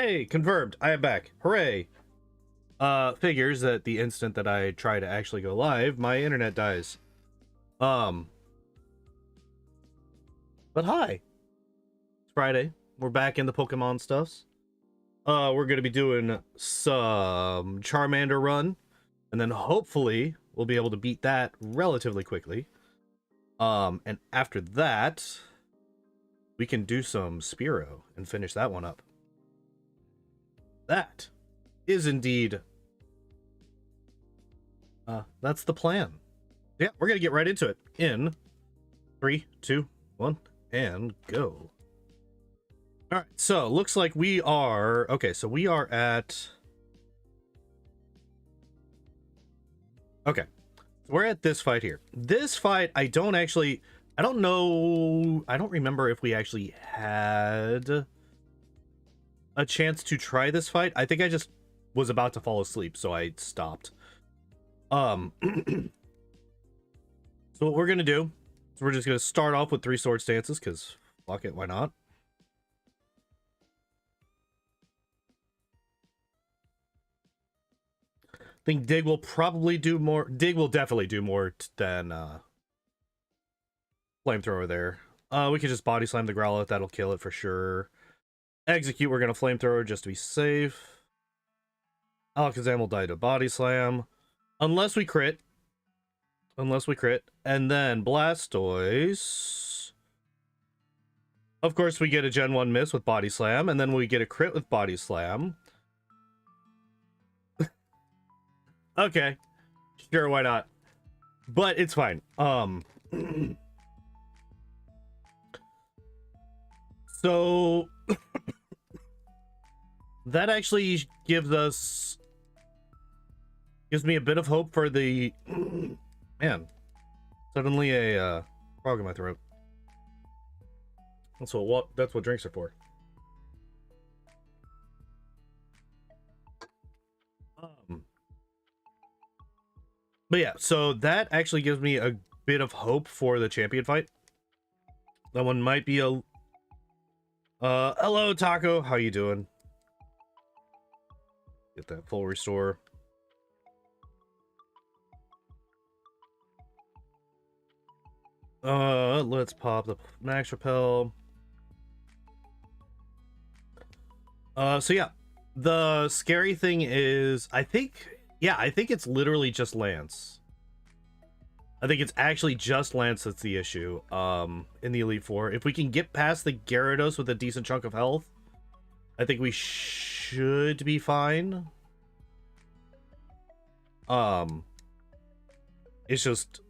Hey, confirmed. I am back. Hooray. Figures that the instant that I try to actually go live, my internet dies. But hi. It's Friday. We're back in the Pokemon stuffs. We're gonna be doing some Charmander run, and then hopefully we'll be able to beat that relatively quickly. And after that, we can do some Spearow and finish that one up. That is indeed that's the plan. Yeah, we're gonna get right into it in 3, 2, 1 and go. All right, so looks like we are okay. So we are at okay, so we're at this fight here. This fight, I don't know, I don't remember if we actually had a chance to try this fight. I think I just was about to fall asleep, so I stopped. So what we're gonna do is we're just gonna start off with 3 sword stances, because fuck it, why not? I think Dig will probably do more. Dig will definitely do more than Flamethrower there. We could just body slam the Growlithe, that'll kill it for sure. Execute, we're gonna Flamethrower just to be safe. Alakazam will die to body slam. Unless we crit. And then Blastoise. Of course, we get a Gen 1 miss with body slam, and then we get a crit with body slam. Okay. Sure, why not? But it's fine. So that actually gives me a bit of hope for the man. Suddenly a frog in my throat. That's what drinks are for. But yeah, so that actually gives me a bit of hope for the champion fight. That one might be a... hello, Taco. How you doing? Get that full restore. Let's pop the max repel. So yeah, the scary thing is, I think it's literally just Lance. I think it's actually just Lance that's the issue, in the Elite Four. If we can get past the Gyarados with a decent chunk of health, I think we should be fine. It's just...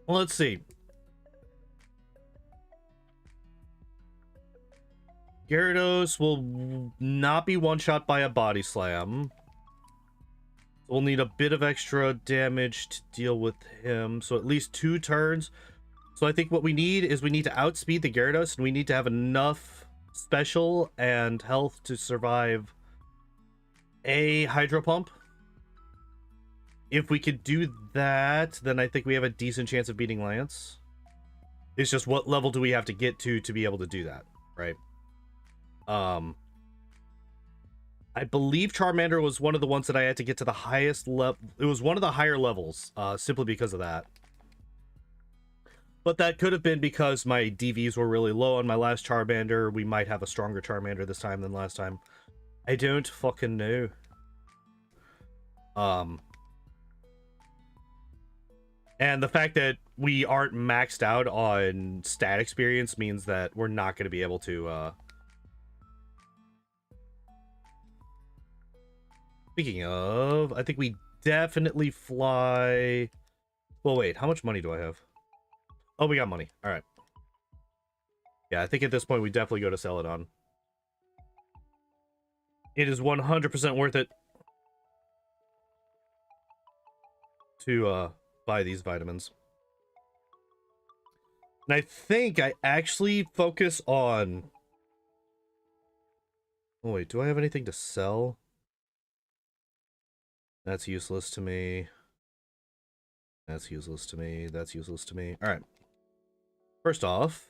Well, let's see. Gyarados will not be one-shot by a body slam. We'll need a bit of extra damage to deal with him, so at least 2 turns. So I think what we need is we need to outspeed the Gyarados, and we need to have enough special and health to survive a Hydro Pump. If we could do that, then I think we have a decent chance of beating Lance. It's just what level do we have to get to be able to do that, right? I believe Charmander was one of the ones that I had to get to the highest level. It was one of the higher levels, simply because of that. But that could have been because my DVs were really low on my last Charmander. We might have a stronger Charmander this time than last time. I don't fucking know. And the fact that we aren't maxed out on stat experience means that we're not going to be able to, Speaking of, I think we definitely fly... Well, wait, how much money do I have? Oh, we got money. All right. Yeah, I think at this point we definitely go to Celadon. It is 100% worth it to buy these vitamins. And I think I actually focus on... Oh, wait, do I have anything to sell? That's useless to me. That's useless to me. That's useless to me. All right. First off,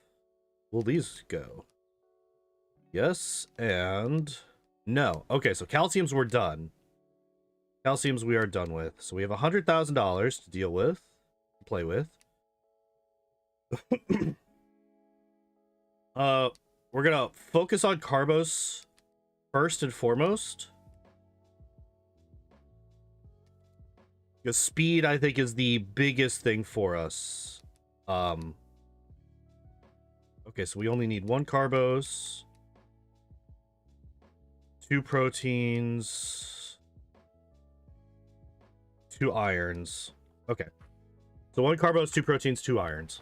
will these go? Yes, and no. Okay, so calciums we're done. Calciums we are done with. So we have $100,000 to deal with, to play with. We're gonna focus on Carbos first and foremost. Because speed, I think, is the biggest thing for us. Okay, so we only need 1 Carbos, 2 proteins, 2 irons. Okay. So 1 Carbos, 2 proteins, 2 irons.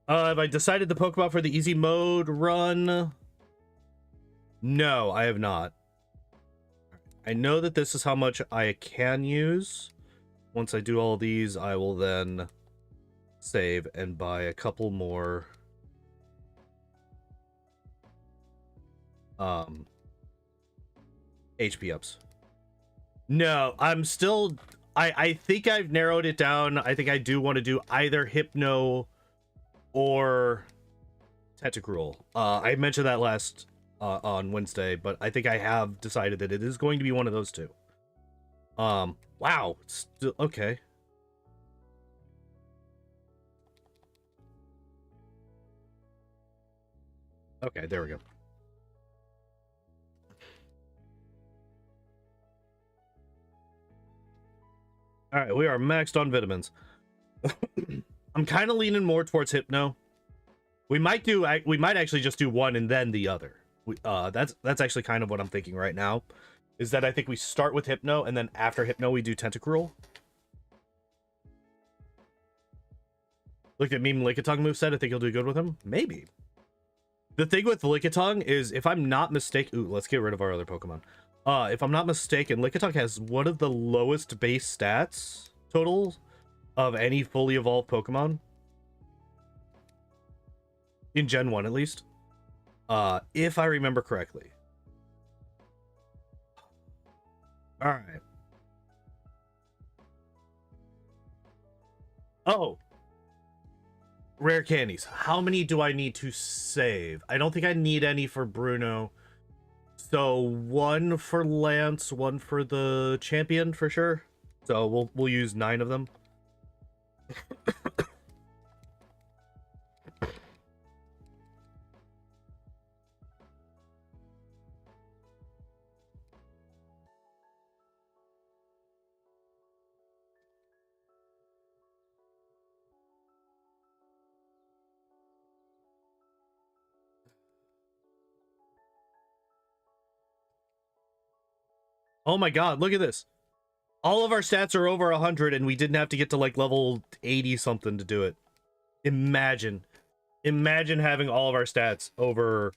Have I decided the Pokemon for the easy mode run? No, I have not. I know that this is how much I can use. Once I do all these, I will then save and buy a couple more HP ups. No, I'm still... I think I've narrowed it down. I think I do want to do either Hypno or Tentacruel. I mentioned that last on Wednesday, but I think I have decided that it is going to be one of those two. Wow. Still, okay. Okay, there we go. All right, we are maxed on vitamins. I'm kind of leaning more towards Hypno. We might actually just do one and then the other. That's actually kind of what I'm thinking right now. Is that I think we start with Hypno, and then after Hypno, we do Tentacruel. Look at Meme Lickitung moveset. I think he'll do good with him. Maybe. The thing with Lickitung is, if I'm not mistaken... Ooh, let's get rid of our other Pokemon. If I'm not mistaken, Lickitung has one of the lowest base stats totals of any fully evolved Pokemon. In Gen 1, at least. If I remember correctly. Alright. Oh. Rare candies. How many do I need to save? I don't think I need any for Bruno. So one for Lance, one for the champion for sure. So we'll use 9 of them. Oh my god, look at this. All of our stats are over 100 and we didn't have to get to like level 80 something to do it. Imagine having all of our stats over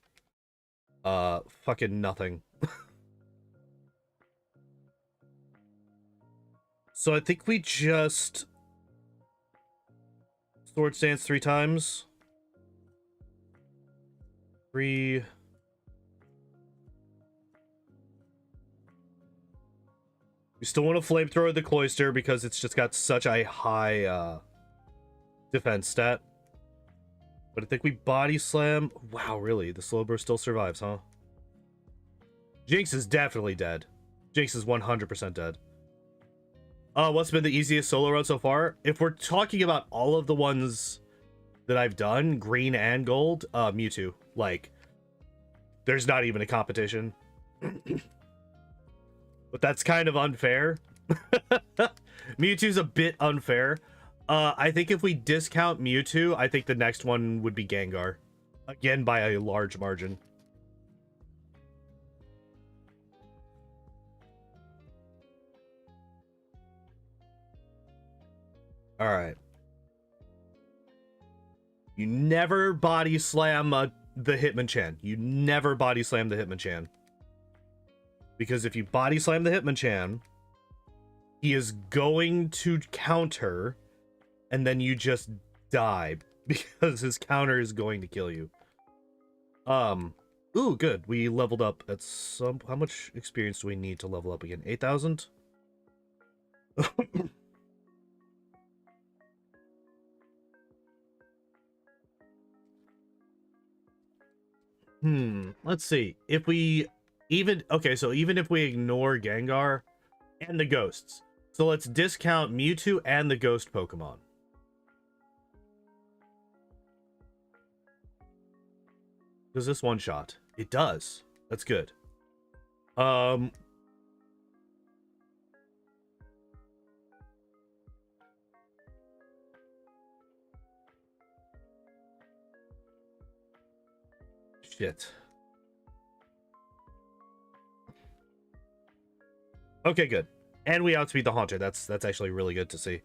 fucking nothing. So I think we just Sword Stance 3 times. 3. We still want to flamethrower the Cloyster because it's just got such a high defense stat. But I think we body slam. Wow, really? The Slowbro still survives, huh? Jinx is definitely dead. Jinx is 100% dead. What's been the easiest solo run so far? If we're talking about all of the ones that I've done, green and gold, Mewtwo. Like, there's not even a competition. But that's kind of unfair. Mewtwo's a bit unfair. I think if we discount Mewtwo, I think the next one would be Gengar. Again, by a large margin. Alright. You never body slam the Hitmonchan. You never body slam the Hitmonchan. Because if you body slam the Hitmonchan, he is going to counter, and then you just die because his counter is going to kill you. Ooh, good. We leveled up at some. How much experience do we need to level up again? 8,000? Let's see. If we so even if we ignore Gengar and the ghosts. So let's discount Mewtwo and the ghost Pokemon. Does this one shot? It does. That's good. Shit. Okay, good. And we outspeed the Haunter. That's actually really good to see.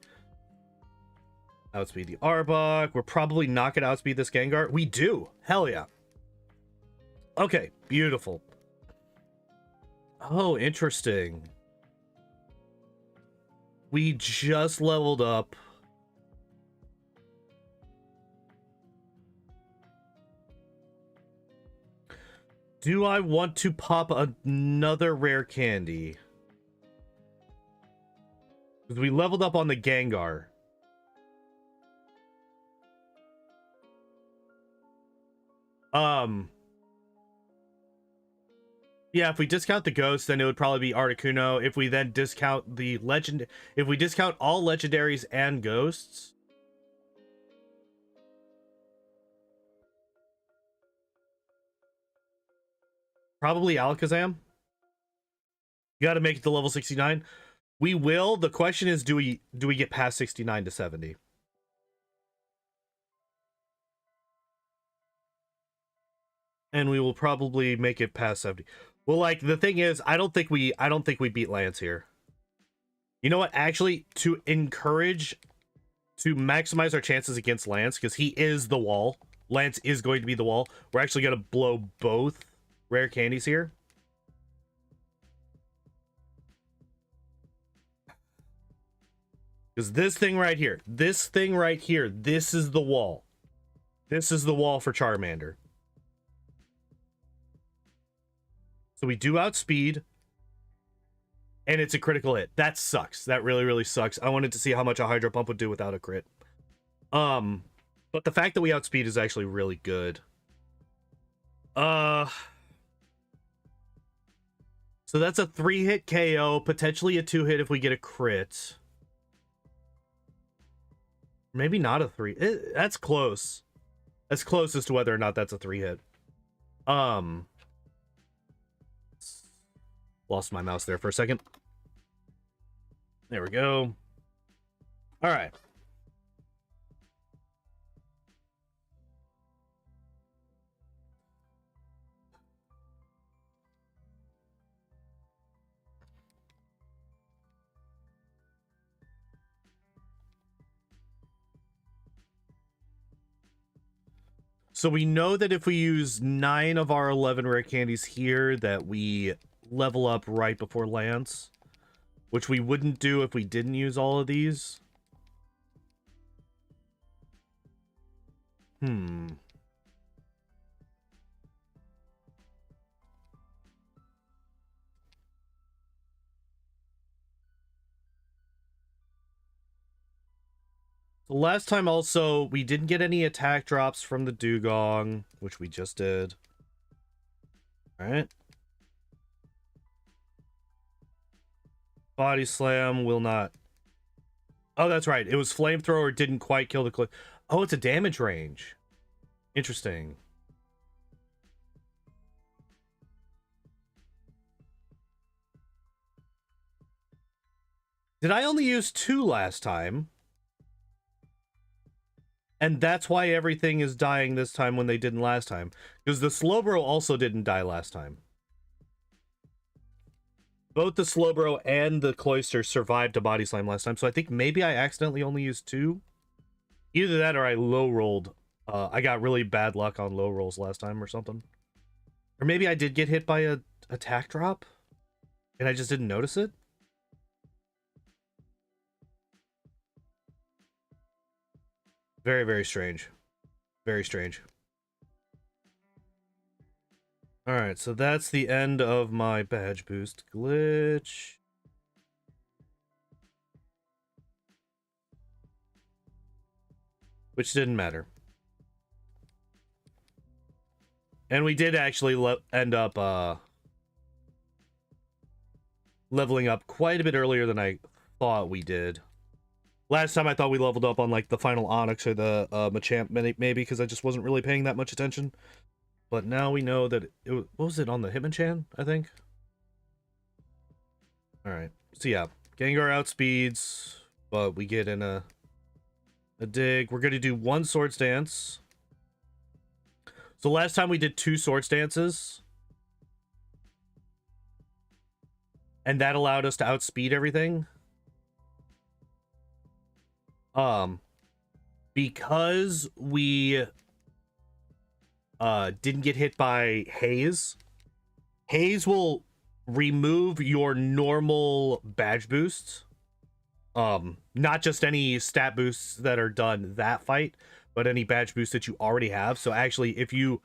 Outspeed the Arbok. We're probably not going to outspeed this Gengar. We do. Hell yeah. Okay, beautiful. Oh, interesting. We just leveled up. Do I want to pop another rare candy? Because we leveled up on the Gengar. Yeah, if we discount the ghost, then it would probably be Articuno. If we then discount the legend, if we discount all legendaries and ghosts, probably Alakazam. You got to make it to level 69. We will. The question is, do we get past 69 to 70? And we will probably make it past 70. Well, like, the thing is, I don't think we beat Lance here. You know what? Actually, to maximize our chances against Lance, because he is the wall. Lance is going to be the wall. We're actually going to blow both rare candies here. Because this thing right here, this is the wall. This is the wall for Charmander. So we do outspeed, and it's a critical hit. That sucks. That really, really sucks. I wanted to see how much a Hydro Pump would do without a crit. But the fact that we outspeed is actually really good. So that's a 3-hit KO, potentially a 2-hit if we get a crit. Maybe not a 3. That's close. That's close as to whether or not that's a 3-hit. Lost my mouse there for a second. There we go. All right. So we know that if we use 9 of our 11 rare candies here, that we level up right before Lance, which we wouldn't do if we didn't use all of these. The last time also, we didn't get any attack drops from the Dugong, which we just did. All right. Body Slam will not... Oh, that's right. It was Flamethrower, didn't quite kill the... Oh, it's a damage range. Interesting. Did I only use 2 last time? And that's why everything is dying this time when they didn't last time. Because the Slowbro also didn't die last time. Both the Slowbro and the Cloyster survived a Body Slam last time, so I think maybe I accidentally only used 2. Either that or I low-rolled. I got really bad luck on low rolls last time or something. Or maybe I did get hit by a attack drop, and I just didn't notice it. Very, very strange. Very strange. Alright, so that's the end of my badge boost glitch. Which didn't matter. And we did actually end up leveling up quite a bit earlier than I thought we did. Last time I thought we leveled up on like the final Onyx or the Machamp maybe because I just wasn't really paying that much attention. But now we know that it was, what was it, on the Hitmonchan, I think? Alright, so yeah, Gengar outspeeds, but we get in a dig. We're going to do 1 Swords Dance. So last time we did 2 Swords Dances. And that allowed us to outspeed everything. Because we didn't get hit by Haze. Haze will remove your normal badge boosts. Not just any stat boosts that are done that fight, but any badge boosts that you already have. So actually, if you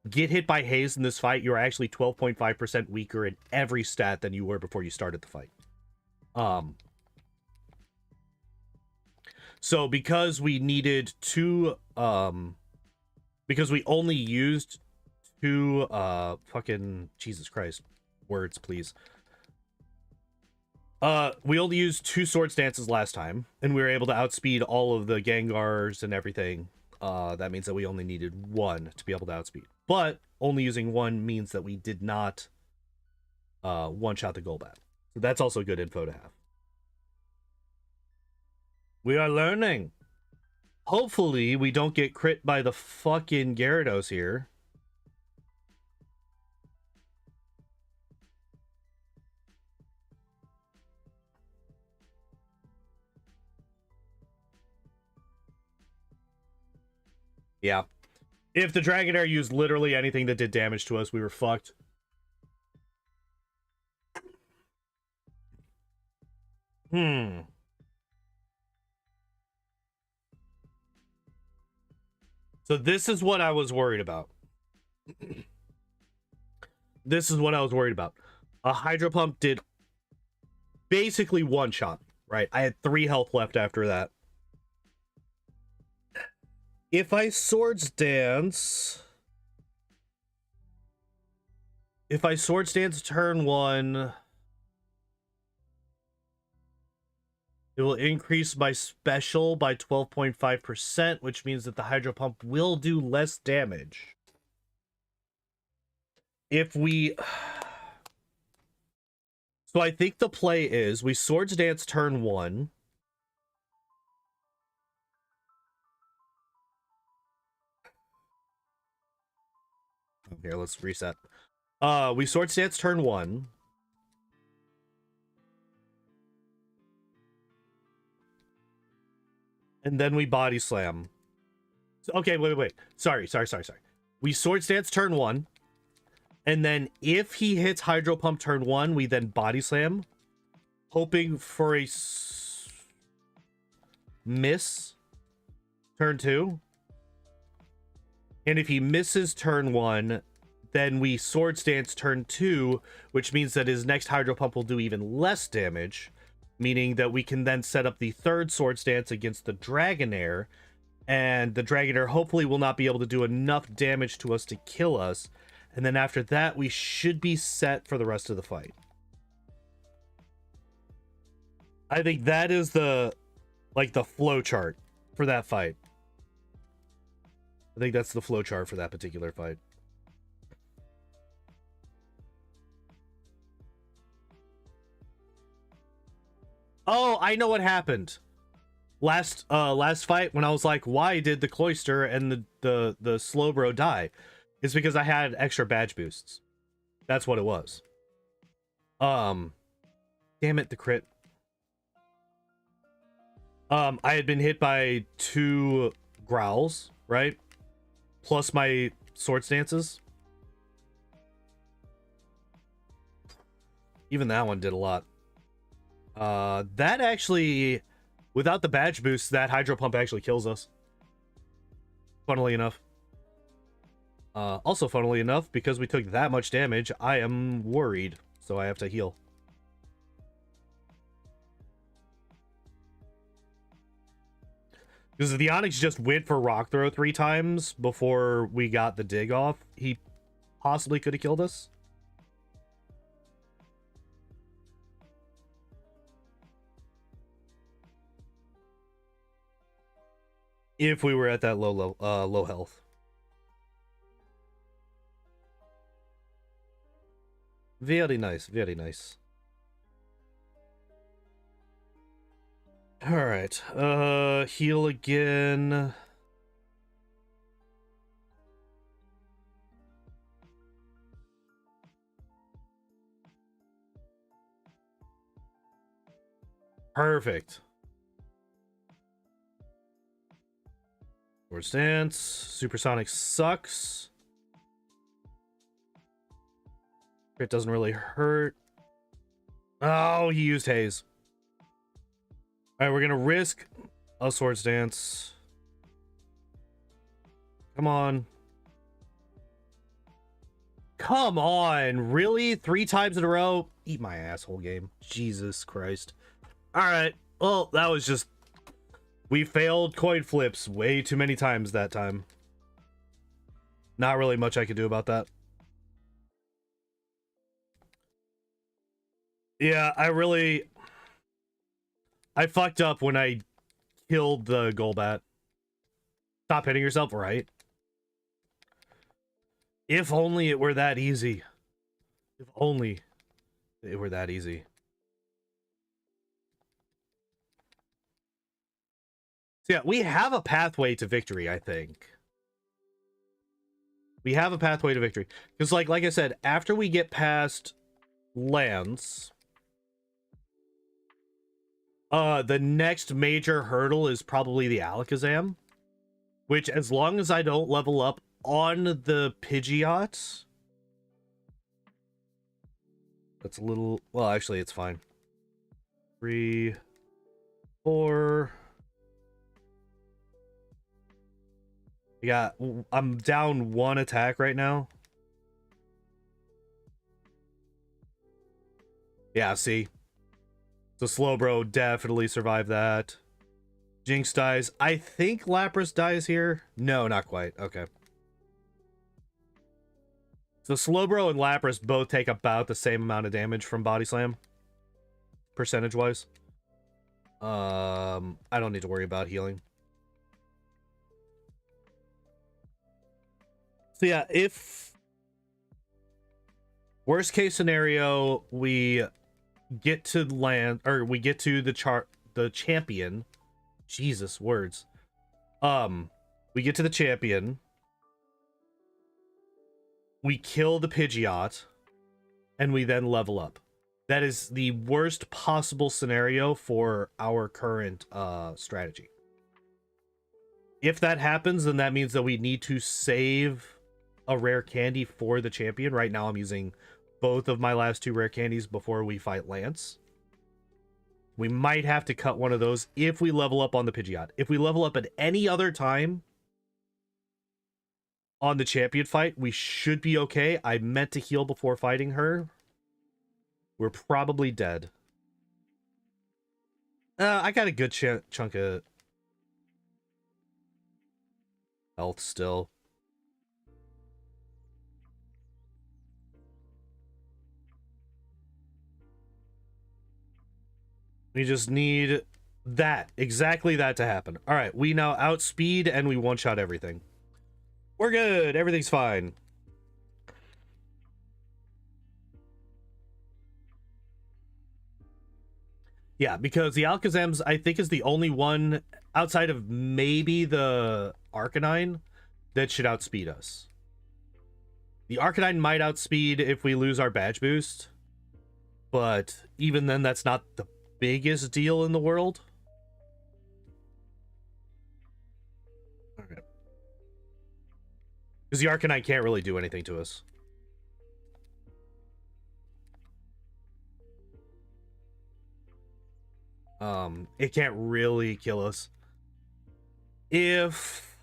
get hit by Haze in this fight, you're actually 12.5% weaker in every stat than you were before you started the fight. So because we needed 2, because we only used 2, fucking, Jesus Christ, words, please. We only used 2 Swords Dances last time, and we were able to outspeed all of the Gengars and everything. That means that we only needed 1 to be able to outspeed. But only using 1 means that we did not one-shot the Golbat. So that's also good info to have. We are learning. Hopefully, we don't get crit by the fucking Gyarados here. Yeah. If the Dragonair used literally anything that did damage to us, we were fucked. So this is what I was worried about. This is what I was worried about. A Hydro Pump did basically one shot, right? I had 3 health left after that. If I Swords Dance... If I Swords Dance turn 1... It will increase my special by 12.5%, which means that the Hydro Pump will do less damage. If we... So I think the play is we Swords Dance turn 1. Okay, let's reset. We Swords Dance turn 1. And then we Body Slam. Okay, wait. Sorry. We Swords Dance turn 1. And then if he hits Hydro Pump turn 1, we then Body Slam. Hoping for a miss turn 2. And if he misses turn 1, then we Swords Dance turn 2, which means that his next Hydro Pump will do even less damage. Meaning that we can then set up the 3rd Swords Dance against the Dragonair. And the Dragonair hopefully will not be able to do enough damage to us to kill us. And then after that, we should be set for the rest of the fight. I think that is the flow chart for that fight. I think that's the flow chart for that particular fight. Oh, I know what happened. Last fight when I was like, why did the Cloyster and the Slowbro die? It's because I had extra badge boosts. That's what it was. Damn it, the crit. I had been hit by 2 growls, right? Plus my Swords Dances. Even that one did a lot. That actually, without the badge boost, that Hydro Pump actually kills us. Funnily enough. Also, funnily enough, because we took that much damage, I am worried, so I have to heal. Because the Onix just went for Rock Throw 3 times before we got the dig off, he possibly could have killed us. If we were at that low health. Very nice, very nice. All right, heal again. Perfect. Swords Dance. Supersonic sucks. It doesn't really hurt. Oh, he used Haze. All right, we're gonna risk a Swords Dance. Come on. Come on, really? 3 times in a row? Eat my asshole, game. Jesus Christ. All right, well, that was just... We failed coin flips way too many times that time. Not really much I could do about that. Yeah, I fucked up when I killed the Golbat. Stop hitting yourself, right? If only it were that easy. If only it were that easy. So yeah, we have a pathway to victory, I think. We have a pathway to victory. Because like I said, after we get past Lance... the next major hurdle is probably the Alakazam, which as long as I don't level up on the Pidgeot, that's a little, well, actually it's fine. 3, 4. I'm down 1 attack right now. Yeah, see. So Slowbro definitely survived that. Jinx dies. I think Lapras dies here. No, not quite. Okay. So Slowbro and Lapras both take about the same amount of damage from Body Slam. Percentage-wise. I don't need to worry about healing. So yeah, if worst case scenario, we get to land, or we get to the champion. Jesus, words. We get to the champion. We kill the Pidgeot, and we then level up. That is the worst possible scenario for our current strategy. If that happens, then that means that we need to save a rare candy for the champion. Right now I'm using both of my last 2 rare candies before we fight Lance. We might have to cut one of those if we level up on the Pidgeot. If we level up at any other time on the champion fight, we should be okay. I meant to heal before fighting her. We're probably dead. I got a good chunk of health still. We just need that, exactly that to happen. All right, we now outspeed and we one-shot everything. We're good. Everything's fine. Yeah, because the Alakazam's, I think, is the only one outside of maybe the Arcanine that should outspeed us. The Arcanine might outspeed if we lose our badge boost, but even then, that's not the biggest deal in the world. Okay. Because the Arcanine can't really do anything to us. It can't really kill us. If...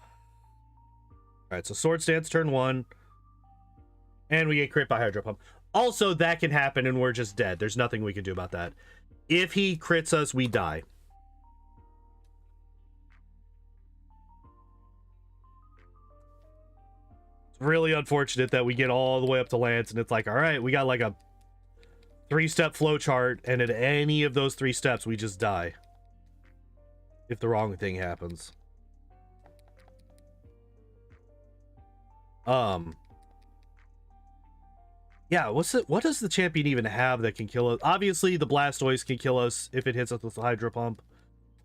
Alright, so Sword Stance turn 1. And we get crit by Hydro Pump. Also, that can happen and we're just dead. There's nothing we can do about that. If he crits us, we die. It's really unfortunate that we get all the way up to Lance and it's like, alright, we got like a 3-step flowchart, and at any of those 3 steps, we just die. If the wrong thing happens. Yeah, what does the champion even have that can kill us? Obviously, the Blastoise can kill us if it hits us with the Hydro Pump.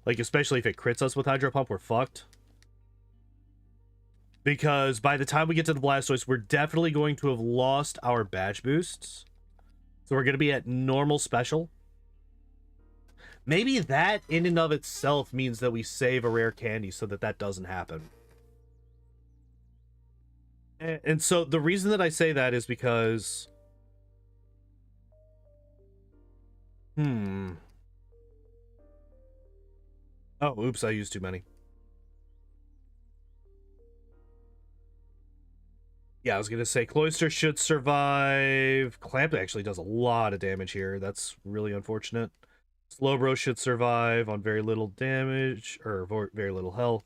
Like, especially if it crits us with Hydro Pump, we're fucked. Because by the time we get to the Blastoise, we're definitely going to have lost our badge boosts. So we're going to be at normal special. Maybe that in and of itself means that we save a rare candy so that that doesn't happen. And so the reason that I say that is because... Oh, oops, I used too many. Yeah, I was going to say Cloyster should survive. Clamp actually does a lot of damage here. That's really unfortunate. Slowbro should survive on very little damage, or very little health.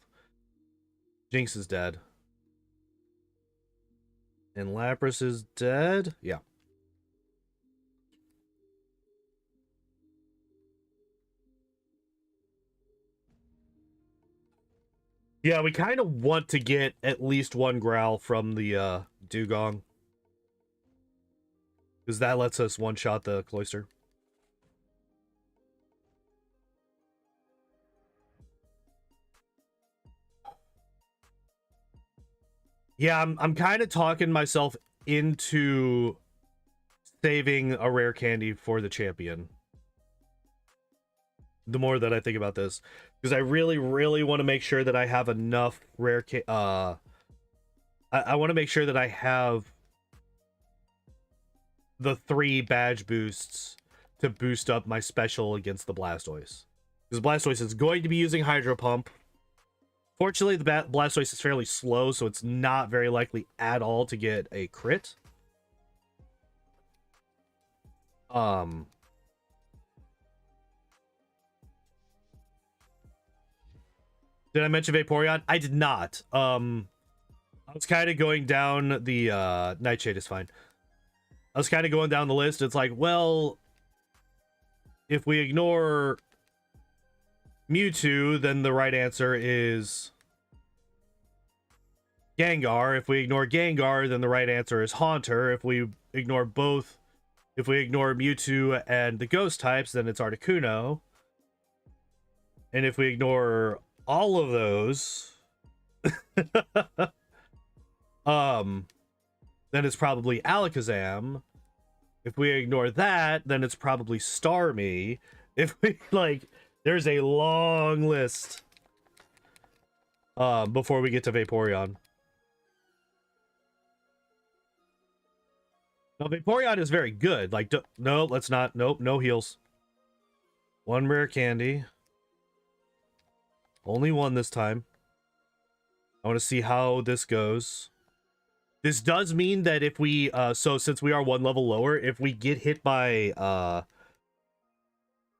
Jinx is dead. And Lapras is dead? Yeah. Yeah, we kind of want to get at least 1 growl from the Dugong. Because that lets us one-shot the Cloyster. Yeah, I'm kind of talking myself into saving a rare candy for the champion. The more that I think about this, because I really, really want to make sure that I have enough rare I want to make sure that I have the 3 badge boosts to boost up my special against the Blastoise. Because Blastoise is going to be using Hydro Pump. Fortunately, the Blastoise is fairly slow, so it's not very likely at all to get a crit. Did I mention Vaporeon? I did not. I was kind of going down the Nightshade is fine. I was kind of going down the list. It's like, well, if we ignore Mewtwo, then the right answer is Gengar. If we ignore Gengar, then the right answer is Haunter. If we ignore both, if we ignore Mewtwo and the ghost types, then it's Articuno. And if we ignore all of those, then it's probably Alakazam. If we ignore that, then it's probably Starmie. If we, like, there's a long list before we get to Vaporeon. Now, Vaporeon is very good. Like, no, let's not. Nope, no heals. One rare candy. Only one this time. I want to see how this goes. This does mean that if we, so since we are one level lower, if we get hit by,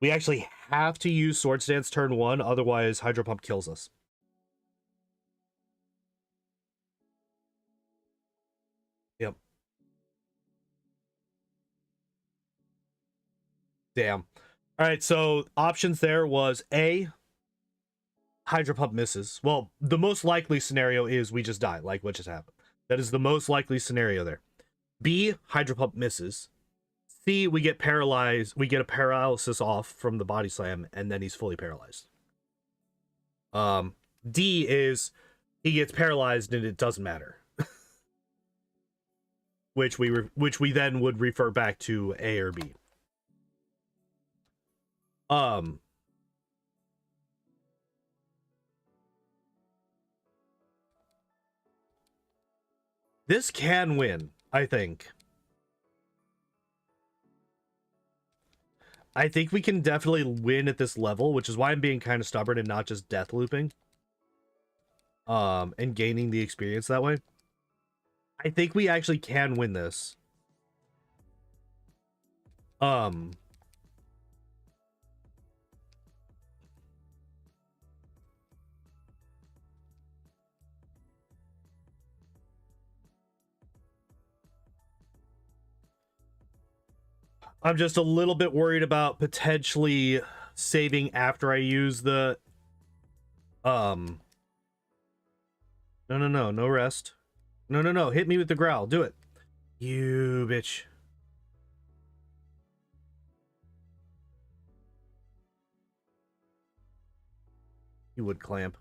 we actually have to use Swords Dance turn 1, otherwise Hydro Pump kills us. Yep. Damn. All right, so options there was A, Hydro Pump misses. Well, the most likely scenario is we just die, like what just happened. That is the most likely scenario there. B, Hydro Pump misses. C, we get paralyzed. We get a paralysis off from the body slam, and then he's fully paralyzed. D is he gets paralyzed and it doesn't matter. which we then would refer back to A or B. This can win, I think. I think we can definitely win at this level, which is why I'm being kind of stubborn and not just death looping. And gaining the experience that way. I think we actually can win this. I'm just a little bit worried about potentially saving after I use the no rest. No, hit me with the growl. Do it. You bitch. You would clamp.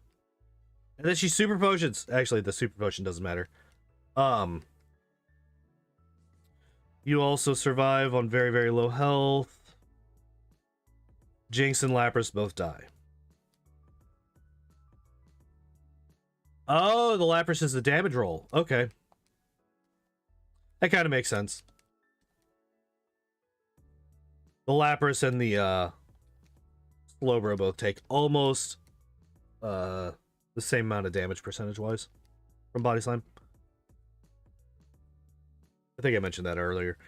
And then she super potions. Actually, the super potion doesn't matter. You also survive on very, very low health. Jinx and Lapras both die. Oh, the Lapras is the damage roll. Okay. That kind of makes sense. The Lapras and the Slowbro both take almost the same amount of damage percentage-wise from Body Slam. I think I mentioned that earlier.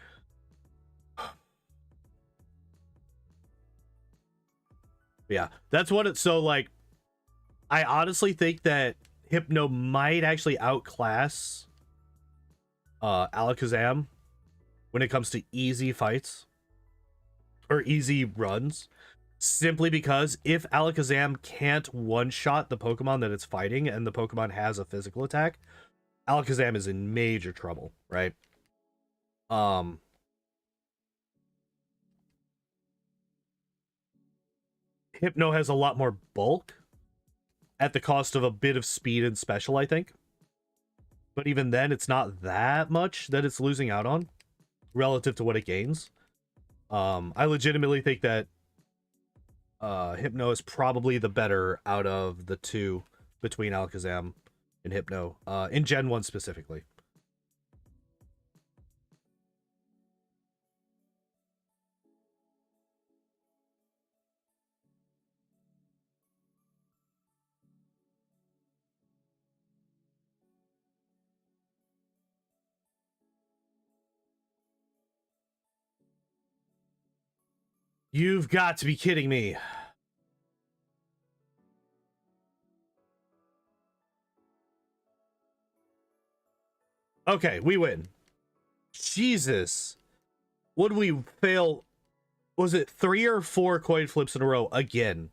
Yeah, that's what it's so like. I honestly think that Hypno might actually outclass Alakazam when it comes to easy fights or easy runs, simply because if Alakazam can't one-shot the Pokemon that it's fighting and the Pokemon has a physical attack, Alakazam is in major trouble, right? Hypno has a lot more bulk at the cost of a bit of speed and special, I think. But even then, it's not that much that it's losing out on relative to what it gains. I legitimately think that Hypno is probably the better out of the two between Alakazam and Hypno, in Gen 1 specifically. You've got to be kidding me. Okay, we win. Jesus. Would we fail? Was it 3 or 4 coin flips in a row again?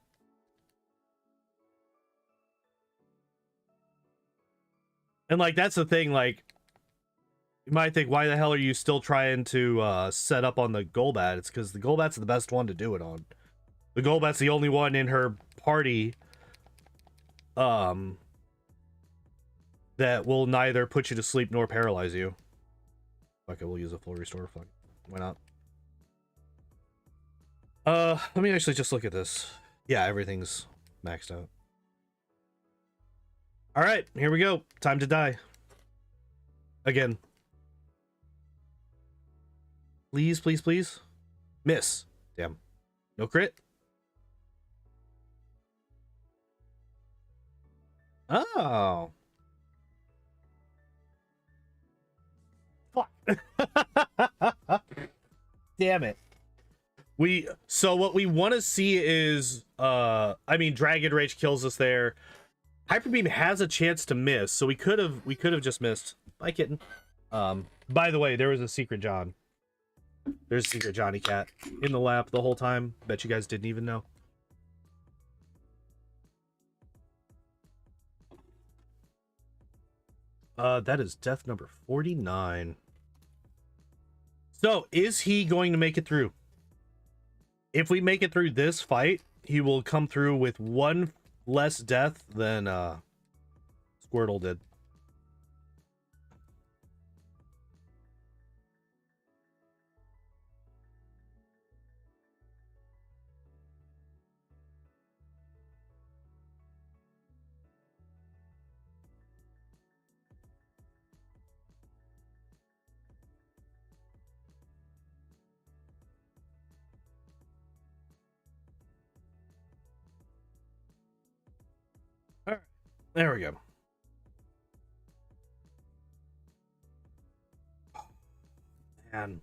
And like, that's the thing, like, you might think, why the hell are you still trying to set up on the Golbat? It's because the Golbat's the best one to do it on. The Golbat's the only one in her party that will neither put you to sleep nor paralyze you. Okay, we'll use a full restore. Fuck. Why not? Let me actually just look at this. Yeah, everything's maxed out. All right, here we go. Time to die. Again. Please, please, please. Miss. Damn. No crit. Oh. Fuck. Damn it. So what we want to see is I mean, Dragon Rage kills us there. Hyper Beam has a chance to miss, so we could have just missed. Bye, kitten. By the way, there was a secret John. There's a secret Johnny cat in the lap the whole time. Bet you guys didn't even know. That is death number 49. So, is he going to make it through? If we make it through this fight, he will come through with 1 less death than Squirtle did. All right, there we go. Man.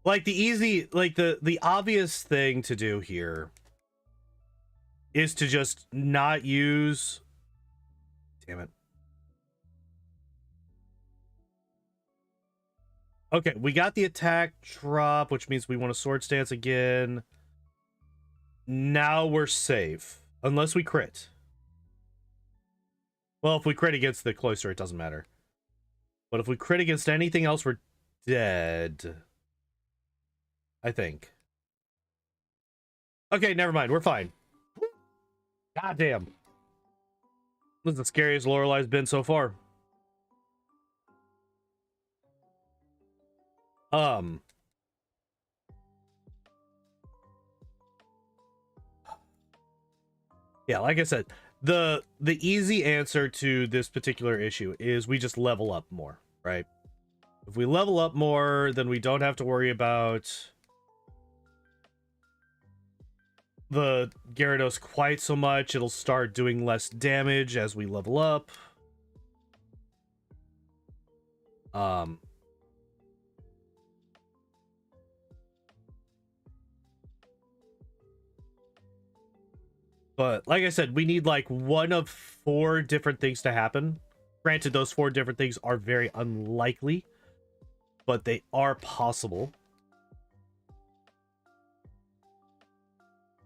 Like the obvious thing to do here is to just not use. Damn it. Okay, we got the attack drop, which means we want a Sword Stance again. Now we're safe. Unless we crit. Well, if we crit against the Cloyster, it doesn't matter. But if we crit against anything else, we're dead. I think. Okay, never mind. We're fine. God damn. This is the scariest Lorelai's been so far. Yeah, like I said, the easy answer to this particular issue is we just level up more, right? If we level up more, then we don't have to worry about the Gyarados quite so much. It'll start doing less damage as we level up. But like I said, we need like 1 of 4 different things to happen. Granted, those 4 different things are very unlikely, but they are possible.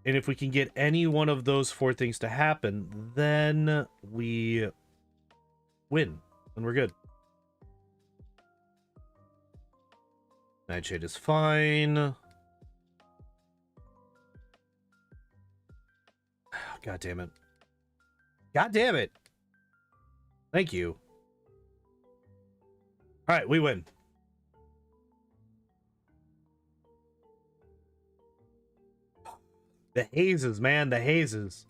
And if we can get any one of those 4 things to happen, then we win. And we're good. Nightshade is fine. God damn it. God damn it. Thank you. All right, we win. The hazes, man, the hazes.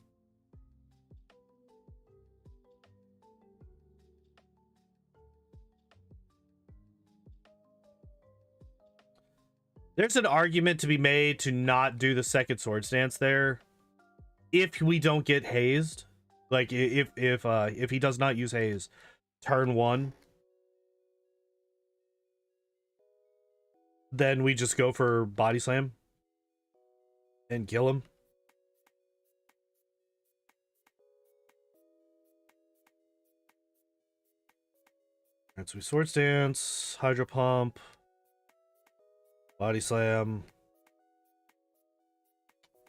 There's an argument to be made to not do the second Sword Stance there if we don't get hazed. Like if he does not use haze turn 1, then we just go for body slam and kill him. Alright, so we Swords Dance, Hydro Pump, Body Slam.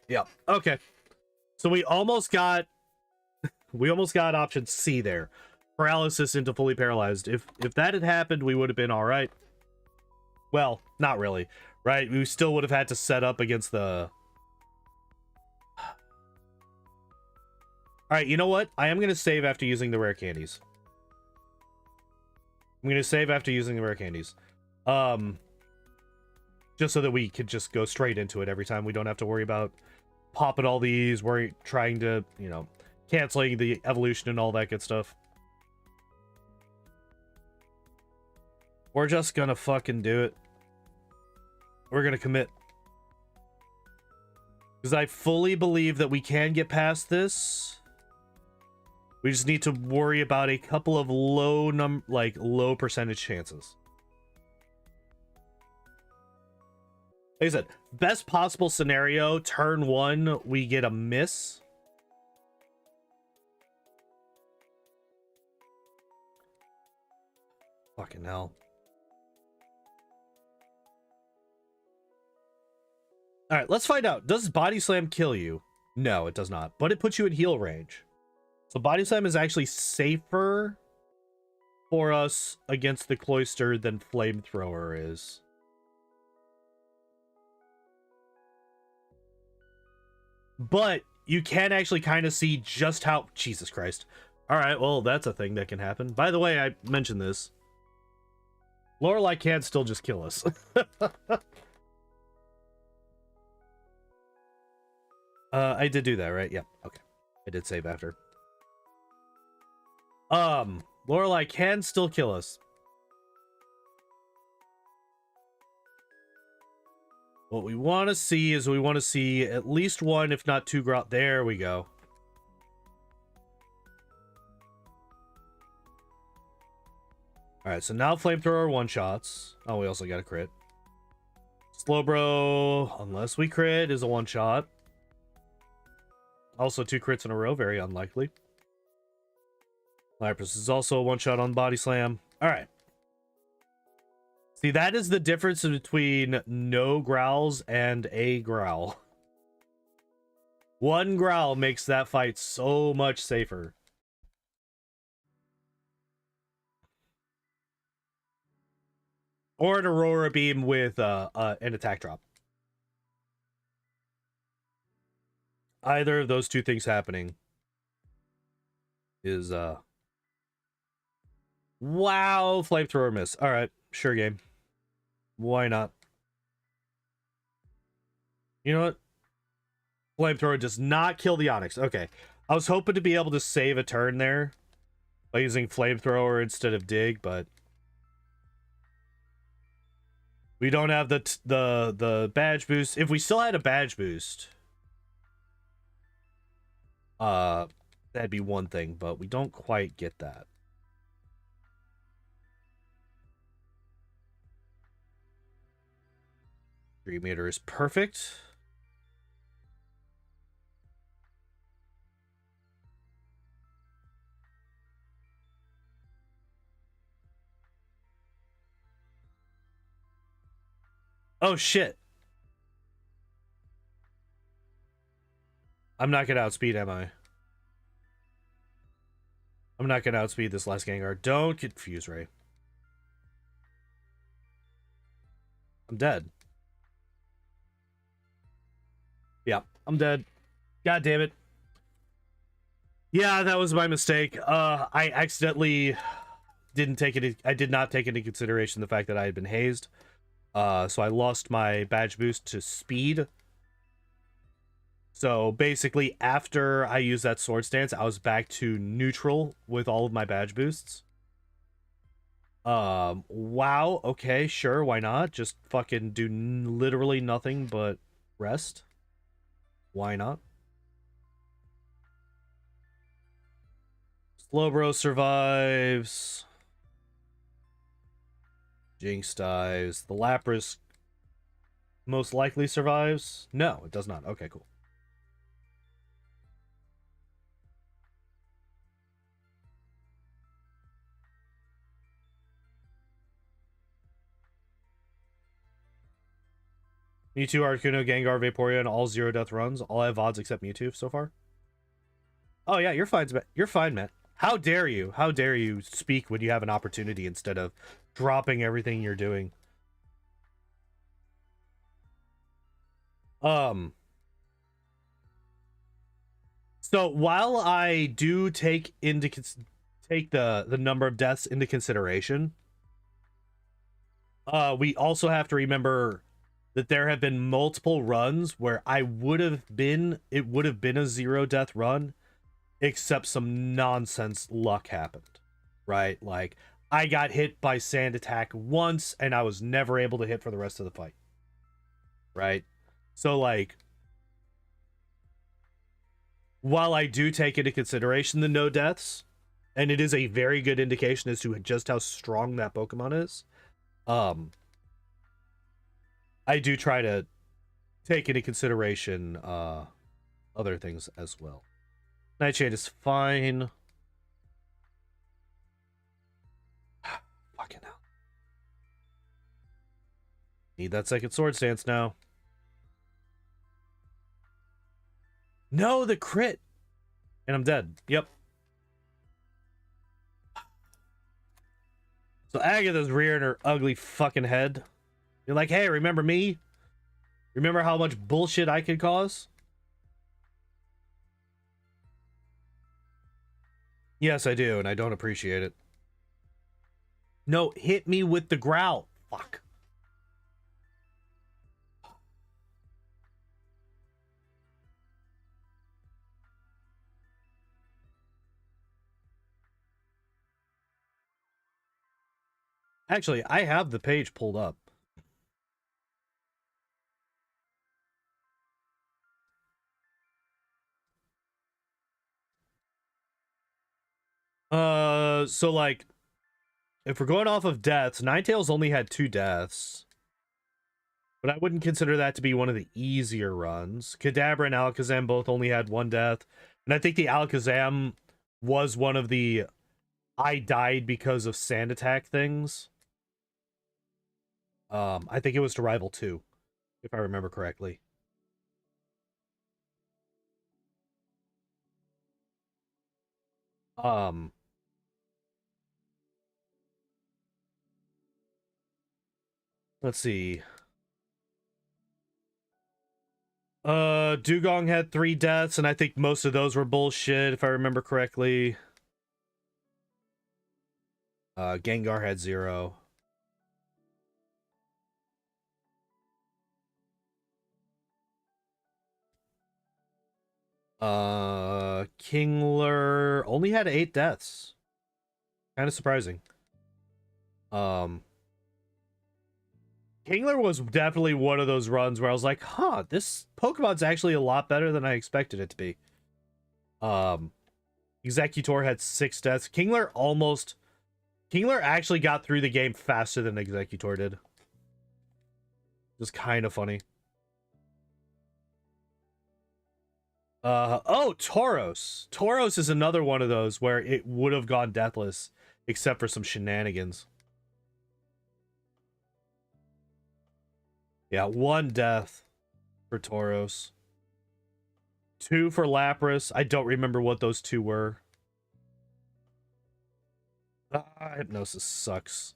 Yeah, okay. So we almost got option C there. Paralysis into fully paralyzed. If that had happened, we would have been alright. Well, not really, right? We still would have had to set up against the... Alright, you know what? I am going to save after using the rare candies. I'm going to save after using the rare candies. Just so that we could just go straight into it every time. We don't have to worry about popping all these, trying to, you know, canceling the evolution and all that good stuff. We're just gonna fucking do it. We're gonna commit. Because I fully believe that we can get past this. We just need to worry about a couple of low percentage chances. Like I said, best possible scenario, turn 1, we get a miss. Fucking hell. Alright, let's find out. Does Body Slam kill you? No, it does not. But it puts you in heal range. So Body Slam is actually safer for us against the Cloister than Flamethrower is. But you can actually kind of see just how... Jesus Christ. Alright, well, that's a thing that can happen. By the way, I mentioned this. Lorelei can still just kill us. I did do that, right? Yeah, okay. I did save after. Lorelei can still kill us. What we want to see is we want to see at least one, if not two grout. There we go. Alright, so now Flamethrower one-shots. Oh, we also got a crit. Slowbro, unless we crit, is a one-shot. Also 2 crits in a row, very unlikely. Lapras is also a one-shot on Body Slam. Alright. See, that is the difference between no growls and a growl. One growl makes that fight so much safer. Or an Aurora Beam with an attack drop. Either of those two things happening is wow, Flamethrower miss. All right, sure game. Why not? You know what? Flamethrower does not kill the Onyx. Okay, I was hoping to be able to save a turn there by using Flamethrower instead of Dig, but we don't have the badge boost. If we still had a badge boost, that'd be one thing, but we don't quite get that. Dream meter is perfect. Oh shit. I'm not gonna outspeed, am I? I'm not gonna outspeed this last Gengar. Don't confuse Ray. I'm dead. Yeah, I'm dead. God damn it. Yeah, that was my mistake. I accidentally didn't take it. I did not take into consideration the fact that I had been hazed. So I lost my badge boost to speed. So basically, after I used that Sword Stance, I was back to neutral with all of my badge boosts. Wow. Okay, sure. Why not? Just fucking do literally nothing but rest. Why not? Slowbro survives. Jinx dies. The Lapras Most likely survives? No, it does not. Okay, cool. Mewtwo, Articuno, Gengar, Vaporeon, and all 0 death runs. All have odds except Mewtwo so far. Oh yeah, you're fine, you're fine, Matt. How dare you? How dare you speak when you have an opportunity instead of dropping everything you're doing? So while I do take the number of deaths into consideration, we also have to remember that there have been multiple runs where it would have been a 0 death run, except some nonsense luck happened, right? Like I got hit by sand attack once and I was never able to hit for the rest of the fight, right? So like, while I do take into consideration the no deaths, and it is a very good indication as to just how strong that Pokemon is, I do try to take into consideration other things as well. Nightshade is fine. Fucking hell. Need that second sword stance now. No, the crit. And I'm dead. Yep. So Agatha's rearing her ugly fucking head. You're like, hey, remember me? Remember how much bullshit I could cause? Yes, I do, and I don't appreciate it. No, hit me with the growl. Fuck. Actually, I have the page pulled up. So like, if we're going off of deaths, Ninetales only had 2 deaths. But I wouldn't consider that to be one of the easier runs. Kadabra and Alakazam both only had 1 death. And I think the Alakazam was one of the I died because of sand attack things. I think it was to Rival 2, if I remember correctly. Let's see. Dugong had 3 deaths, and I think most of those were bullshit, if I remember correctly. Gengar had 0. Kingler only had 8 deaths. Kind of surprising. Kingler was definitely one of those runs where I was like, huh, this Pokemon's actually a lot better than I expected it to be. Executor had 6 deaths. Kingler actually got through the game faster than Executor did. Just kind of funny. Oh, Tauros. Tauros is another one of those where it would have gone deathless, except for some shenanigans. Yeah, 1 death for Tauros. 2 for Lapras. I don't remember what those 2 were. Hypnosis sucks.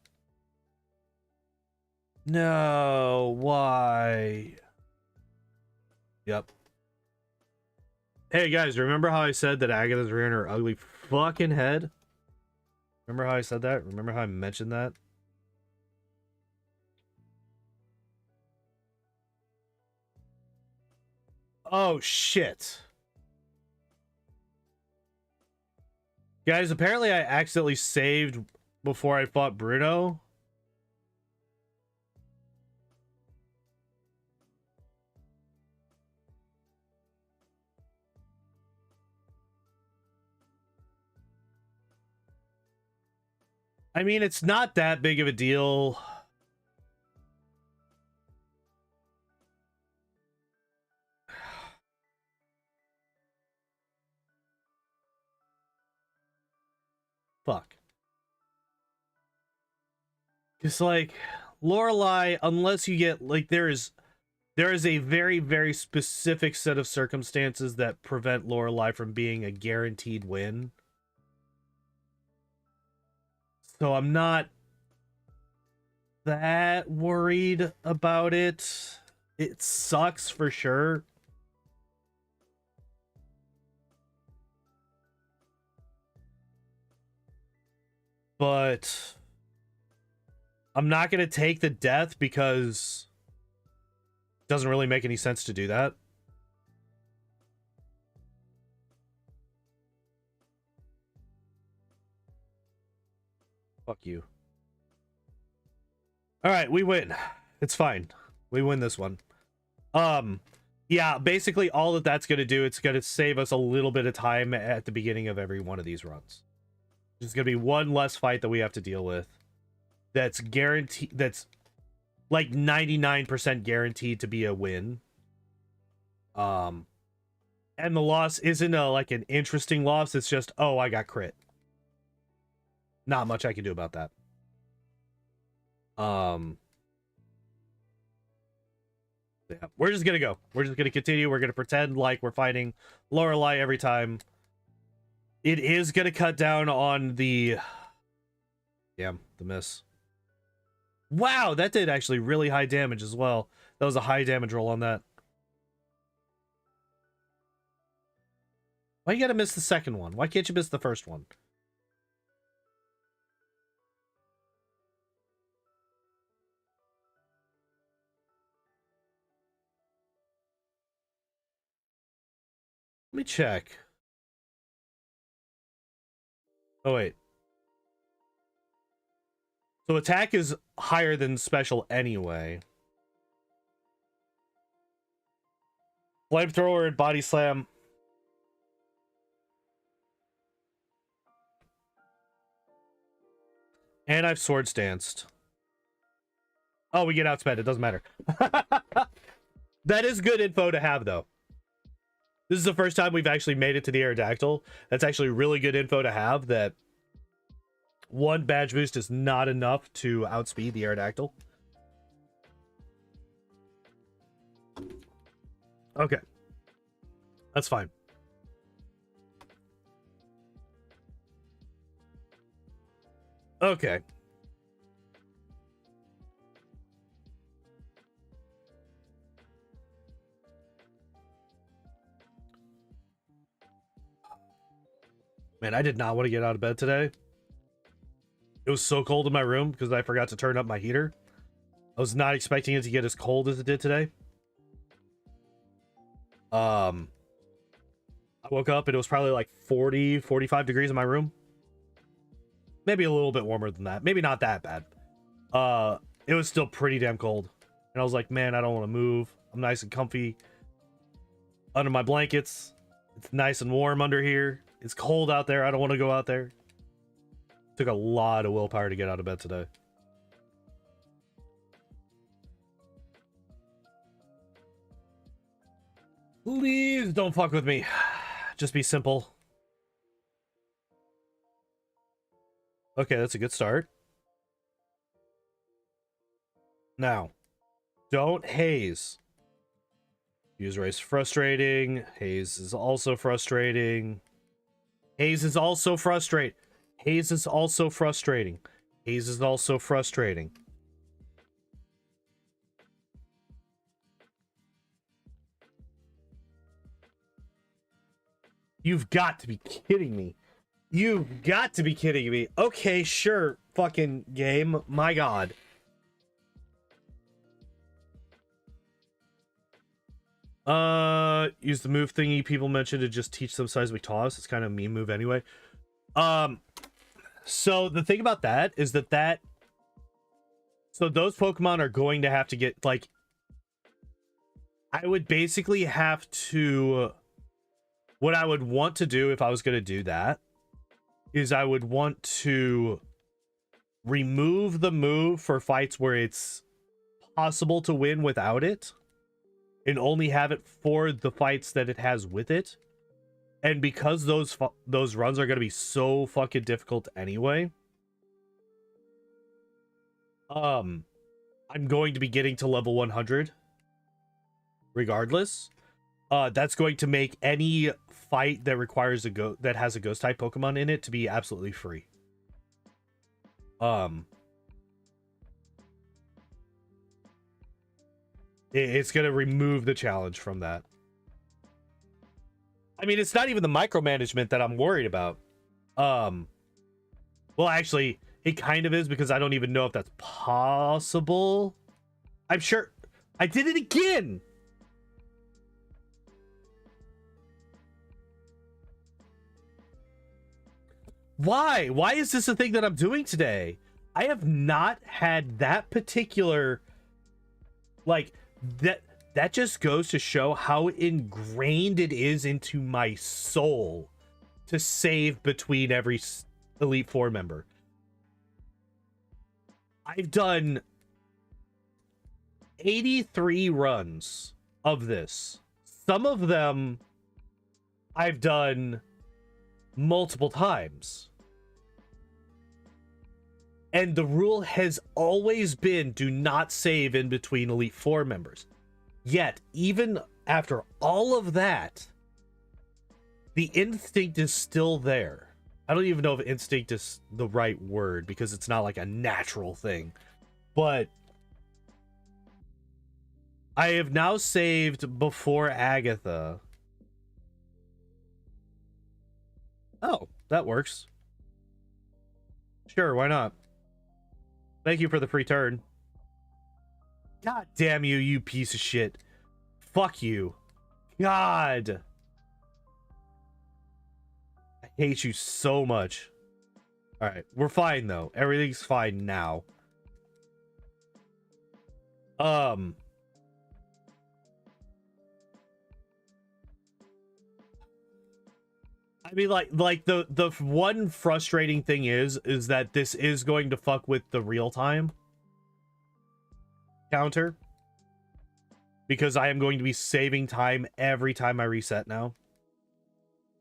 No, why? Yep. Hey guys, remember how I said that Agatha's rearing her ugly fucking head? Remember how I said that? Remember how I mentioned that? Oh shit. Guys, apparently I accidentally saved before I fought Bruno. I mean, it's not that big of a deal. fuck. It's like Lorelei, unless you get like there is a very, very specific set of circumstances that prevent Lorelei from being a guaranteed win. So I'm not that worried about it. It sucks for sure. But I'm not going to take the death because it doesn't really make any sense to do that. Fuck you. All right, we win. It's fine. We win this one. Yeah, basically all that that's going to do, it's going to save us a little bit of time at the beginning of every one of these runs. There's going to be one less fight that we have to deal with. That's guaranteed, that's like 99% guaranteed to be a win. And the loss isn't like an interesting loss. It's just, oh, I got crit. Not much I can do about that. Yeah, we're just gonna go. We're just gonna continue. We're gonna pretend like we're fighting Lorelei every time. It is gonna cut down on the... Damn, the miss. Wow, that did actually really high damage as well. That was a high damage roll on that. Why you gotta miss the second one? Why can't you miss the first one? Let me check. Oh, wait. So attack is higher than special anyway. Flamethrower and body slam. And I've swords danced. Oh, we get outsped. It doesn't matter. That is good info to have, though. This is the first time we've actually made it to the Aerodactyl. That's actually really good info to have, that one badge boost is not enough to outspeed the Aerodactyl. Okay. That's fine. Okay. Man, I did not want to get out of bed today. It was so cold in my room because I forgot to turn up my heater. I was not expecting it to get as cold as it did today. I woke up and it was probably like 40, 45 degrees in my room. Maybe a little bit warmer than that. Maybe not that bad. It was still pretty damn cold. And I was like, man, I don't want to move. I'm nice and comfy under my blankets. It's nice and warm under here. It's cold out there. I don't want to go out there. Took a lot of willpower to get out of bed today. Please don't fuck with me. Just be simple. Okay, that's a good start. Now, don't haze. User race frustrating. Haze is also frustrating. Haze is also frustrating. Haze is also frustrating. Haze is also frustrating. You've got to be kidding me. You've got to be kidding me. Okay, sure, fucking game. My god. Use the move thingy people mentioned to just teach them seismic toss. It's kind of a meme move anyway. So the thing about that is that so those Pokemon are going to have to get, like, I would basically have to, what I would want to do if I was going to do that is I would want to remove the move for fights where it's possible to win without it, and only have it for the fights that it has with it. And because those runs are going to be so fucking difficult anyway, I'm going to be getting to level 100 regardless. That's going to make any fight that requires that has a ghost type Pokemon in it to be absolutely free. It's going to remove the challenge from that. I mean, it's not even the micromanagement that I'm worried about. Well, actually, it kind of is, because I don't even know if that's possible. I'm sure I did it again. Why? Why is this a thing that I'm doing today? I have not had that particular, like, that just goes to show how ingrained it is into my soul to save between every Elite Four member. I've done 83 runs of this. Some of them I've done multiple times. And the rule has always been do not save in between Elite Four members. Yet, even after all of that, the instinct is still there. I don't even know if instinct is the right word, because it's not like a natural thing. But I have now saved before Agatha. Oh, that works. Sure, why not? Thank you for the free turn. God damn you, you piece of shit. Fuck you. God. I hate you so much. Alright, we're fine though. Everything's fine now. I mean, like the one frustrating thing is that this is going to fuck with the real time counter, because I am going to be saving time every time I reset now,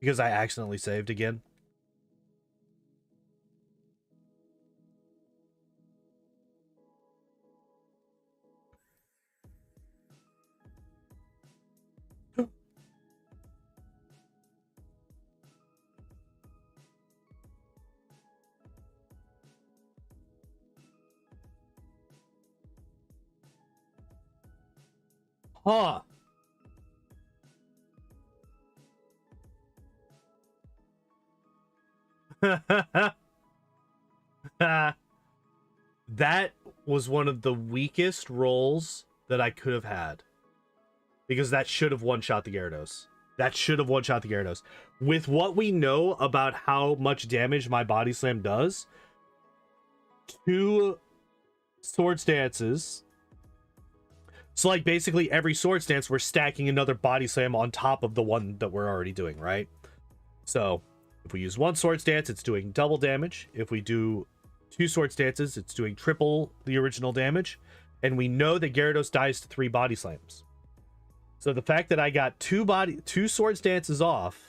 because I accidentally saved again. Huh. That was one of the weakest rolls that I could have had, because that should have one-shot the Gyarados. That should have one-shot the Gyarados. With what we know about how much damage my Body Slam does, 2 Swords Dances. So, like, basically every Swords Dance, we're stacking another Body Slam on top of the one that we're already doing, right? So, if we use 1 Swords Dance, it's doing double damage. If we do 2 Swords Dances, it's doing triple the original damage. And we know that Gyarados dies to 3 Body Slams. So the fact that I got 2 Swords Dances off,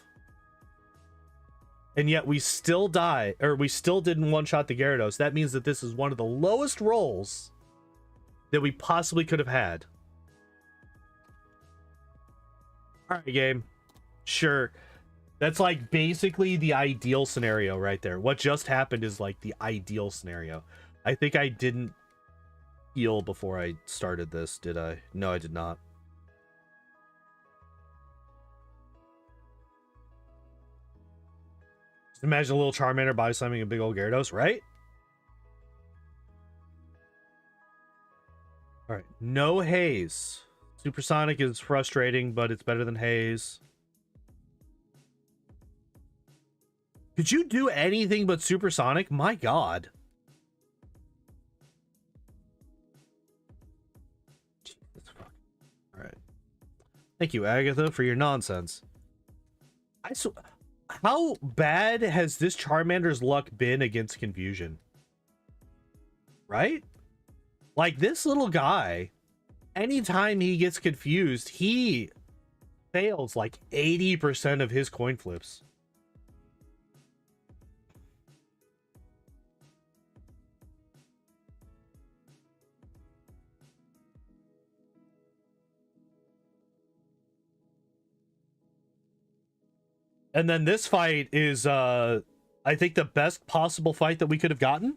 and yet we still didn't one-shot the Gyarados, that means that this is one of the lowest rolls that we possibly could have had. Alright, game. Sure. That's like basically the ideal scenario right there. What just happened is like the ideal scenario. I think I didn't heal before I started this, did I? No, I did not. Just imagine a little Charmander body slamming a big old Gyarados, right? Alright, no haze. Supersonic is frustrating, but it's better than haze. Could you do anything but supersonic? My god. Jesus fuck. Alright. Thank you, Agatha, for your nonsense. How bad has this Charmander's luck been against confusion? Right? Like, this little guy, anytime he gets confused, he fails like 80% of his coin flips. And then this fight is, I think, the best possible fight that we could have gotten.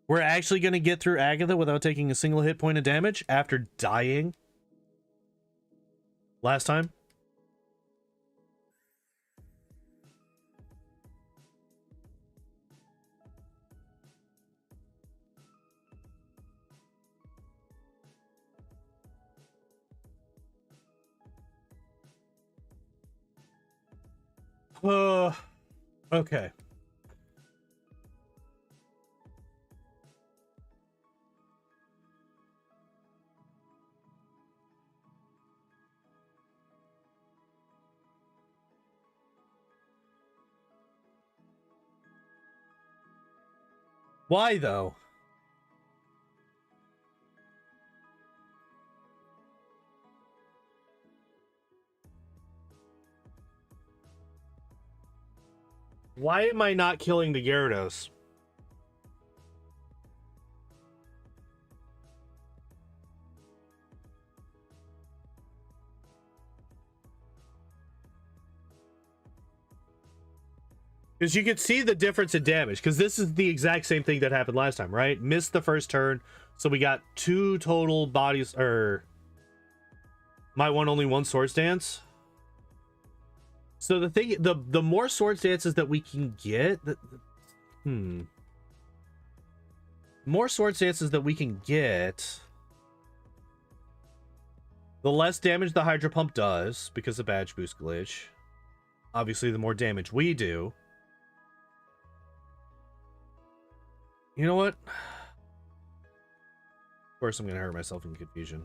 We're actually going to get through Agatha without taking a single hit point of damage after dying last time. Okay. Why, though? Why am I not killing the Gyarados? Because you can see the difference in damage. Because this is the exact same thing that happened last time, right? Missed the first turn, so we got 2 total bodies, or my one only 1 Swords Dance. So the thing, the more Swords Dances that we can get, more Swords Dances that we can get, the less damage the Hydro Pump does because of Badge Boost glitch. Obviously, the more damage we do. You know what? Of course, I'm gonna hurt myself in confusion.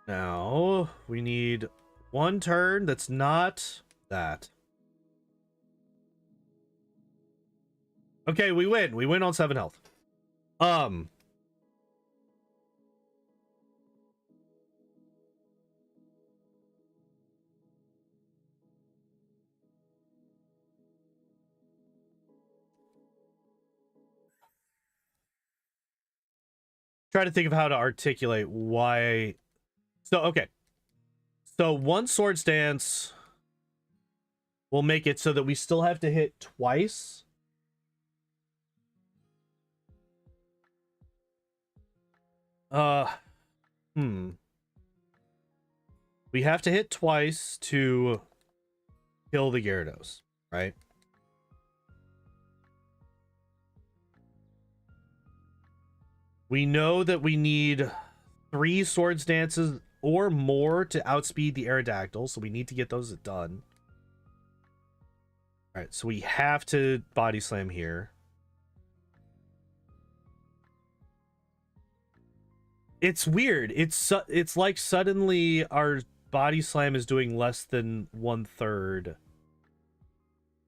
Now, we need 1 turn that's not that. Okay, we win. We win on 7 health. Try to think of how to articulate why. So, okay. So 1 Swords Dance will make it so that we still have to hit twice. We have to hit twice to kill the Gyarados, right? We know that we need 3 Swords Dances or more to outspeed the Aerodactyl, so we need to get those done. All right, so we have to Body Slam here. It's weird. It's like suddenly our Body Slam is doing less than 1/3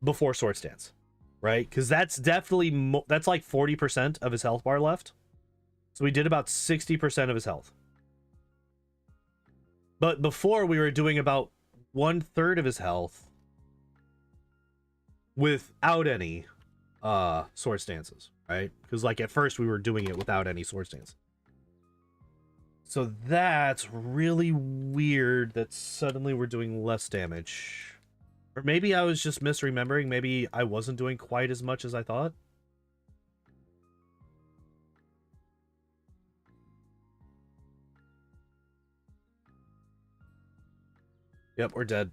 before Swords Dance, right? Because that's definitely that's like 40% of his health bar left. So we did about 60% of his health. But before, we were doing about 1/3 of his health without any Sword Stances, right? Because like at first we were doing it without any Sword Stance. So that's really weird that suddenly we're doing less damage. Or maybe I was just misremembering. Maybe I wasn't doing quite as much as I thought. Yep, we're dead.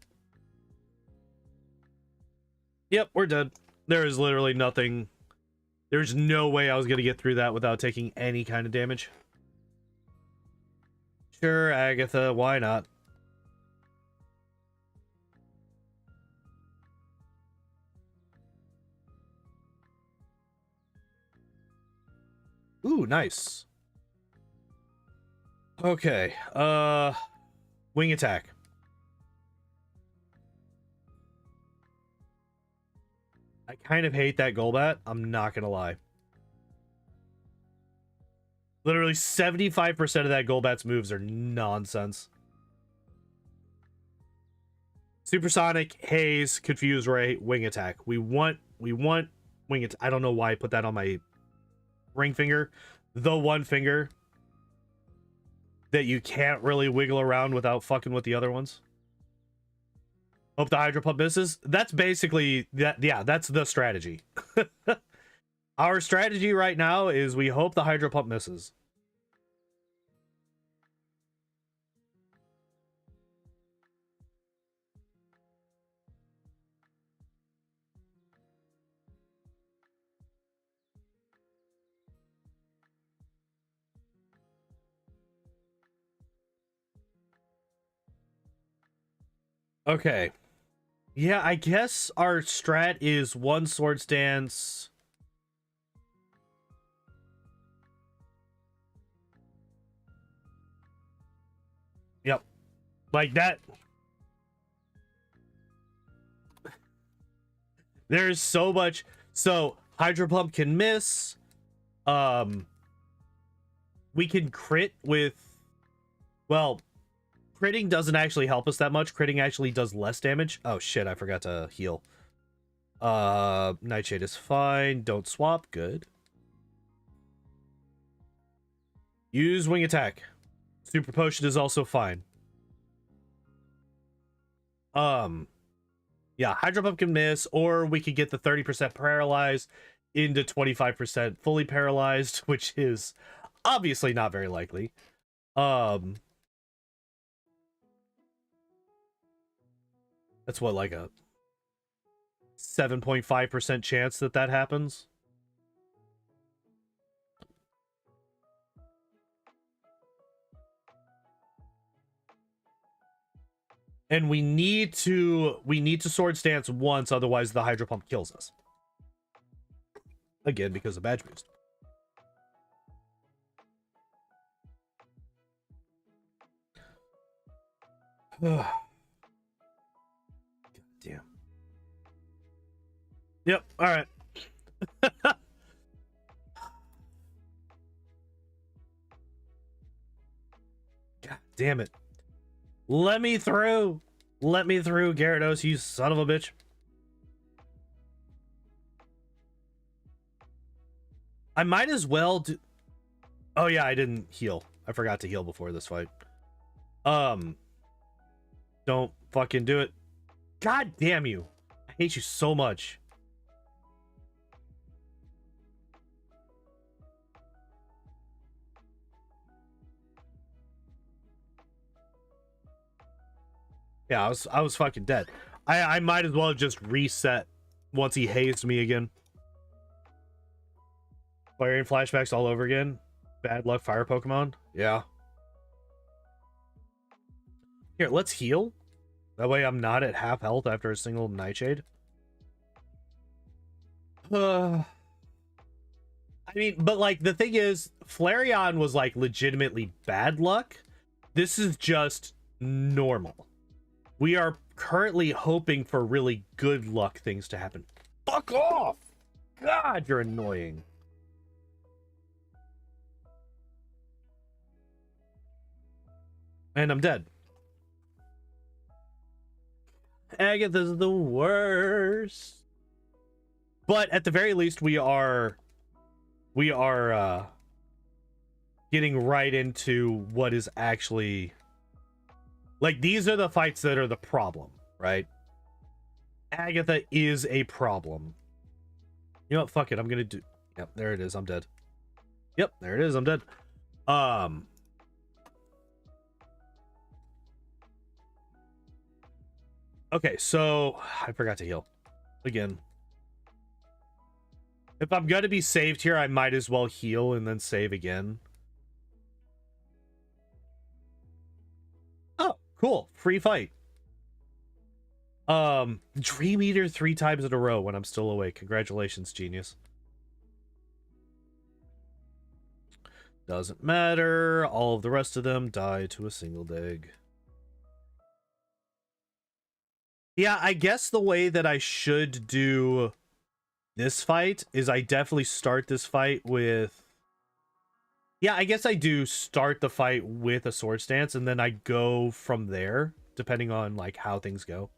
Yep, we're dead. There is literally nothing. There's no way I was going to get through that without taking any kind of damage. Sure, Agatha, why not? Ooh, nice. Okay, wing attack. I kind of hate that Golbat, I'm not gonna lie. Literally 75% of that Golbat's moves are nonsense. Supersonic, Haze, Confuse Ray, Wing Attack. We want Wing Attack. I don't know why I put that on my ring finger. The one finger that you can't really wiggle around without fucking with the other ones. Hope the Hydro Pump misses. That's basically that. Yeah, that's the strategy. Our strategy right now is we hope the Hydro Pump misses. Okay. Yeah, I guess our strat is one Swords Dance. Yep. Like that. There's so much. So Hydro Pump can miss. We can crit with, well, critting doesn't actually help us that much. Critting actually does less damage. Oh shit, I forgot to heal. Nightshade is fine. Don't swap. Good. Use Wing Attack. Super Potion is also fine. Yeah, Hydro Pump can miss, or we could get the 30% paralyzed into 25% fully paralyzed, which is obviously not very likely. That's what, like a 7.5% chance that that happens. And we need to Swords Dance once, otherwise the Hydro Pump kills us. Again, because of badge boost. God damn. Yep, alright. God damn it. Let me through. Let me through, Gyarados, you son of a bitch. I might as well do... Oh yeah, I didn't heal. I forgot to heal before this fight. Don't fucking do it. God damn you. I hate you so much. Yeah, I was fucking dead. I might as well have just reset once he hazed me again. Firing flashbacks all over again. Bad luck fire Pokemon. Yeah. Here, let's heal. That way I'm not at half health after a single Nightshade. I mean, but like the thing is, Flareon was like legitimately bad luck. This is just normal. We are currently hoping for really good luck things to happen. Fuck off! God, you're annoying. And I'm dead. Agatha's the worst. But at the very least, we are getting right into what is actually... Like, these are the fights that are the problem, right? Agatha is a problem. You know what? Fuck it. I'm gonna do... Yep, there it is. I'm dead. Yep, there it is. I'm dead. Okay, so... I forgot to heal. Again. If I'm gonna be saved here, I might as well heal and then save again. Oh, cool. Free fight. Dream Eater 3 times in a row when I'm still awake. Congratulations, genius. Doesn't matter. All of the rest of them die to a single dig. Yeah, I guess the way that I should do this fight is I definitely start this fight with Yeah, I guess I do start the fight with a sword stance, and then I go from there, depending on like how things go.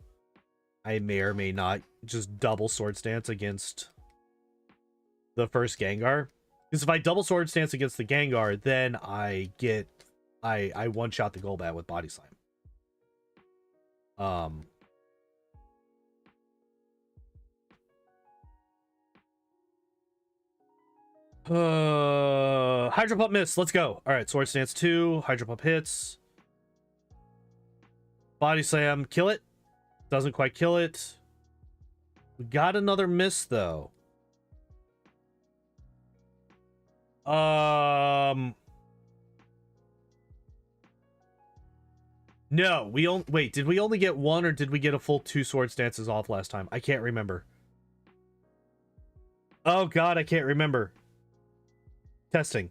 I may or may not just double sword stance against the first Gengar. Because if I double sword stance against the Gengar, then I one-shot the Golbat with Body Slam. Hydro Pump miss. Let's go. All right, sword stance 2. Hydro Pump hits. Body Slam, kill it. Doesn't quite kill it. We got another miss though. No, we only wait, did we only get one or did we get a full 2 sword stances off last time? I can't remember. Oh god, I can't remember. Testing.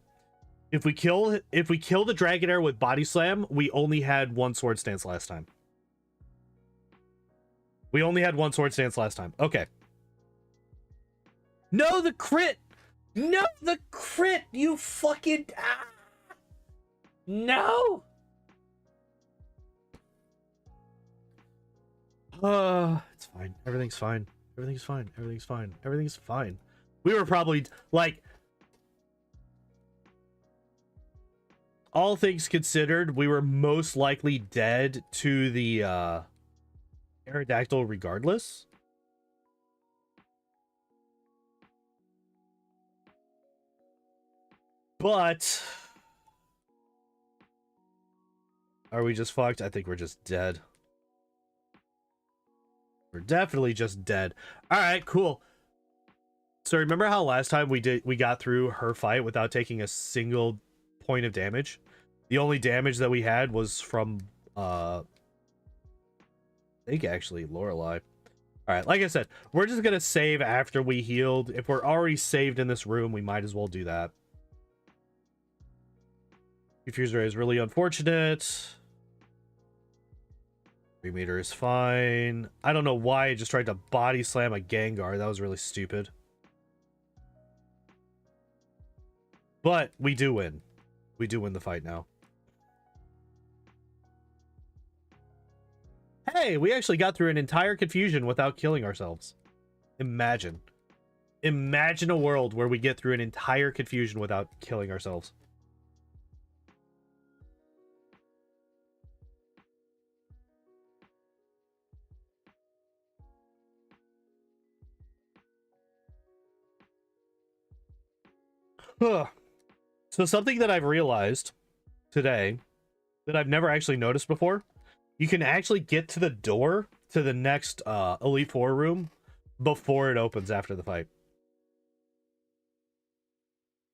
If we kill the Dragonair with Body Slam, we only had 1 sword stance last time. We only had 1 sword stance last time. Okay. No, the crit! No, the crit! You fucking... Ah! No! It's fine. Everything's fine. Everything's fine. Everything's fine. Everything's fine. We were probably, like... All things considered, we were most likely dead to the, Aerodactyl regardless. But... Are we just fucked? I think we're just dead. We're definitely just dead. Alright, cool. So remember how last time we got through her fight without taking a single point of damage? The only damage that we had was from, I think actually Lorelei. Alright, like I said, we're just gonna save after we healed. If we're already saved in this room, we might as well do that. Confuse Ray is really unfortunate. 3 meter is fine. I don't know why I just tried to body slam a Gengar. That was really stupid. But we do win. We do win the fight now. Hey, we actually got through an entire confusion without killing ourselves. Imagine. Imagine a world where we get through an entire confusion without killing ourselves. So something that I've realized today that I've never actually noticed before, you can actually get to the door to the next Elite Four room before it opens after the fight.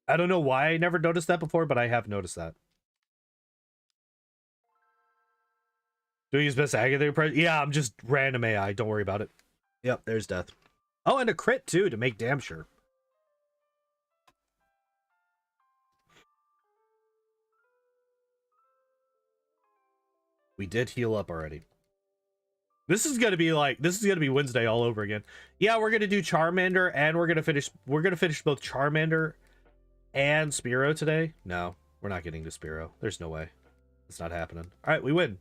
I don't know why I never noticed that before, but I have noticed that. Doing his best Agatha. Yeah, I'm just random AI. Don't worry about it. Yep, there's death. Oh, and a crit too to make damn sure. We did heal up already. This is gonna be Wednesday all over again. Yeah, we're gonna do Charmander and we're gonna finish both Charmander and Spearow today. No, we're not getting to Spearow. There's no way. It's not happening. Alright, we win.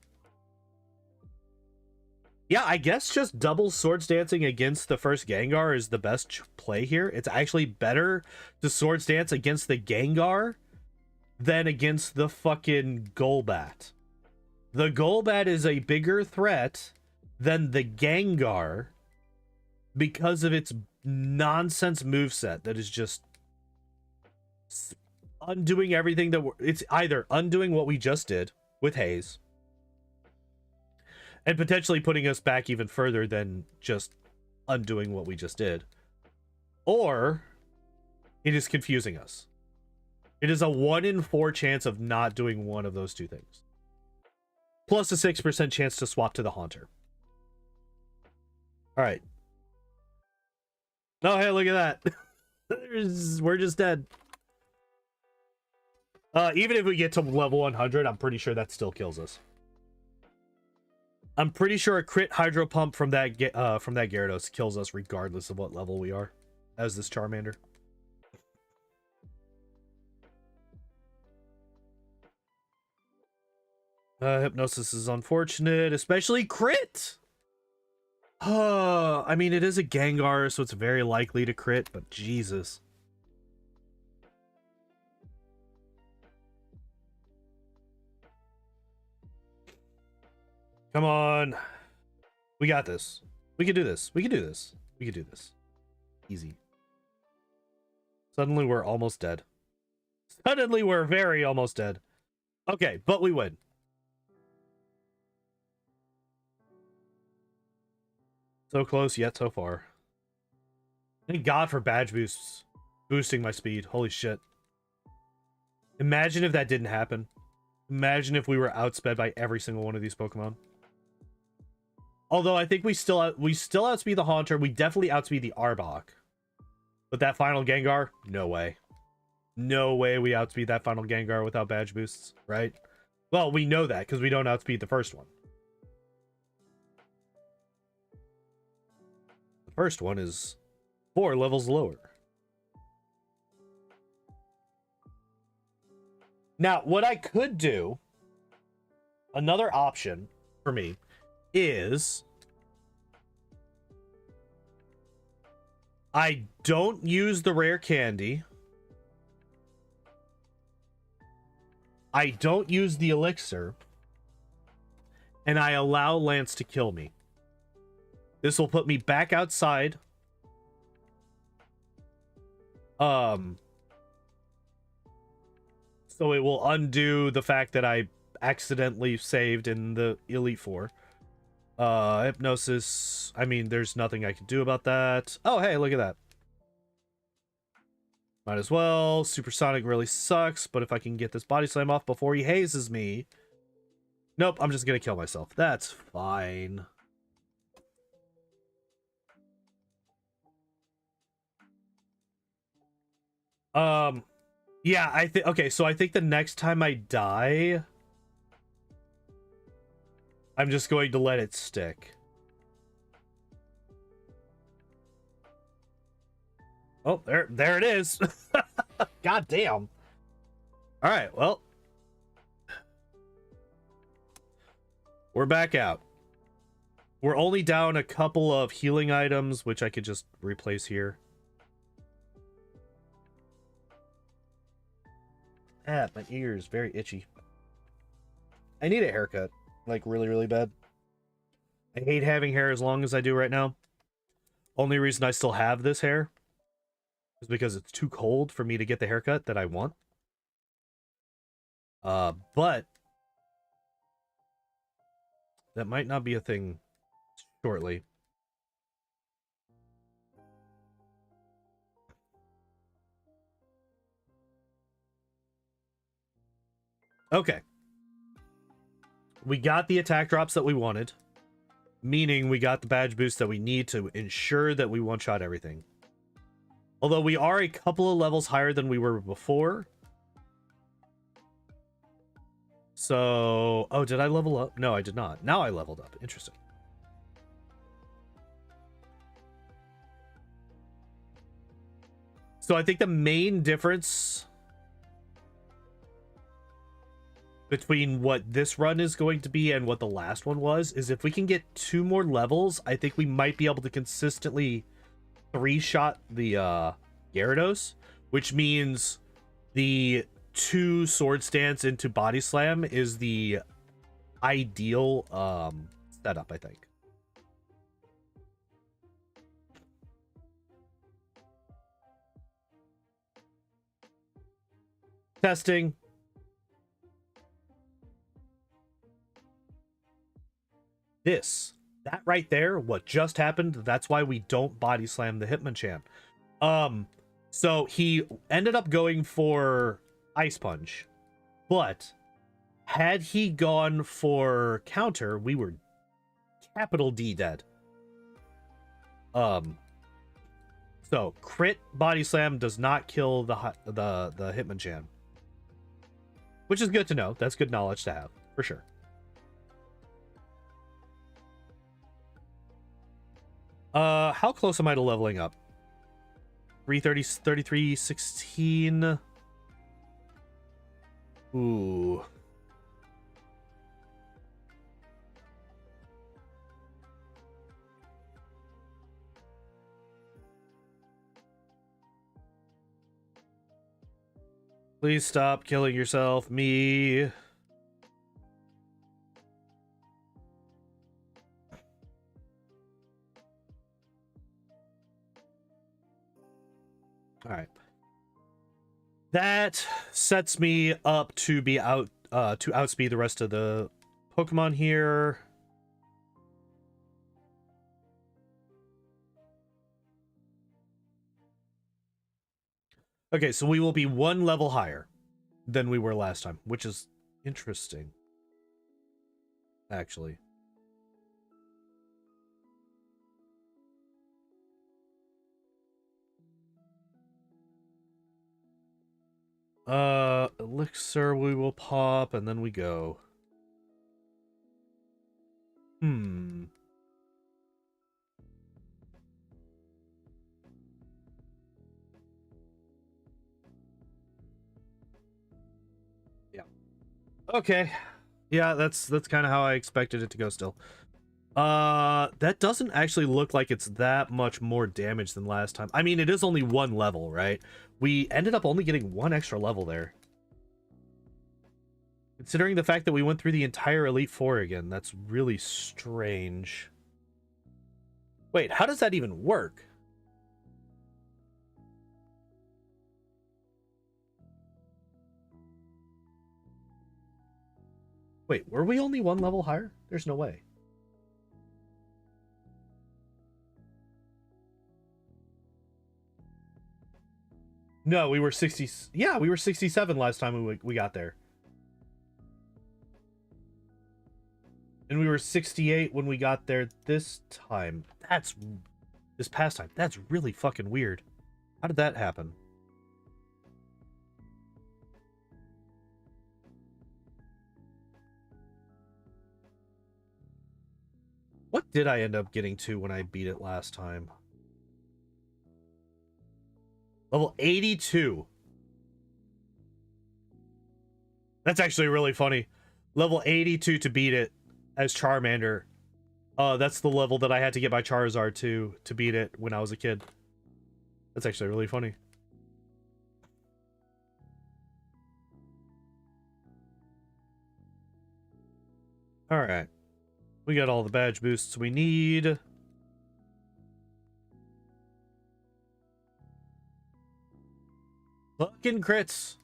Yeah, I guess just double swords dancing against the first Gengar is the best play here. It's actually better to swords dance against the Gengar than against the fucking Golbat. The Golbat is a bigger threat than the Gengar because of its nonsense moveset that is just undoing everything that it's either undoing what we just did with Haze and potentially putting us back even further than just undoing what we just did, or it is confusing us. It is a 1 in 4 chance of not doing one of those two things. Plus a 6% chance to swap to the Haunter. Alright. Oh, hey, look at that. We're just dead. Even if we get to level 100, I'm pretty sure that still kills us. I'm pretty sure a crit Hydro Pump from that Gyarados kills us regardless of what level we are as this Charmander. Hypnosis is unfortunate, especially crit. I mean, it is a Gengar, so it's very likely to crit, but Jesus. Come on. We got this. We can do this. We can do this. We can do this. Easy. Suddenly we're almost dead. Suddenly we're very almost dead. Okay, but we win. So close, yet so far. Thank God for badge boosts. Boosting my speed. Holy shit. Imagine if that didn't happen. Imagine if we were outsped by every single one of these Pokemon. Although I think we still outspeed the Haunter. We definitely outspeed the Arbok. But that final Gengar? No way. No way we outspeed that final Gengar without badge boosts, right? Well, we know that because we don't outspeed the first one. The first one is 4 levels lower. Now, what I could do, another option for me, is I don't use the rare candy. I don't use the elixir. And I allow Lance to kill me. This will put me back outside. So it will undo the fact that I accidentally saved in the Elite Four. Hypnosis. I mean, there's nothing I can do about that. Oh, hey, look at that. Might as well. Supersonic really sucks, but if I can get this body slam off before he hazes me. Nope, I'm just gonna kill myself. That's fine. Yeah, I think, okay, so I think the next time I die, I'm just going to let it stick. Oh, there it is. God damn. All right, well, we're back out. We're only down a couple of healing items, which I could just replace here. Ah, my ear is very itchy. I need a haircut, like really, really bad. I hate having hair as long as I do right now. Only reason I still have this hair is because it's too cold for me to get the haircut that I want. But that might not be a thing shortly. Okay. We got the attack drops that we wanted, meaning we got the badge boost that we need to ensure that we one-shot everything. Although we are a couple of levels higher than we were before. So, oh, did I level up? No, I did not. Now I leveled up. Interesting. So I think the main difference between what this run is going to be and what the last one was is if we can get 2 more levels, I think we might be able to consistently 3-shot the Gyarados, which means the 2 sword stance into body slam is the ideal setup, I think. Testing. That right there, what just happened, that's why we don't body slam the Hitmonchan. So he ended up going for Ice Punch, but had he gone for counter, we were capital D dead. So crit body slam does not kill the Hitmonchan, which is good to know. That's good knowledge to have for sure. How close am I to leveling up? 330, 33, 16. Ooh. Please stop killing yourself, me. All right. That sets me up to be out to outspeed the rest of the Pokemon here. Okay, so we will be 1 level higher than we were last time, which is interesting, actually. Elixir we will pop, and then we go. Yeah. Okay. Yeah, that's kind of how I expected it to go still. That doesn't actually look like it's that much more damage than last time. I mean, it is only 1 level, right? We ended up only getting 1 extra level there. Considering the fact that we went through the entire Elite Four again, that's really strange. Wait, how does that even work? Wait, were we only 1 level higher? There's no way. No, we were 60. Yeah, we were 67 last time we got there. And we were 68 when we got there this time. This past time. That's really fucking weird. How did that happen? What did I end up getting to when I beat it last time? Level 82. That's actually really funny. Level 82 to beat it as Charmander. That's the level that I had to get my Charizard to beat it when I was a kid. That's actually really funny. All right. We got all the badge boosts we need. Fucking crits.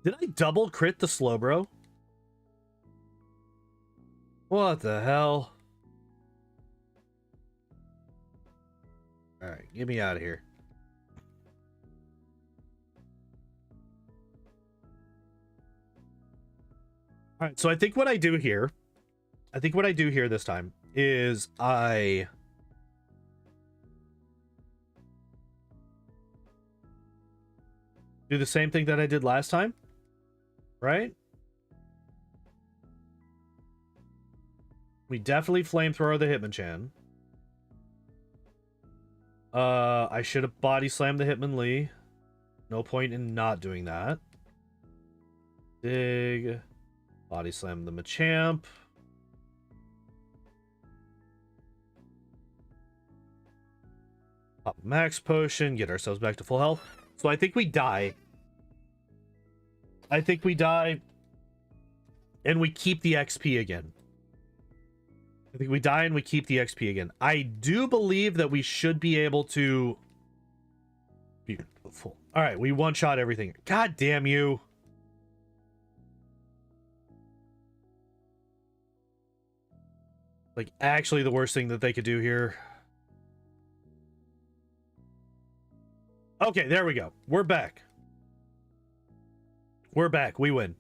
Did I double crit the Slowbro? What the hell? Alright, get me out of here. Alright, so I think what I do here this time is I do the same thing that I did last time, right? We definitely flamethrower the Hitmonchan. I should have body slammed the Hitmonlee. No point in not doing that. Dig. Body slam the Machamp. Pop max potion. Get ourselves back to full health. So I think we die. And we keep the XP again. I think we die and we keep the XP again. I do believe that we should be able to... Beautiful. Alright, we one-shot everything. God damn you. Like, actually the worst thing that they could do here. Okay, there we go. We're back. We're back. We win.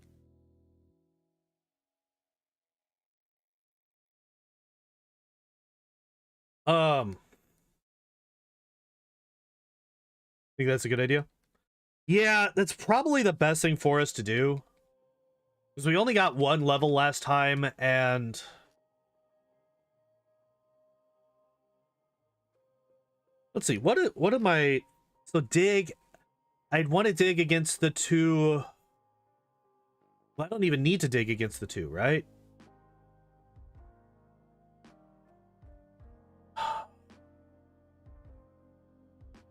Think that's a good idea? Yeah, that's probably the best thing for us to do. Because we only got 1 level last time, and... Let's see, what am I... So dig... I'd want to dig against the 2... Well, I don't even need to dig against the 2, right?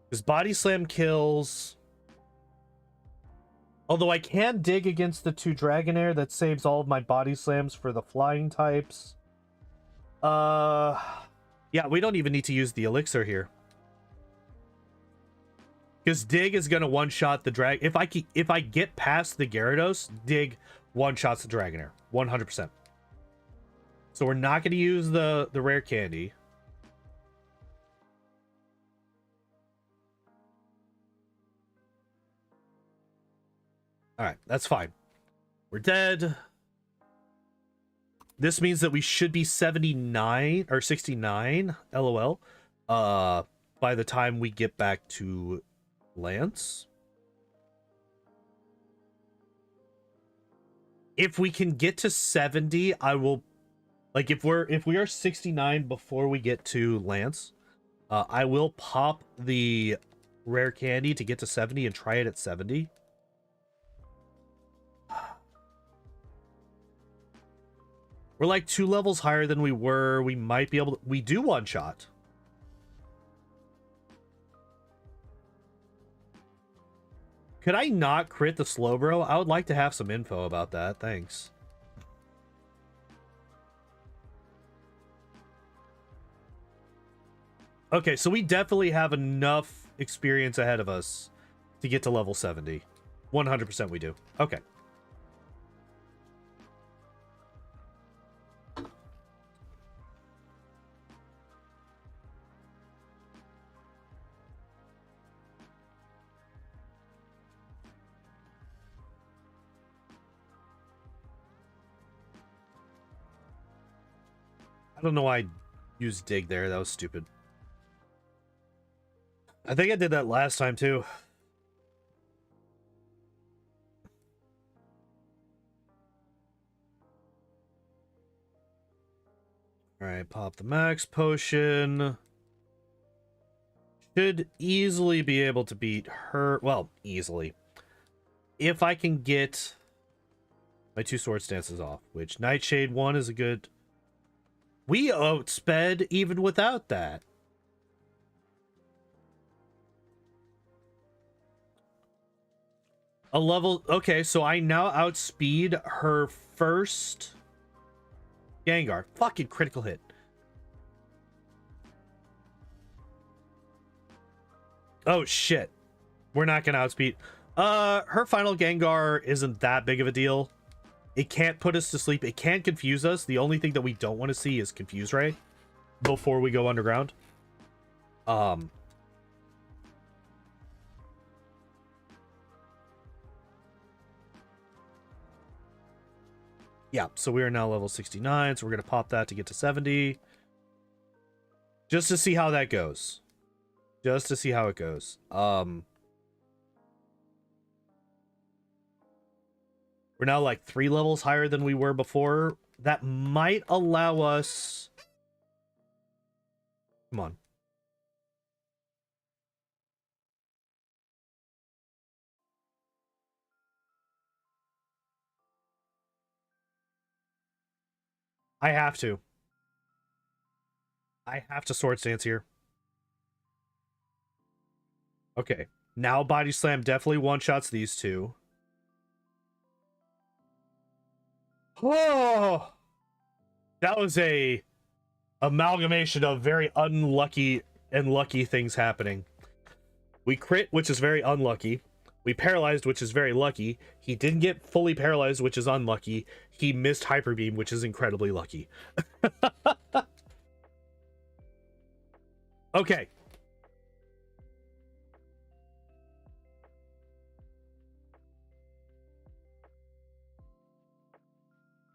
Because Body Slam kills... Although I can dig against the 2 Dragonair, that saves all of my body slams for the flying types. Yeah, we don't even need to use the elixir here. Because dig is gonna one-shot the drag. If I get past the Gyarados, dig one-shots the Dragonair, 100%. So we're not gonna use the rare candy. All right, that's fine. We're dead. This means that we should be 79 or 69, LOL, by the time we get back to Lance. If we can get to 70, I will, like, if we are 69 before we get to Lance, I will pop the rare candy to get to 70 and try it at 70. We're like 2 levels higher than we were. We might be able to... We do one-shot. Could I not crit the Slowbro? I would like to have some info about that. Thanks. Okay, so we definitely have enough experience ahead of us to get to level 70. 100% we do. Okay. I don't know why I used dig there. That was stupid. I think I did that last time too. All right, pop the max potion. Should easily be able to beat her. Well, easily. If I can get my 2 sword stances off, which Nightshade 1 is a good... We outsped even without that. A level... Okay, so I now outspeed her first Gengar. Fucking critical hit. Oh, shit. We're not gonna outspeed. Her final Gengar isn't that big of a deal. It can't put us to sleep. It can't confuse us. The only thing that we don't want to see is Confuse Ray before we go underground. Yeah, so we are now level 69, so we're going to pop that to get to 70. Just to see how that goes. Just to see how it goes. We're now like 3 levels higher than we were before. That might allow us... Come on. I have to. I have to Sword Stance here. Okay. Now Body Slam definitely one-shots these 2. Oh! That was a amalgamation of very unlucky and lucky things happening. We crit, which is very unlucky. We paralyzed, which is very lucky. He didn't get fully paralyzed, which is unlucky. He missed Hyper Beam, which is incredibly lucky. Okay.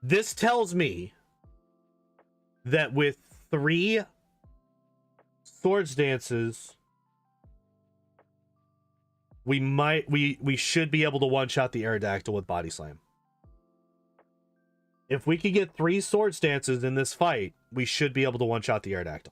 This tells me that with 3 Swords Dances, we should be able to one-shot the Aerodactyl with Body Slam. If we could get 3 Swords Dances in this fight, we should be able to one-shot the Aerodactyl.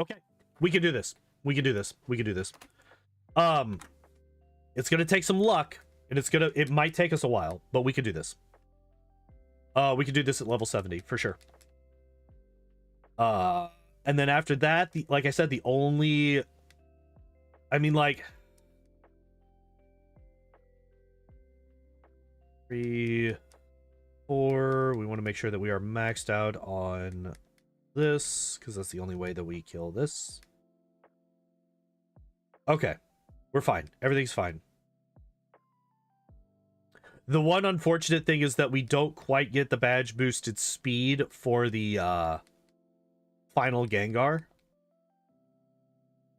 Okay, we can do this. We can do this. We can do this. It's gonna take some luck, and it might take us a while, but we can do this. We could do this at level 70 for sure. And then after that, like I said, the only, I mean, like 3, 4. We want to make sure that we are maxed out on this because that's the only way that we kill this. Okay, we're fine. Everything's fine. The one unfortunate thing is that we don't quite get the badge boosted speed for the final Gengar.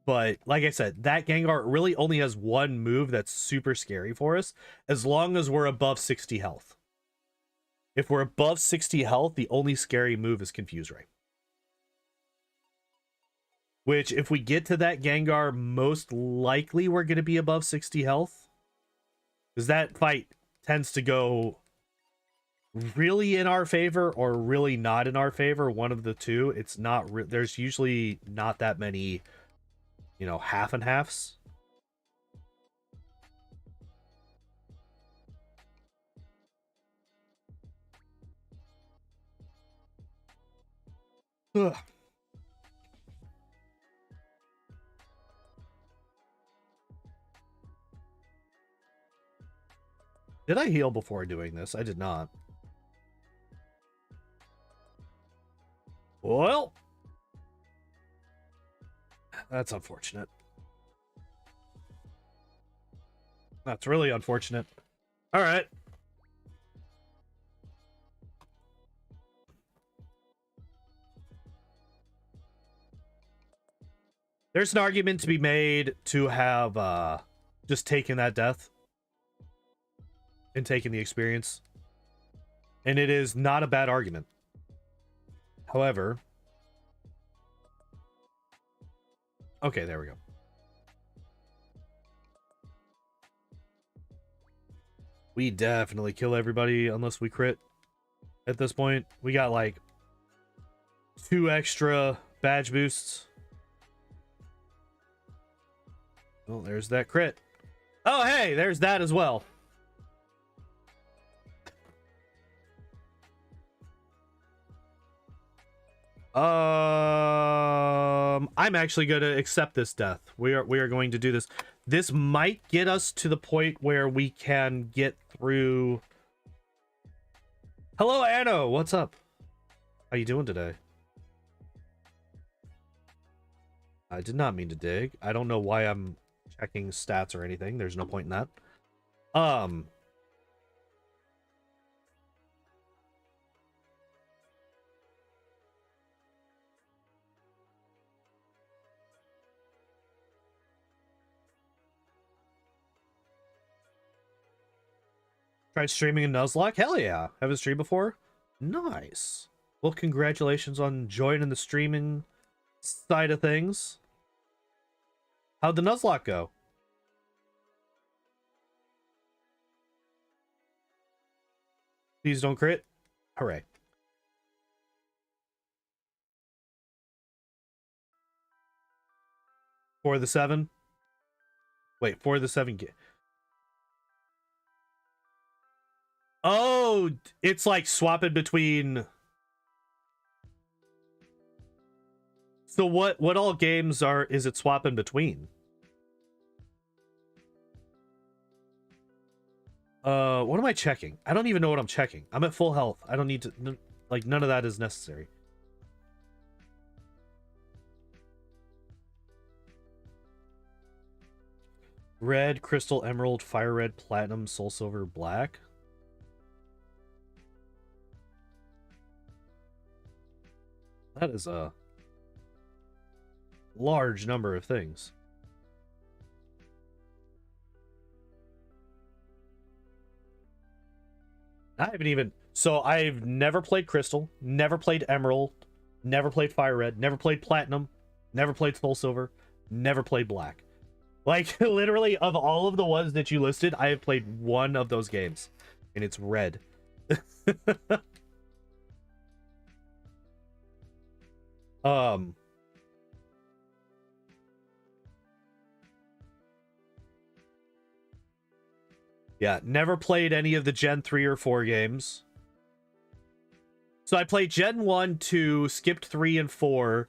But like I said, that Gengar really only has one move that's super scary for us as long as we're above 60 health. If we're above 60 health, the only scary move is Confuse Ray. Which, if we get to that Gengar, most likely we're going to be above 60 health. Because that fight tends to go really in our favor or really not in our favor. One of the two. It's not. There's usually not that many, you know, half and halves. Ugh. Did I heal before doing this? I did not. Well, that's unfortunate. That's really unfortunate. All right. There's an argument to be made to have just taken that death and taken the experience. And it is not a bad argument. However, okay, there we go. We definitely kill everybody unless we crit at this point. We got like 2 extra badge boosts. Oh, there's that crit. Oh, hey, there's that as well. I'm actually going to accept this death. We are going to do this. This might get us to the point where we can get through. Hello, Anno. What's up? How you doing today? I did not mean to dig. I don't know why I'm checking stats or anything. There's no point in that. Tried streaming in Nuzlocke? Hell yeah. Haven't streamed before? Nice. Well, congratulations on joining the streaming side of things. How'd the Nuzlocke go? Please don't crit. Hooray. For the 7? Wait, for the 7. Oh, it's like swapping between. So what all games is it swapping between? What am I checking? I don't even know what I'm checking. I'm at full health. I don't need to, like, none of that is necessary. Red, crystal, emerald, fire red, platinum, soul silver, black. That is a large number of things. I haven't even... So I've never played crystal, never played emerald, never played fire red, never played platinum, never played soul silver, never played black. Like, literally, of all of the ones that you listed, I have played one of those games, and it's red. Yeah, never played any of the Gen 3 or 4 games. So I played Gen 1, 2, skipped 3 and 4.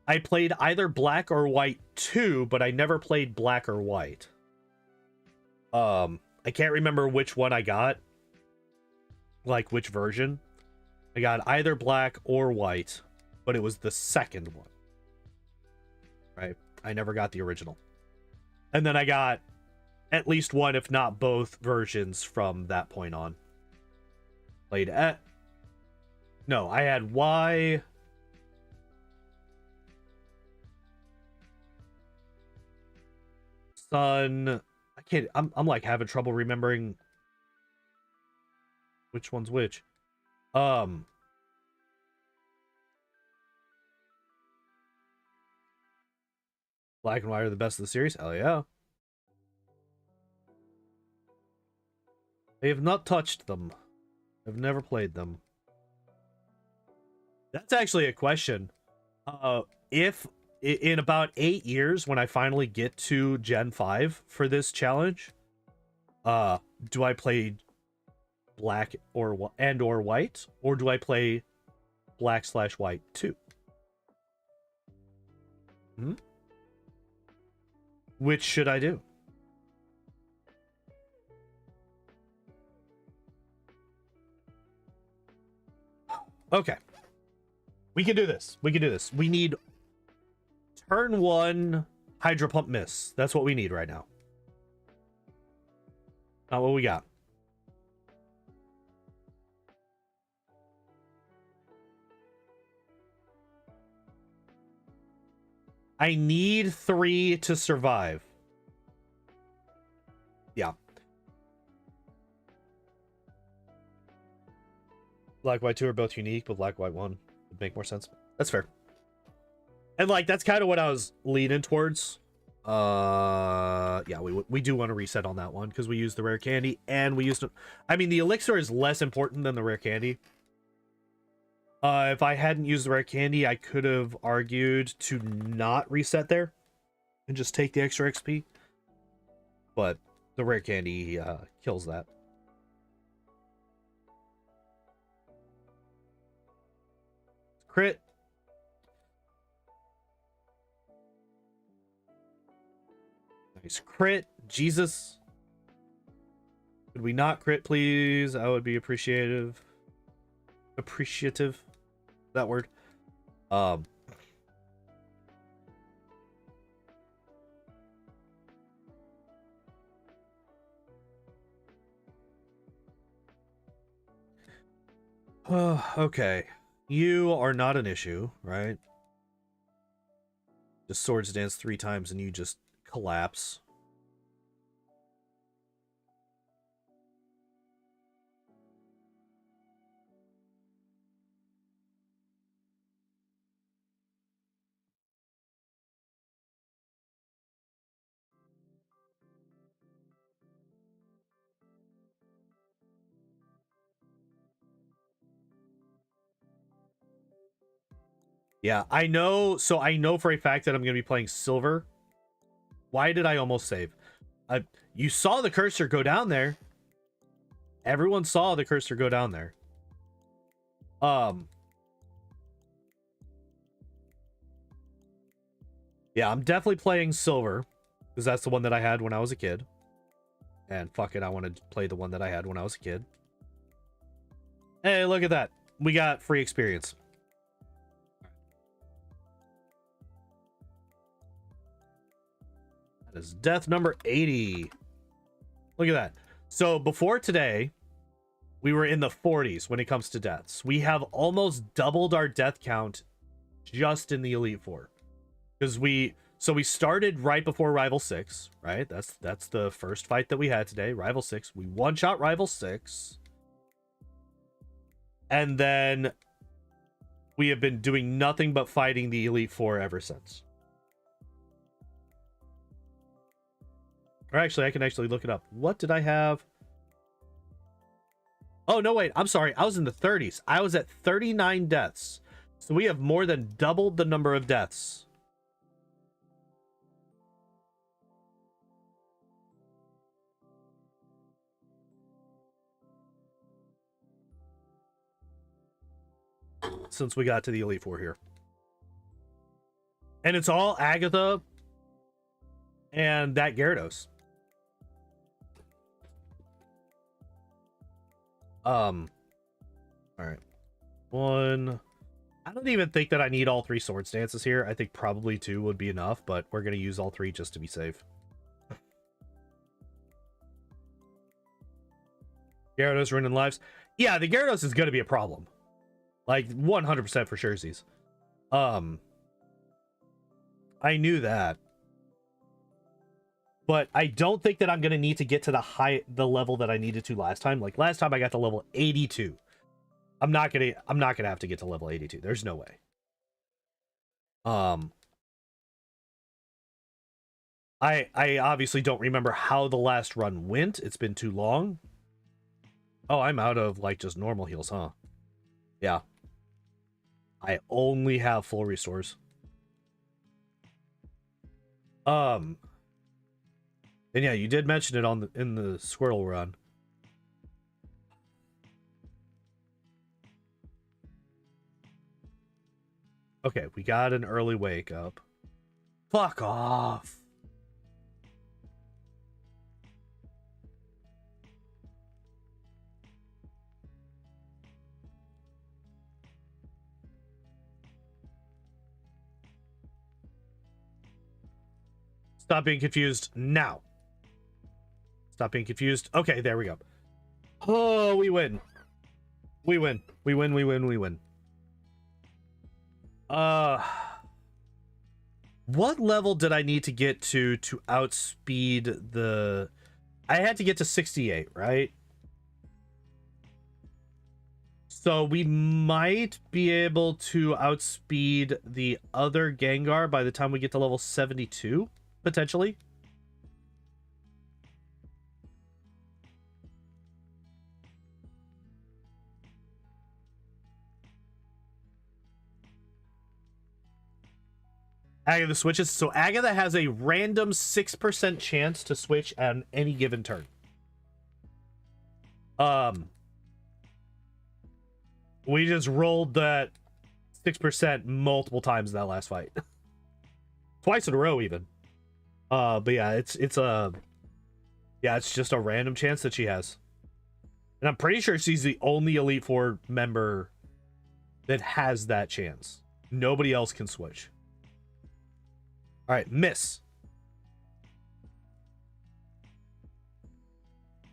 I played either Black or White 2, but I never played Black or White. I can't remember which one I got. Like, which version. I got either Black or White, but it was the second one. Right? I never got the original. And then I got at least one, if not both, versions from that point on. Played at... No, I had Y... Sun... I can't... I'm like having trouble remembering which one's which. Black and White are the best of the series? Hell yeah. I have not touched them. I've never played them. That's actually a question. If in about 8 years, when I finally get to Gen 5 for this challenge, do I play Black or White, or do I play Black/White 2? Which should I do? Okay. We can do this. We can do this. We need turn 1 Hydro Pump Miss. That's what we need right now. Not what we got. I need 3 to survive. Yeah. Black, White 2 are both unique, but Black, White 1 would make more sense. That's fair. And like, that's kind of what I was leaning towards. Yeah, we do want to reset on that one because we used the rare candy and we used to... I mean, the elixir is less important than the rare candy. If I hadn't used the rare candy, I could have argued to not reset there and just take the extra XP. But the rare candy kills that. Crit. Nice crit. Jesus. Could we not crit, please? I would be appreciative. Appreciative. That word. Okay. You are not an issue, right? Just swords dance 3 times and you just collapse. Yeah, I know. So I know for a fact that I'm going to be playing silver. Why did I almost save? You saw the cursor go down there. Everyone saw the cursor go down there. Yeah, I'm definitely playing silver because that's the one that I had when I was a kid. And fuck it, I want to play the one that I had when I was a kid. Hey, look at that. We got free experience. That is death number 80. Look at that. So before today, we were in the 40s when it comes to deaths. We have almost doubled our death count just in the Elite Four. Because we started right before Rival 6, right? That's the first fight that we had today, Rival 6. We one-shot Rival 6. And then we have been doing nothing but fighting the Elite Four ever since. Or actually, I can actually look it up. What did I have? Oh, no, wait. I'm sorry. I was in the 30s. I was at 39 deaths. So we have more than doubled the number of deaths. since we got to the Elite Four here. And it's all Agatha and that Gyarados. All right. One. I don't even think that I need all 3 Sword Stances here. I think probably 2 would be enough, but we're going to use all 3 just to be safe. Gyarados ruining lives. Yeah, the Gyarados is going to be a problem. Like, 100% for surezies. I knew that. But I don't think that I'm going to need to get to the level that I needed to last time. Like, last time I got to level 82. I'm not gonna have to get to level 82. There's no way. I obviously don't remember how the last run went. It's been too long. Oh, I'm out of like just normal heals, huh? Yeah. I only have full restores. And yeah, you did mention it on in the Squirtle run. Okay, we got an early wake up. Fuck off. Stop being confused now. Stop being confused. Okay, there we go. Oh, we win. We win. We win, we win, we win. What level did I need to get to outspeed the... I had to get to 68, right? So we might be able to outspeed the other Gengar by the time we get to level 72, potentially. Agatha switches. So Agatha has a random 6% chance to switch on any given turn. We just rolled that 6% multiple times in that last fight. Twice in a row, even. But yeah, it's just a random chance that she has. And I'm pretty sure she's the only Elite Four member that has that chance. Nobody else can switch. All right, miss.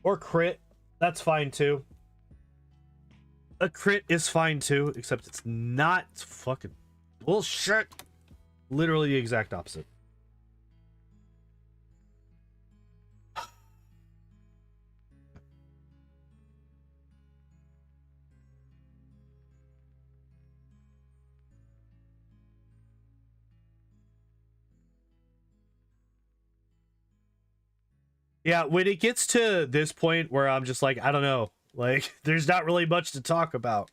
Or crit. That's fine too. A crit is fine too, except it's not. It's fucking bullshit. Literally the exact opposite. Yeah, when it gets to this point where I'm just like, I don't know, like there's not really much to talk about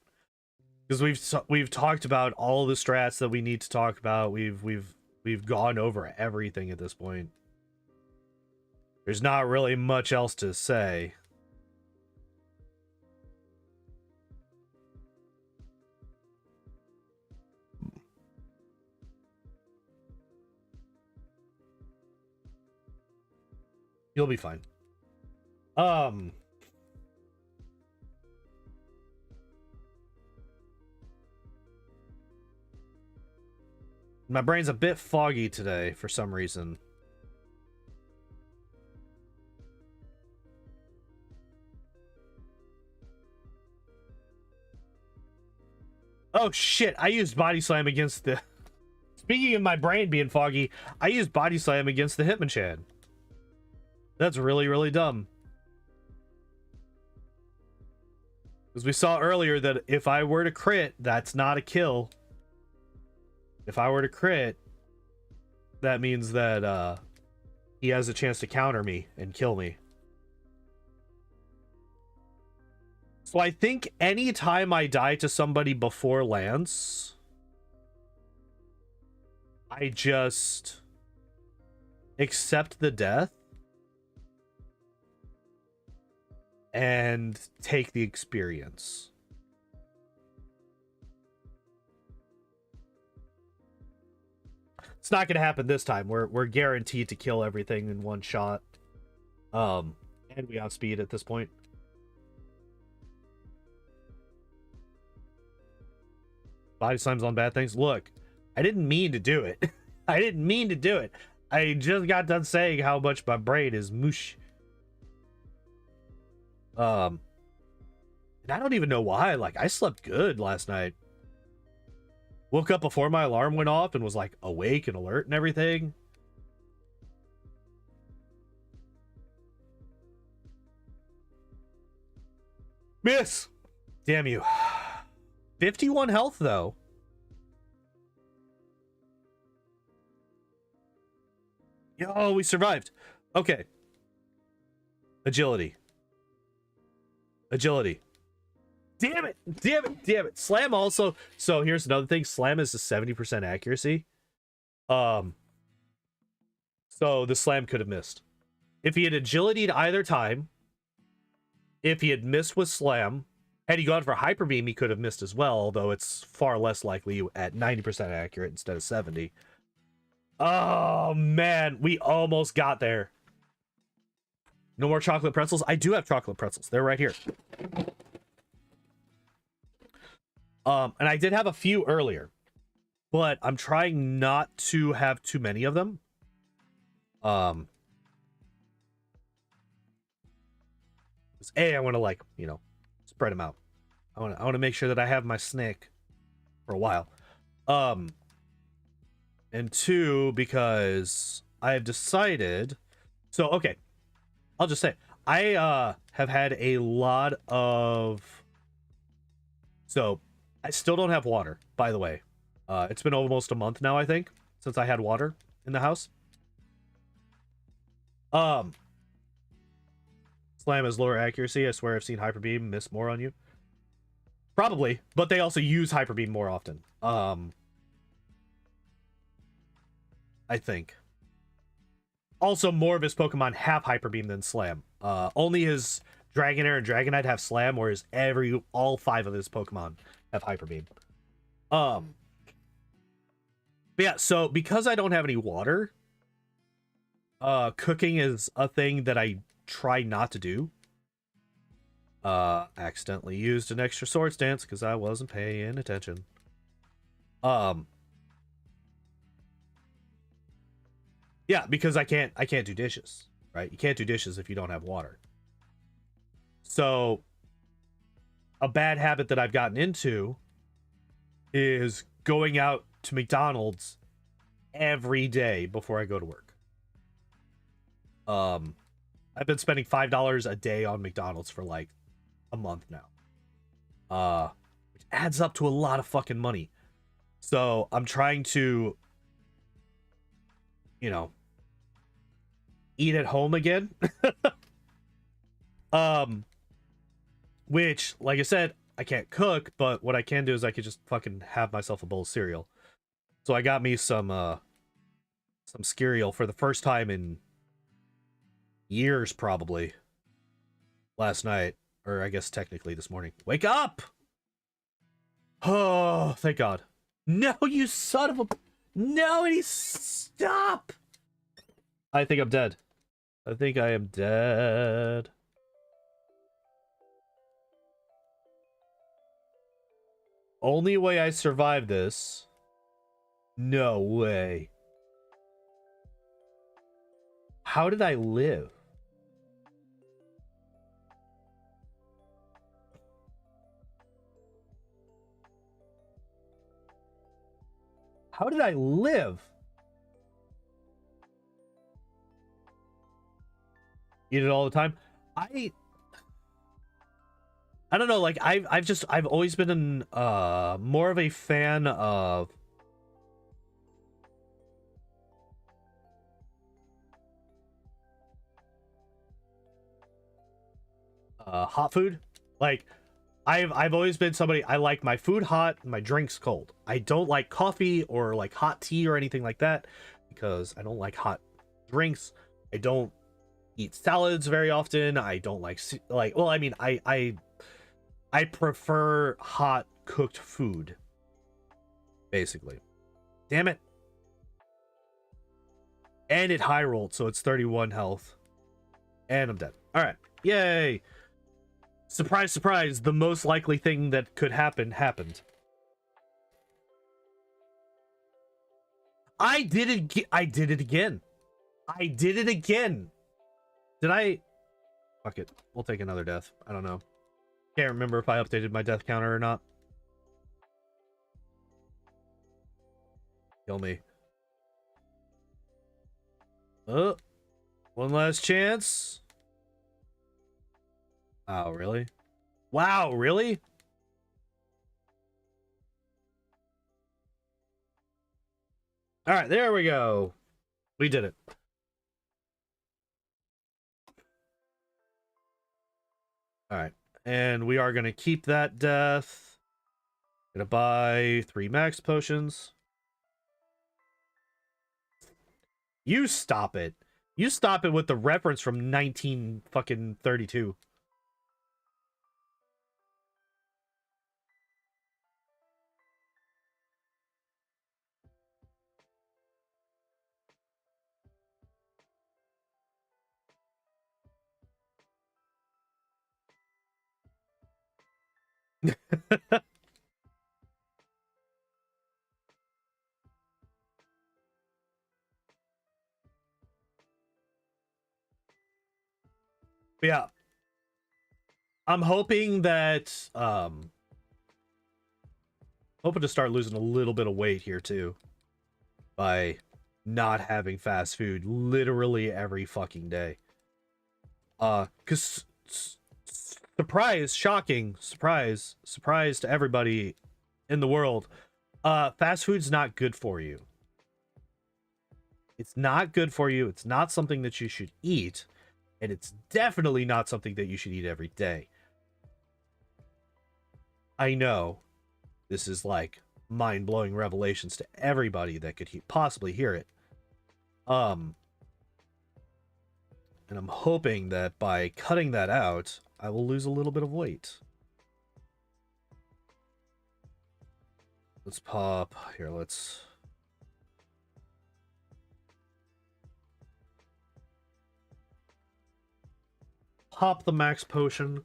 because we've talked about all the strats that we need to talk about. We've gone over everything at this point. There's not really much else to say. You'll be fine. My brain's a bit foggy today for some reason. Oh shit, I used Body Slam against the... Speaking of my brain being foggy, I used Body Slam against the Hitmonchan. That's really, really dumb. Because we saw earlier that if I were to crit, that's not a kill. If I were to crit, that means that he has a chance to counter me and kill me. So I think anytime I die to somebody before Lance, I just accept the death and take the experience. It's not gonna happen this time. We're guaranteed to kill everything in one shot. And we have speed at this point. Body slams on bad things. Look, I didn't mean to do it. I didn't mean to do it. I just got done saying how much my brain is mush. And I don't even know why. Like, I slept good last night. Woke up before my alarm went off and was like awake and alert and everything. Miss! Damn you. 51 health, though. Yo, we survived. Okay. Agility. Agility. Damn it. Damn it. Damn it. Slam also. So here's another thing. Slam is a 70% accuracy. So the slam could have missed. If he had agility to either time, if he had missed with slam, had he gone for hyper beam, he could have missed as well, although it's far less likely at 90% accurate instead of 70. Oh man, we almost got there. No more chocolate pretzels. I do have chocolate pretzels. They're right here. And I did have a few earlier, but I'm trying not to have too many of them. A, I want to, like, you know, spread them out. I want to make sure that I have my snack for a while. And two, because I have decided. So okay, I'll just say I have had a lot of. So I still don't have water, by the way. It's been almost a month now, I think, since I had water in the house. Slam has lower accuracy. I swear I've seen Hyper Beam miss more on you. Probably, but they also use Hyper Beam more often. I think. Also, more of his Pokemon have Hyper Beam than Slam. Only his Dragonair and Dragonite have Slam, whereas all 5 of his Pokemon have Hyper Beam. But yeah, so because I don't have any water, cooking is a thing that I try not to do. Accidentally used an extra Swords Dance because I wasn't paying attention. Yeah, because I can't do dishes, right? You can't do dishes if you don't have water. So a bad habit that I've gotten into is going out to McDonald's every day before I go to work. I've been spending $5 a day on McDonald's for like a month now. Which adds up to a lot of fucking money. So I'm trying to, you know, eat at home again. Which, like I said, I can't cook, but what I can do is I could just fucking have myself a bowl of cereal. So I got me some cereal for the first time in years, probably. Last night, or I guess technically this morning. Wake up! Oh, thank God. No, you son of a... No, stop! I think I'm dead. I think I am dead. Only way I survive this. No way. How did I live? How did I live? Eat it all the time. I don't know, like I've always been more of a fan of hot food. Like I've always been somebody, I like my food hot, my drinks cold. I don't like coffee or like hot tea or anything like that because I don't like hot drinks. I don't eat salads very often. I don't like well, I mean, I prefer hot cooked food, basically. Damn it. And it high rolled, so it's 31 health. And I'm dead. Alright. Yay! Surprise, surprise, the most likely thing that could happen happened. I did it. I did it again. I did it again. Did I? Fuck it. We'll take another death. I don't know. Can't remember if I updated my death counter or not. Kill me. Oh, one last chance. Oh, really? Wow, really? All right, there we go. We did it. All right, and we are going to keep that death. Gonna buy 3 max potions. You stop it. You stop it with the reference from 1932. Yeah. I'm hoping that hoping to start losing a little bit of weight here too by not having fast food literally every fucking day. Cuz surprise, shocking, surprise to everybody in the world. Fast food's not good for you. It's not good for you. It's not something that you should eat, and it's definitely not something that you should eat every day. I know this is like mind-blowing revelations to everybody that could possibly hear it. And I'm hoping that by cutting that out, I will lose a little bit of weight. Let's pop here. Let's pop the max potion.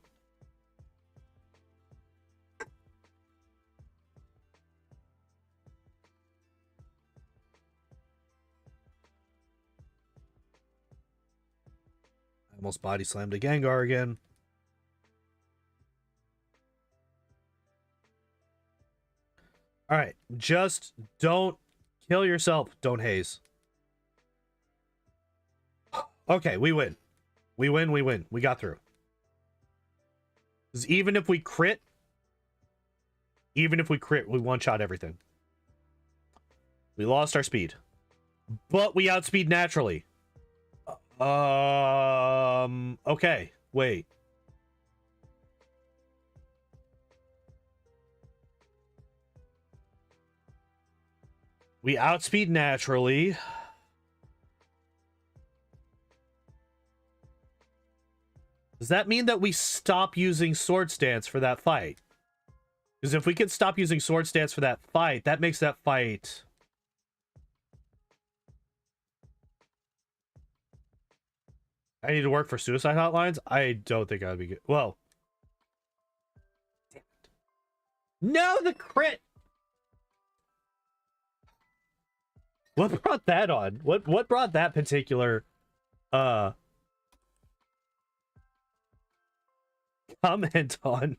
I almost body slammed a Gengar again. All right, just don't kill yourself. Don't haze. Okay, we win. We win, we win. We got through. Because even if we crit, we one-shot everything. We lost our speed. But we outspeed naturally. Okay, wait. We outspeed naturally. Does that mean that we stop using Sword Stance for that fight? Because if we can stop using Sword Stance for that fight, that makes that fight... I need to work for suicide hotlines? I don't think I'd be good. Well. Damn it. No, the crit! What brought that on? What brought that particular comment on?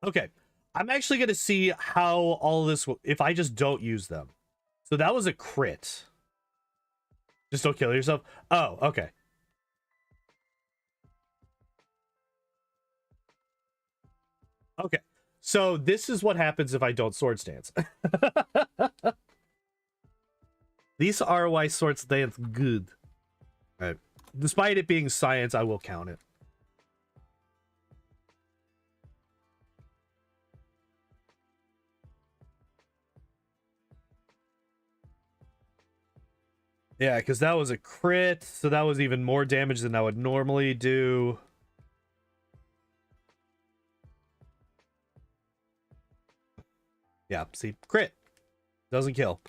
Okay. I'm actually going to see how all this will, if I just don't use them. So that was a crit. Just don't kill yourself. Oh, okay. Okay. So this is what happens if I don't Sword Stance. These are why Sword Stance good. All right. Despite it being science, I will count it. Yeah, because that was a crit, so that was even more damage than I would normally do. Yeah, see, crit. Doesn't kill.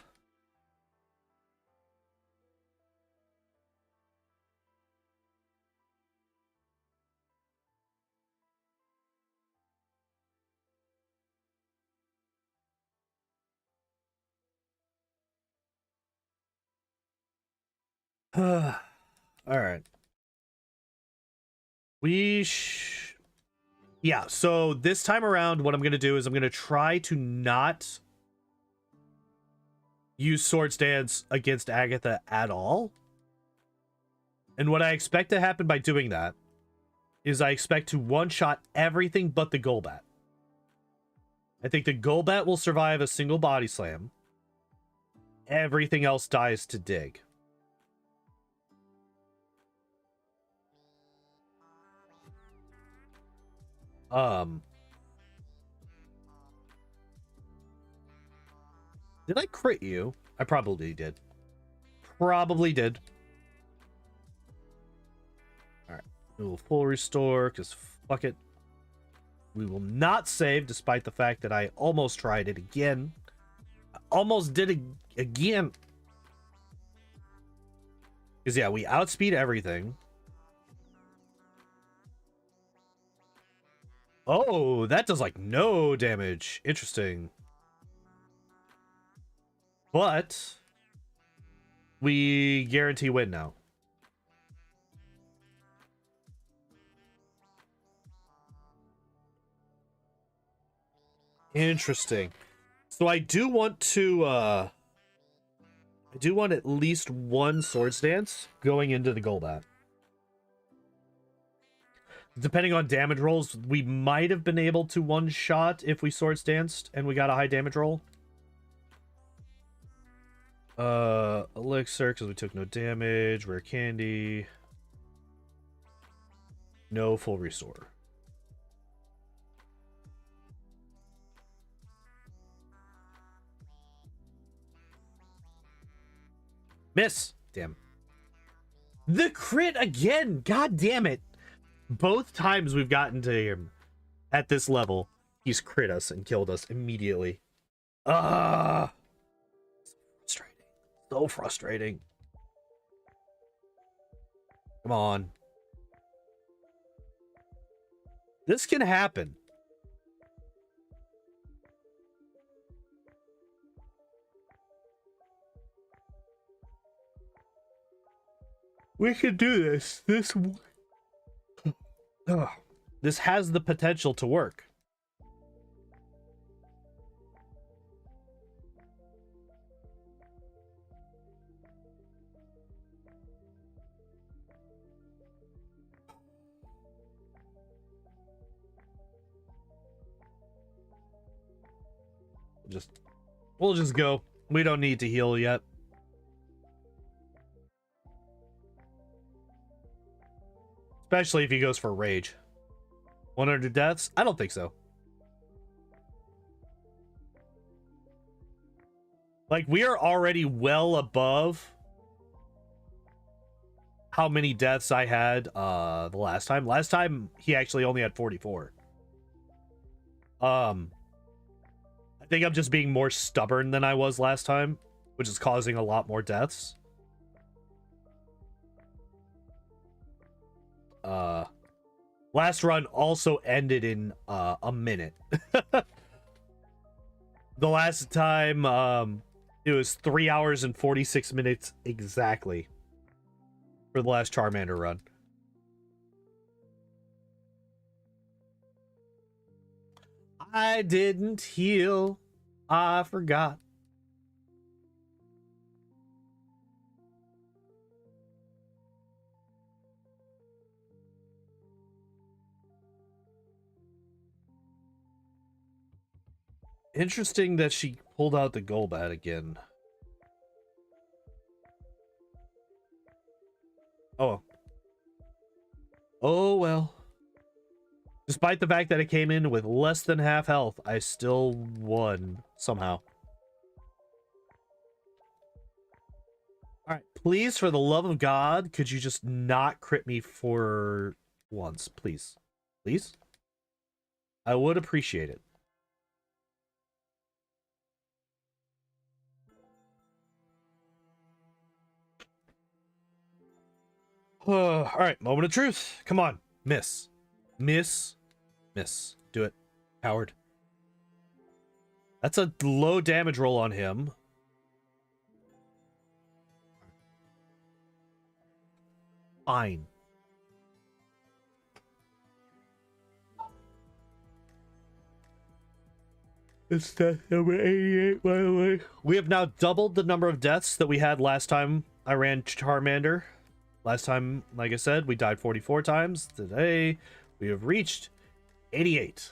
All right. Yeah, so this time around, what I'm going to do is I'm going to try to not use Swords Dance against Agatha at all. And what I expect to happen by doing that is I expect to one-shot everything but the Golbat. I think the Golbat will survive a single body slam. Everything else dies to dig. Did I crit you? I probably did. Probably did. Alright. We will full restore, because fuck it. We will not save, despite the fact that I almost tried it again. I almost did it again. Because, yeah, we outspeed everything. Oh, that does, like, no damage. Interesting. But we guarantee win now. Interesting. So I do want to I do want at least one Swords Dance going into the Golbat. Depending on damage rolls, we might have been able to one-shot if we Swords Danced and we got a high damage roll. Elixir, because we took no damage. Rare candy. No full restore. Miss. Damn. The crit again. God damn it. Both times we've gotten to him at this level, he's crit us and killed us immediately. Ah. Frustrating. So frustrating. Come on. This can happen. We can do this. This has the potential to work. We'll just go. We don't need to heal yet. Especially if he goes for rage. 100 deaths? I don't think so. Like, we are already well above how many deaths I had the last time. Last time he actually only had 44. I think I'm just being more stubborn than I was last time, which is causing a lot more deaths. Last run also ended in a minute. The last time it was 3 hours and 46 minutes exactly for the last Charmander run. I didn't heal. I forgot. Interesting that she pulled out the Golbat again. Oh. Oh, well. Despite the fact that it came in with less than half health, I still won somehow. Alright, please, for the love of God, could you just not crit me for once, please? Please? I would appreciate it. All right, moment of truth. Come on. Miss. Miss. Miss. Do it. Coward. That's a low damage roll on him. Fine. It's death number 88, by the way. We have now doubled the number of deaths that we had last time I ran Charmander. Last time, like I said, we died 44 times. Today, we have reached 88.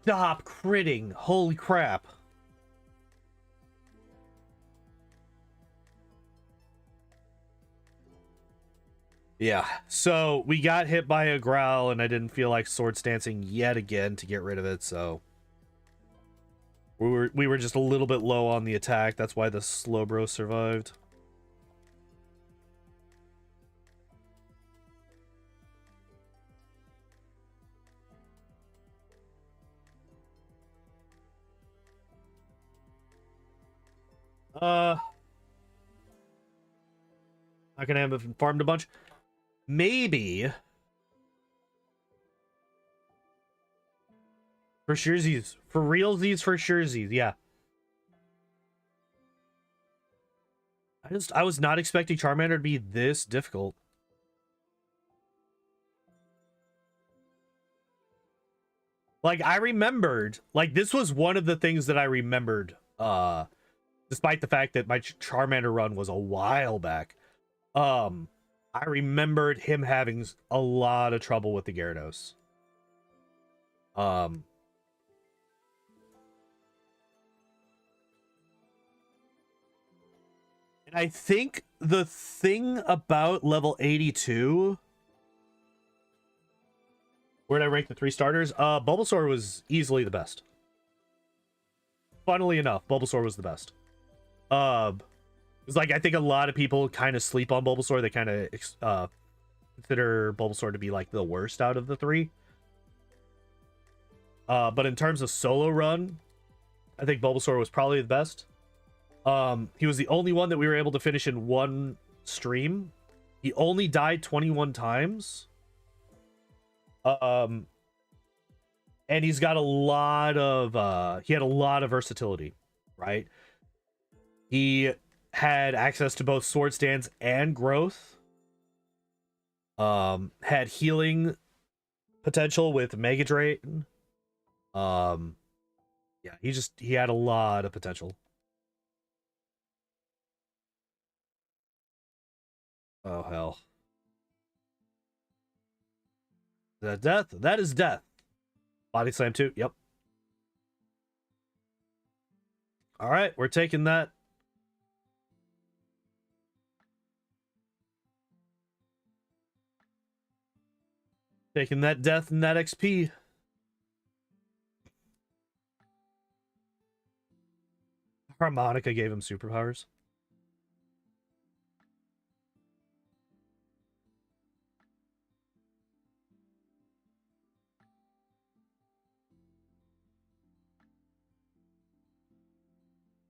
Stop critting. Holy crap. Yeah, so we got hit by a growl and I didn't feel like sword stancing yet again to get rid of it, so we were just a little bit low on the attack. That's why the Slowbro survived. Not gonna have farmed a bunch. Maybe for surezies, for realsies, for surezies, yeah. I was not expecting Charmander to be this difficult. Like, I remembered, like, this was one of the things that I remembered, despite the fact that my Charmander run was a while back. I remembered him having a lot of trouble with the Gyarados. And I think the thing about level 82... Where did I rank the 3 starters? Bulbasaur was easily the best. Funnily enough, Bulbasaur was the best. It's like, I think a lot of people kind of sleep on Bulbasaur. They kind of consider Bulbasaur to be like the worst out of the 3. But in terms of solo run, I think Bulbasaur was probably the best. He was the only one that we were able to finish in one stream. He only died 21 times. And he's got a lot of he had a lot of versatility, right? He had access to both sword stance and growth. Had healing potential with Mega Drain. Yeah, he had a lot of potential. Oh hell. Is that death? That is death. Body slam 2. Yep. All right, we're taking that. Taking that death and that XP. Harmonica gave him superpowers.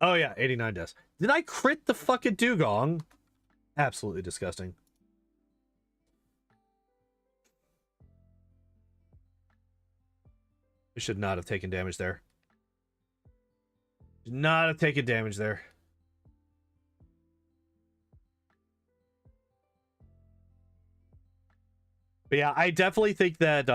Oh yeah, 89 deaths. Did I crit the fucking dugong? Absolutely disgusting. We should not have taken damage there. Should not have taken damage there. But yeah, I definitely think that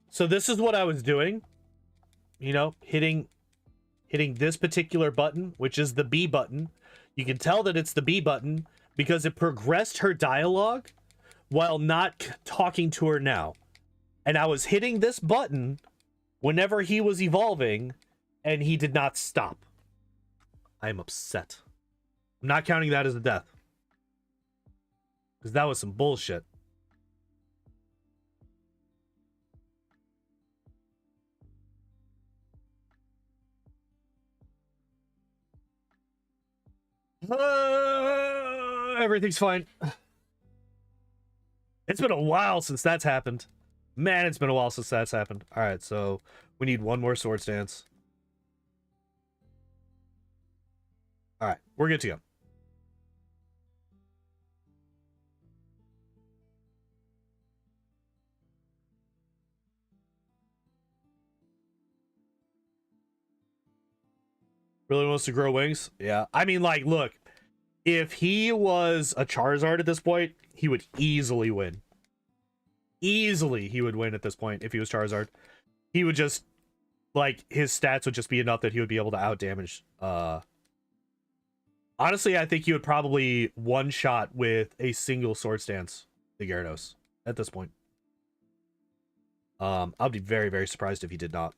so this is what I was doing, you know, hitting this particular button, which is the B button. You can tell that it's the B button because it progressed her dialogue while not talking to her now. And I was hitting this button whenever he was evolving and he did not stop. I'm upset. I'm not counting that as a death. Because that was some bullshit. Everything's fine. It's been a while since that's happened. Man, it's been a while since that's happened. Alright, so we need one more Swords Dance. Alright, we're good to go. Really wants to grow wings? Yeah. I mean, like, look. If he was a Charizard at this point, he would easily win. Easily, he would win at this point if he was Charizard. He would just, like, his stats would just be enough that he would be able to outdamage. Honestly, I think he would probably one-shot with a single Swords Dance the Gyarados at this point. I'll be very, very surprised if he did not.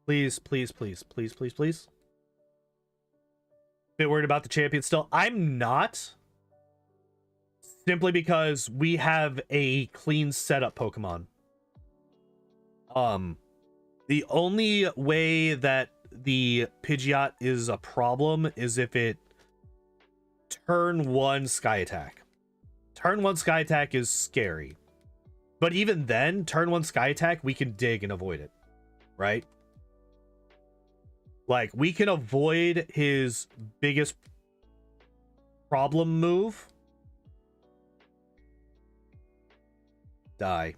Please, please, please, please, please, please. Bit worried about the champion still. I'm not. Simply because we have a clean setup Pokemon. The only way that the Pidgeot is a problem is if it turn 1 Sky Attack. Turn 1 Sky Attack is scary. But even then, turn 1 Sky Attack, we can dig and avoid it. Right? Like, we can avoid his biggest problem move. Die.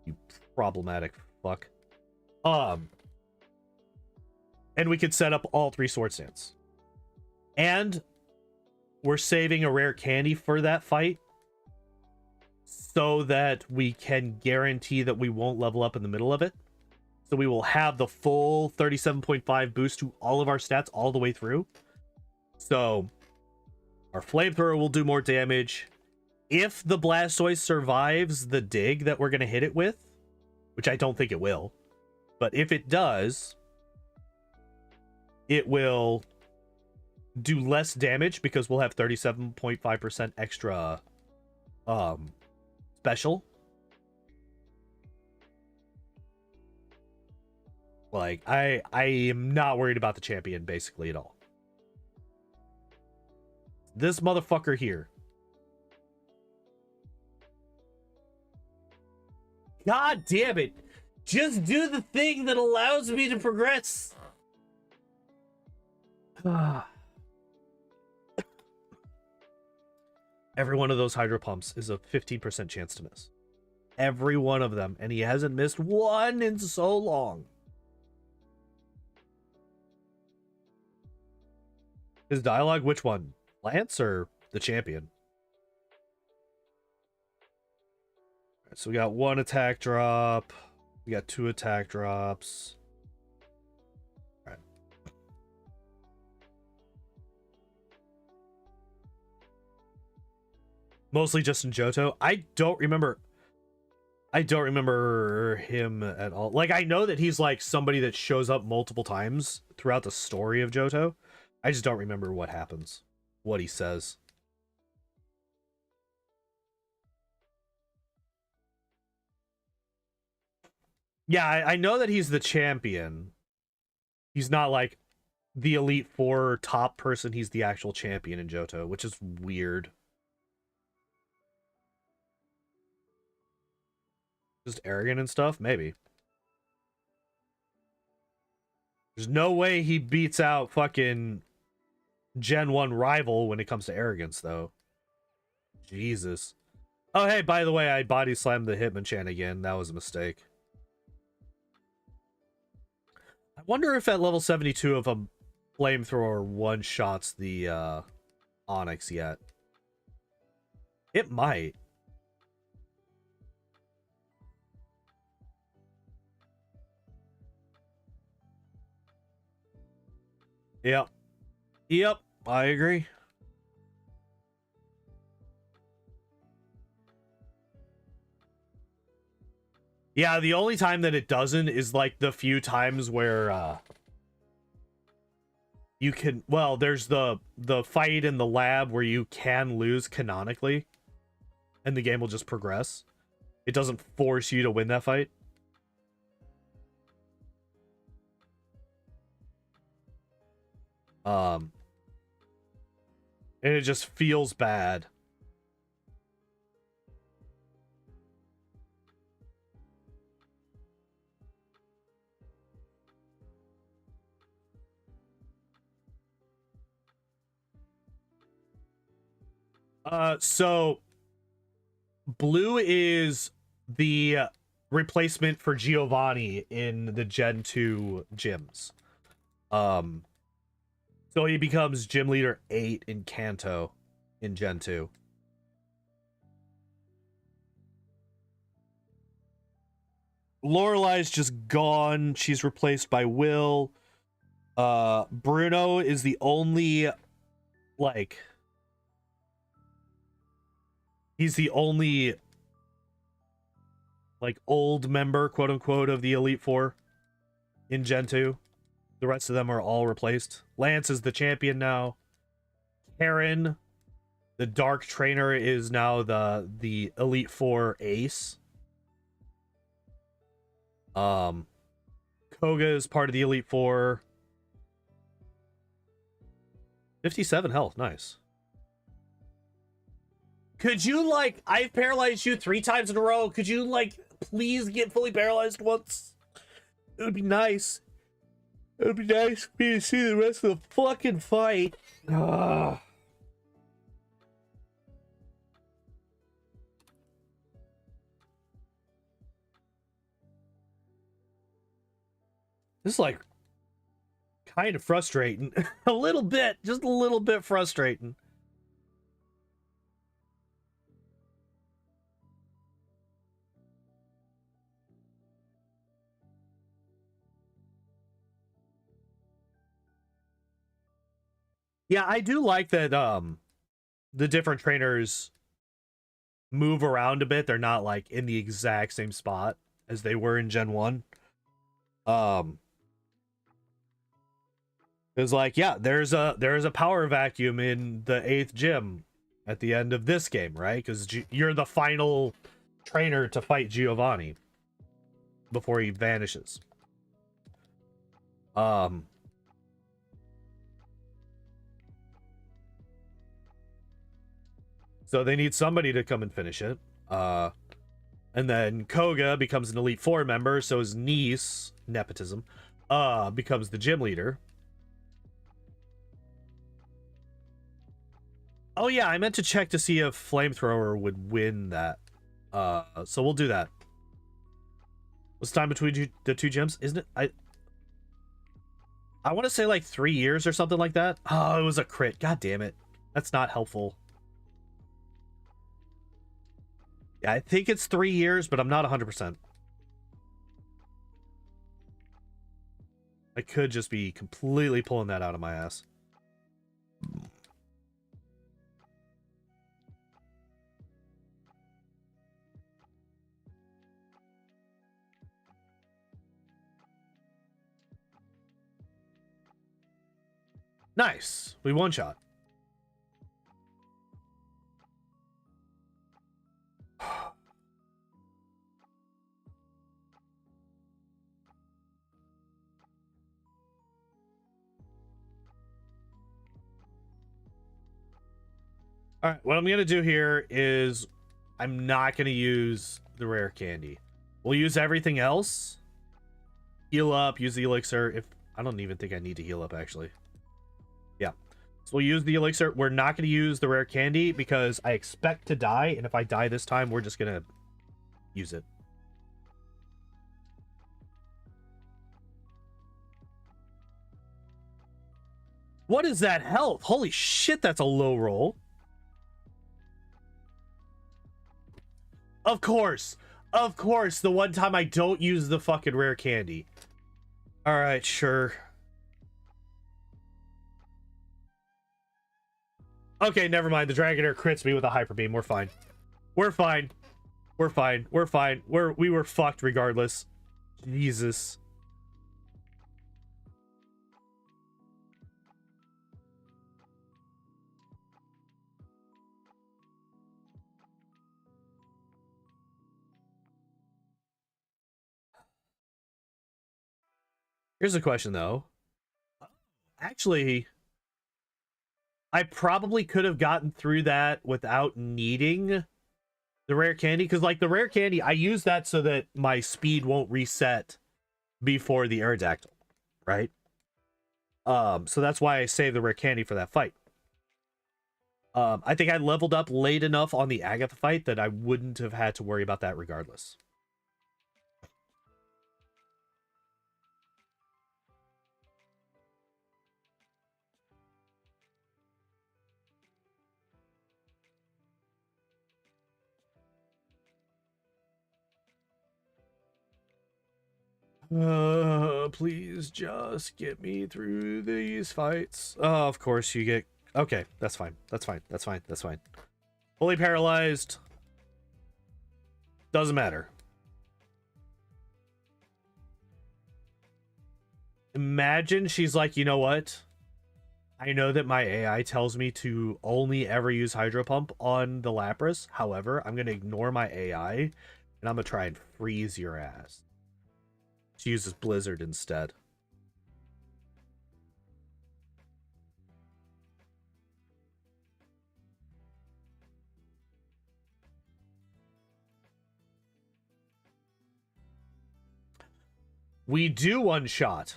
You problematic fuck. And we could set up all 3 Swords Dance. And we're saving a rare candy for that fight so that we can guarantee that we won't level up in the middle of it. So we will have the full 37.5 boost to all of our stats all the way through. So our flamethrower will do more damage. If the Blastoise survives the dig that we're going to hit it with, which I don't think it will, but if it does, it will do less damage because we'll have 37.5% extra special. Like, I am not worried about the champion basically at all. This motherfucker here. God damn it. Just do the thing that allows me to progress. Every one of those hydro pumps is a 15% chance to miss. Every one of them. And he hasn't missed one in so long. His dialogue, which one? Lance or the champion? Right, so we got 1 attack drop. We got 2 attack drops. All right. Mostly just in Johto. I don't remember him at all. Like, I know that he's like somebody that shows up multiple times throughout the story of Johto. I just don't remember what happens, what he says. Yeah, I know that he's the champion. He's not like the Elite Four top person. He's the actual champion in Johto, which is weird. Just arrogant and stuff? Maybe. There's no way he beats out fucking Gen 1 rival when it comes to arrogance, though. Jesus. Oh, hey, by the way, I body slammed the Hitmonchan again. That was a mistake. I wonder if at level 72 if a flamethrower one-shots the Onyx yet. It might. Yep. Yep, I agree. Yeah, the only time that it doesn't is like the few times where you can, well, there's the fight in the lab where you can lose canonically and the game will just progress. It doesn't force you to win that fight. And it just feels bad. So blue is the replacement for Giovanni in the Gen 2 gyms. So he becomes gym leader 8 in Kanto in Gen 2. Lorelai's just gone. She's replaced by Will. Bruno is the only, like, he's the only, like, old member, quote unquote, of the Elite Four in Gen 2. The rest of them are all replaced. Lance is the champion now. Karen, the Dark Trainer, is now the Elite Four ace. Koga is part of the Elite Four. 57 health, nice. Could you, like, I've paralyzed you 3 times in a row. Could you, like, please get fully paralyzed once? It would be nice. It would be nice for me to see the rest of the fucking fight. Ugh. This is, like, kind of frustrating. A little bit. Just a little bit frustrating. Yeah, I do like that the different trainers move around a bit. They're not like in the exact same spot as they were in Gen 1. It's like, yeah, there's a power vacuum in the 8th gym at the end of this game, right? Because you're the final trainer to fight Giovanni before he vanishes. So they need somebody to come and finish it. And then Koga becomes an Elite Four member, so his niece, nepotism, becomes the gym leader. Oh yeah, I meant to check to see if Flamethrower would win that. So we'll do that. What's the time between the 2 gyms? Isn't it? I want to say like 3 years or something like that. Oh, it was a crit. God damn it. That's not helpful. Yeah, I think it's 3 years, but I'm not 100%. I could just be completely pulling that out of my ass. Nice. We one-shot. All right, what I'm going to do here is I'm not going to use the rare candy. We'll use everything else. Heal up, use the elixir. If I don't even think I need to heal up, actually. Yeah. So we'll use the elixir. We're not going to use the rare candy because I expect to die. And if I die this time, we're just going to use it. What is that health? Holy shit, that's a low roll. Of course. Of course, the one time I don't use the fucking rare candy. All right, sure. Okay, never mind. The Dragonair crits me with a Hyper Beam. We're fine. We're fine. We're fine. We're fine. We were fucked regardless. Jesus. Here's a question, though. Actually, I probably could have gotten through that without needing the rare candy. Because, like, the rare candy, I use that so that my speed won't reset before the Aerodactyl, right? So that's why I saved the rare candy for that fight. I think I leveled up late enough on the Agatha fight that I wouldn't have had to worry about that regardless. Please just get me through these fights. Oh, of course you get... Okay, that's fine. That's fine. That's fine. That's fine. Fully paralyzed. Doesn't matter. Imagine she's like, you know what? I know that my AI tells me to only ever use Hydro Pump on the Lapras. However, I'm going to ignore my AI, and I'm going to try and freeze your ass. She uses Blizzard instead. We do one shot.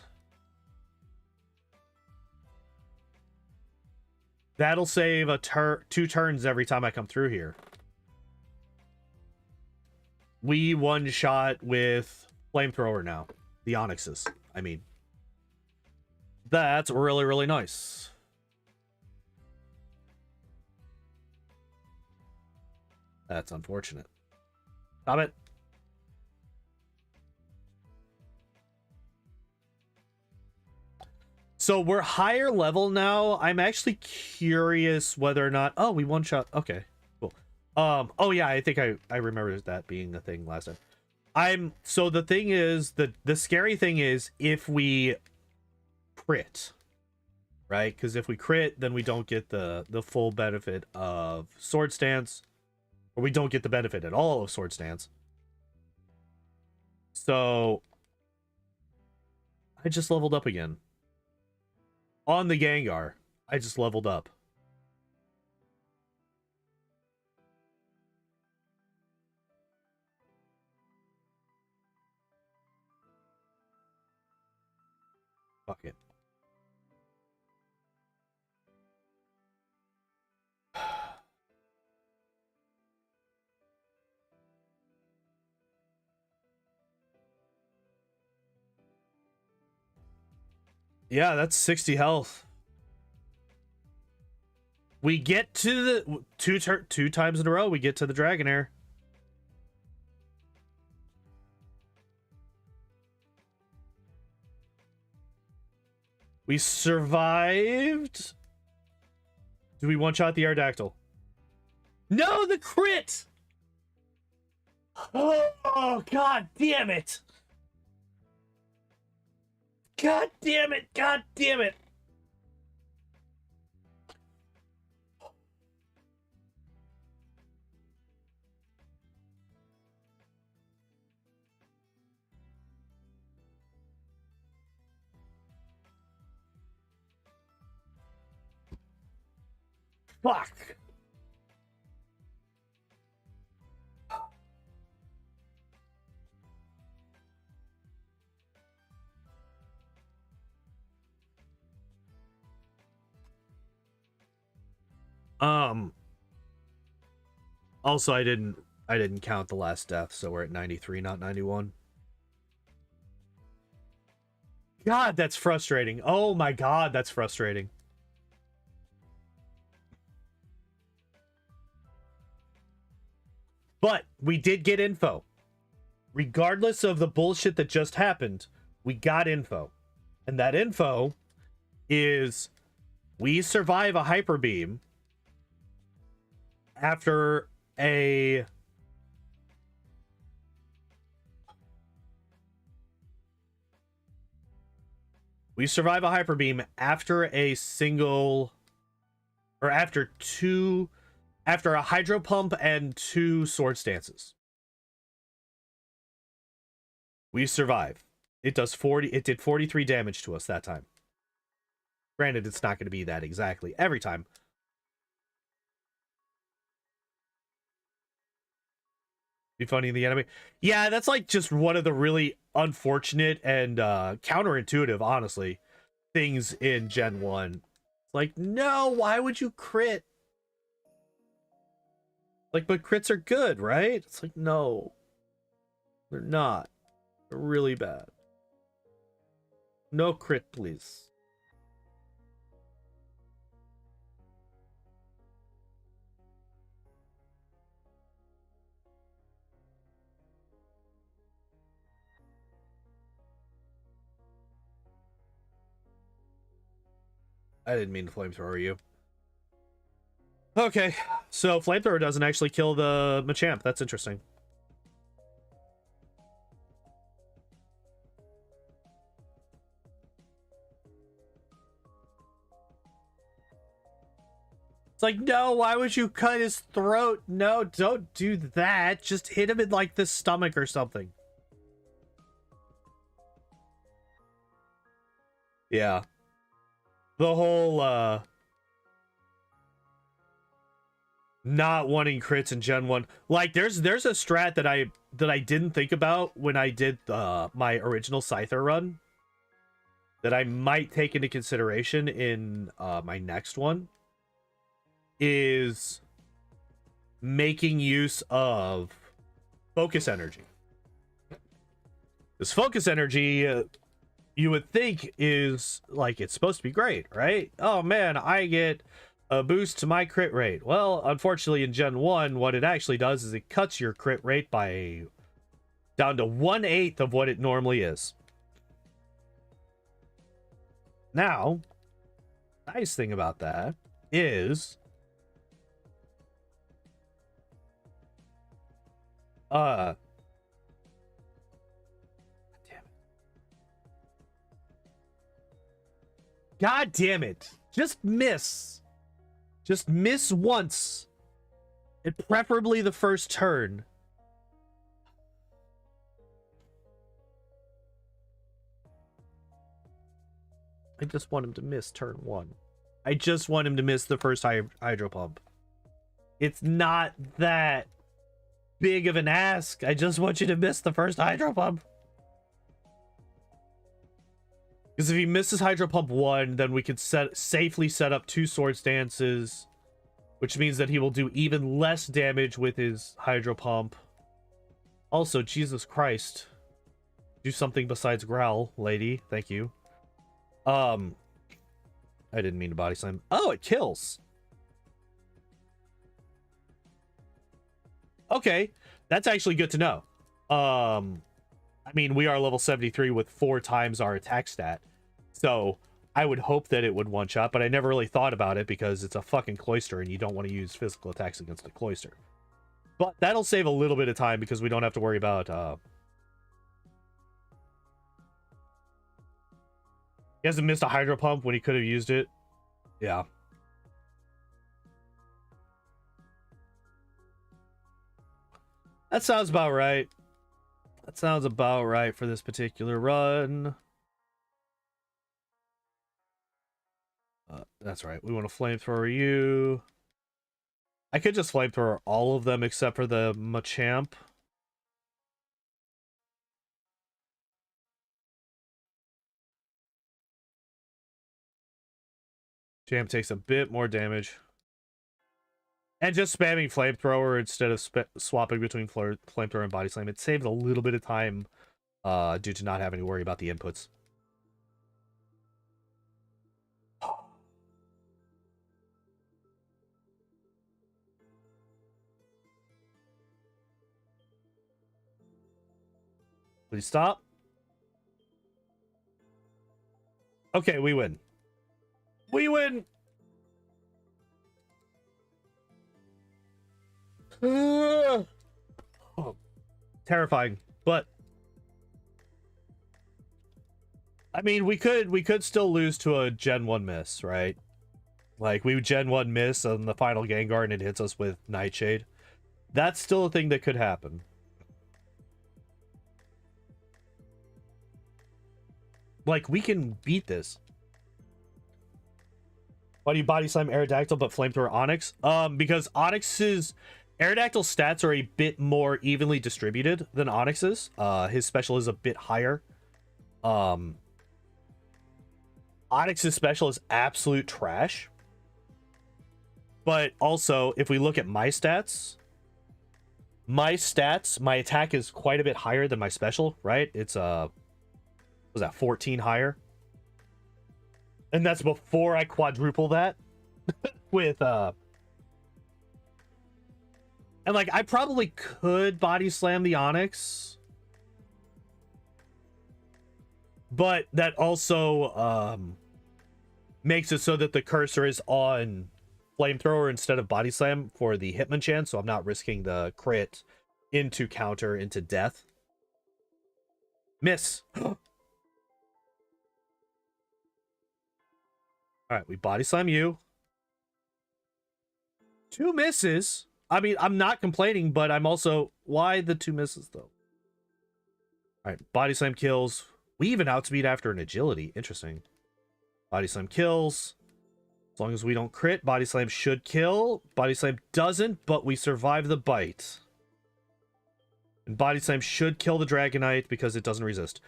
That'll save a 2 turns every time I come through here. We one shot with Flamethrower now. The Onyxes, I mean. That's really, really nice. That's unfortunate. Stop it. So we're higher level now. I'm actually curious whether or not... Oh, we one shot. Okay, cool. Oh yeah, I think I remember that being the thing last time. So the thing is, the scary thing is if we crit, right? Because if we crit, then we don't get the full benefit of Sword Stance, or we don't get the benefit at all of Sword Stance. So I just leveled up again. On the Gengar, I just leveled up. Fuck it. Yeah, that's 60 health. We get to the two times in a row. We get to the Dragonair. We survived. Do we one-shot the Aerodactyl? No, the crit! Oh, god damn it! God damn it! God damn it! Fuck! Also, I didn't count the last death, so we're at 93, not 91. God, that's frustrating. Oh my god, that's frustrating. But we did get info. Regardless of the bullshit that just happened, we got info. And that info is we survive a hyper beam after a hyper beam after a single or after a hydro pump and 2 sword stances. We survive. It did 43 damage to us that time. Granted, it's not going to be that exactly every time. Be funny in the enemy. Yeah, that's like just one of the really unfortunate and counterintuitive, honestly, things in Gen 1. It's like, no, why would you crit? Like, but crits are good, right? It's like, no. They're not. They're really bad. No crit, please. I didn't mean to flamethrower you. Okay, so flamethrower doesn't actually kill the Machamp. That's interesting. It's like, no, why would you cut his throat? No, don't do that. Just hit him in, like, the stomach or something. Yeah. The whole, not wanting crits in Gen 1. Like, there's a strat that I didn't think about when I did my original Scyther run that I might take into consideration in my next one. Is making use of focus energy. This focus energy, you would think is like, it's supposed to be great, right? Oh man, I get a boost to my crit rate. Well, unfortunately in Gen 1, what it actually does is it cuts your crit rate by down to 1/8 of what it normally is. Now, nice thing about that is damn it. God damn it. Just miss. Just miss once. And preferably the first turn. I just want him to miss turn 1. I just want him to miss the first hydro pump. It's not that big of an ask. I just want you to miss the first hydro pump. Because if he misses hydro pump 1, then we could safely set up 2 sword stances, which means that he will do even less damage with his hydro pump. Also, Jesus Christ, do something besides growl, lady. Thank you. I didn't mean to body slam. Oh, it kills. Okay, that's actually good to know. I mean, we are level 73 with 4 times our attack stat, so I would hope that it would one-shot, but I never really thought about it because it's a fucking cloister and you don't want to use physical attacks against the cloister. But that'll save a little bit of time because we don't have to worry about he hasn't missed a hydro pump when he could have used it. Yeah. That sounds about right. That sounds about right for this particular run. That's right. We want to flamethrower you. I could just flamethrower all of them except for the Machamp. Champ takes a bit more damage. And just spamming flamethrower instead of swapping between flamethrower and body slam, it saves a little bit of time due to not having to worry about the inputs. Please stop. Okay, we win. We win! Oh, terrifying, but I mean, we could still lose to a Gen 1 miss, right? Like, we Gen 1 miss on the final Gengar and it hits us with Nightshade. That's still a thing that could happen. Like, we can beat this. Why do you body slam Aerodactyl but flamethrower Onix? Because Onix's Aerodactyl stats are a bit more evenly distributed than Onix's. His special is a bit higher. Onix's special is absolute trash. But also, if we look at my stats, my attack is quite a bit higher than my special, right? It's was that 14 higher? And that's before I quadruple that with and like, I probably could body slam the Onix, but that also makes it so that the cursor is on flamethrower instead of body slam for the Hitmonchan, so I'm not risking the crit into counter into death. Miss. All right, we body slam you. 2 misses. I mean, I'm not complaining, but I'm also... Why the 2 misses, though? All right, body slam kills. We even outspeed after an agility. Interesting. Body slam kills. As long as we don't crit, body slam should kill. Body slam doesn't, but we survive the bite. And body slam should kill the Dragonite because it doesn't resist.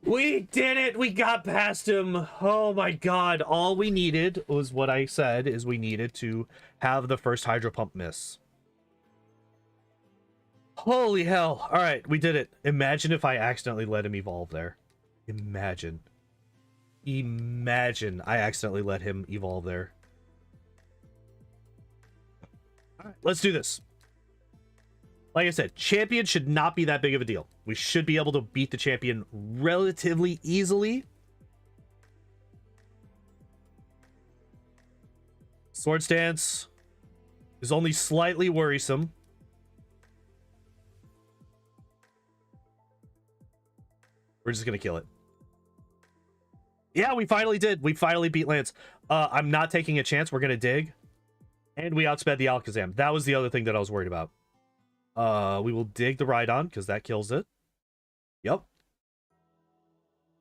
We did it! We got past him! Oh my god. All we needed was what I said, is we needed to have the first Hydro Pump miss. Holy hell. Alright, we did it. Imagine if I accidentally let him evolve there. Imagine. Imagine I accidentally let him evolve there. Alright, let's do this. Like I said, champion should not be that big of a deal. We should be able to beat the champion relatively easily. Swords Dance is only slightly worrisome. We're just going to kill it. Yeah, we finally did. We finally beat Lance. I'm not taking a chance. We're going to dig. And we outsped the Alakazam. That was the other thing that I was worried about. We will dig the Rhydon, because that kills it. Yep.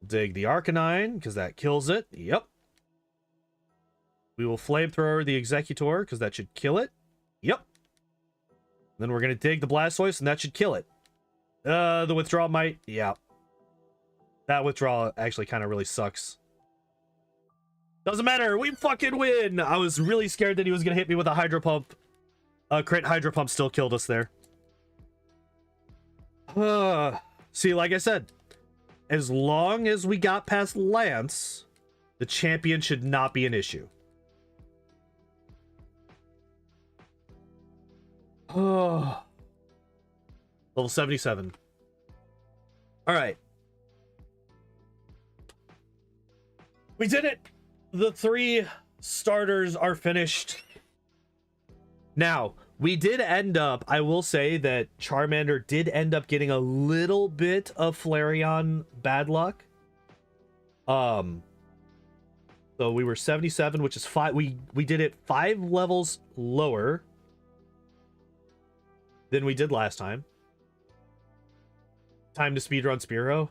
Dig the Arcanine, because that kills it. Yep. We will Flamethrower the Executor, because that should kill it. Yep. Then we're going to dig the Blastoise, and that should kill it. The Withdrawal might... Yeah. That Withdrawal actually kind of really sucks. Doesn't matter. We fucking win. I was really scared that he was going to hit me with a Hydro Pump. Crit Hydro Pump still killed us there. See, like I said, as long as we got past Lance, the champion should not be an issue. Oh. Level 77. All right. We did it. The 3 starters are finished. Now, we did end up, I will say that Charmander did end up getting a little bit of Flareon bad luck. So we were 77, which is 5. We did it 5 levels lower than we did last time. Time to speedrun Spearow.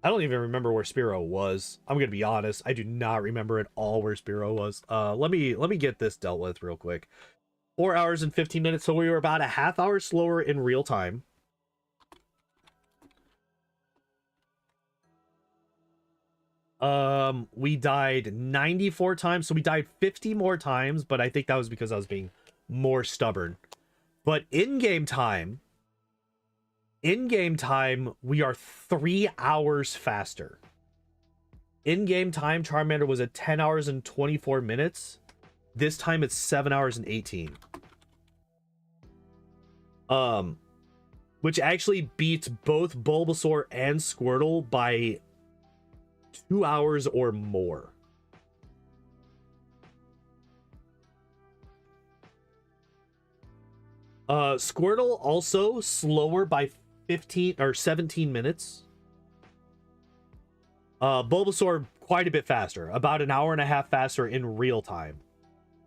I don't even remember where Spearow was. I'm gonna be honest. I do not remember at all where Spearow was. Let me get this dealt with real quick. 4 hours and 15 minutes, so we were about a half hour slower in real time. We died 94 times, so we died 50 more times, but I think that was because I was being more stubborn. But in-game time, we are 3 hours faster. In-game time, Charmander was at 10 hours and 24 minutes. This time it's 7 hours and 18. which actually beats both Bulbasaur and Squirtle by 2 hours or more. Squirtle also slower by 15 or 17 minutes. Bulbasaur quite a bit faster, about an hour and a half faster in real time.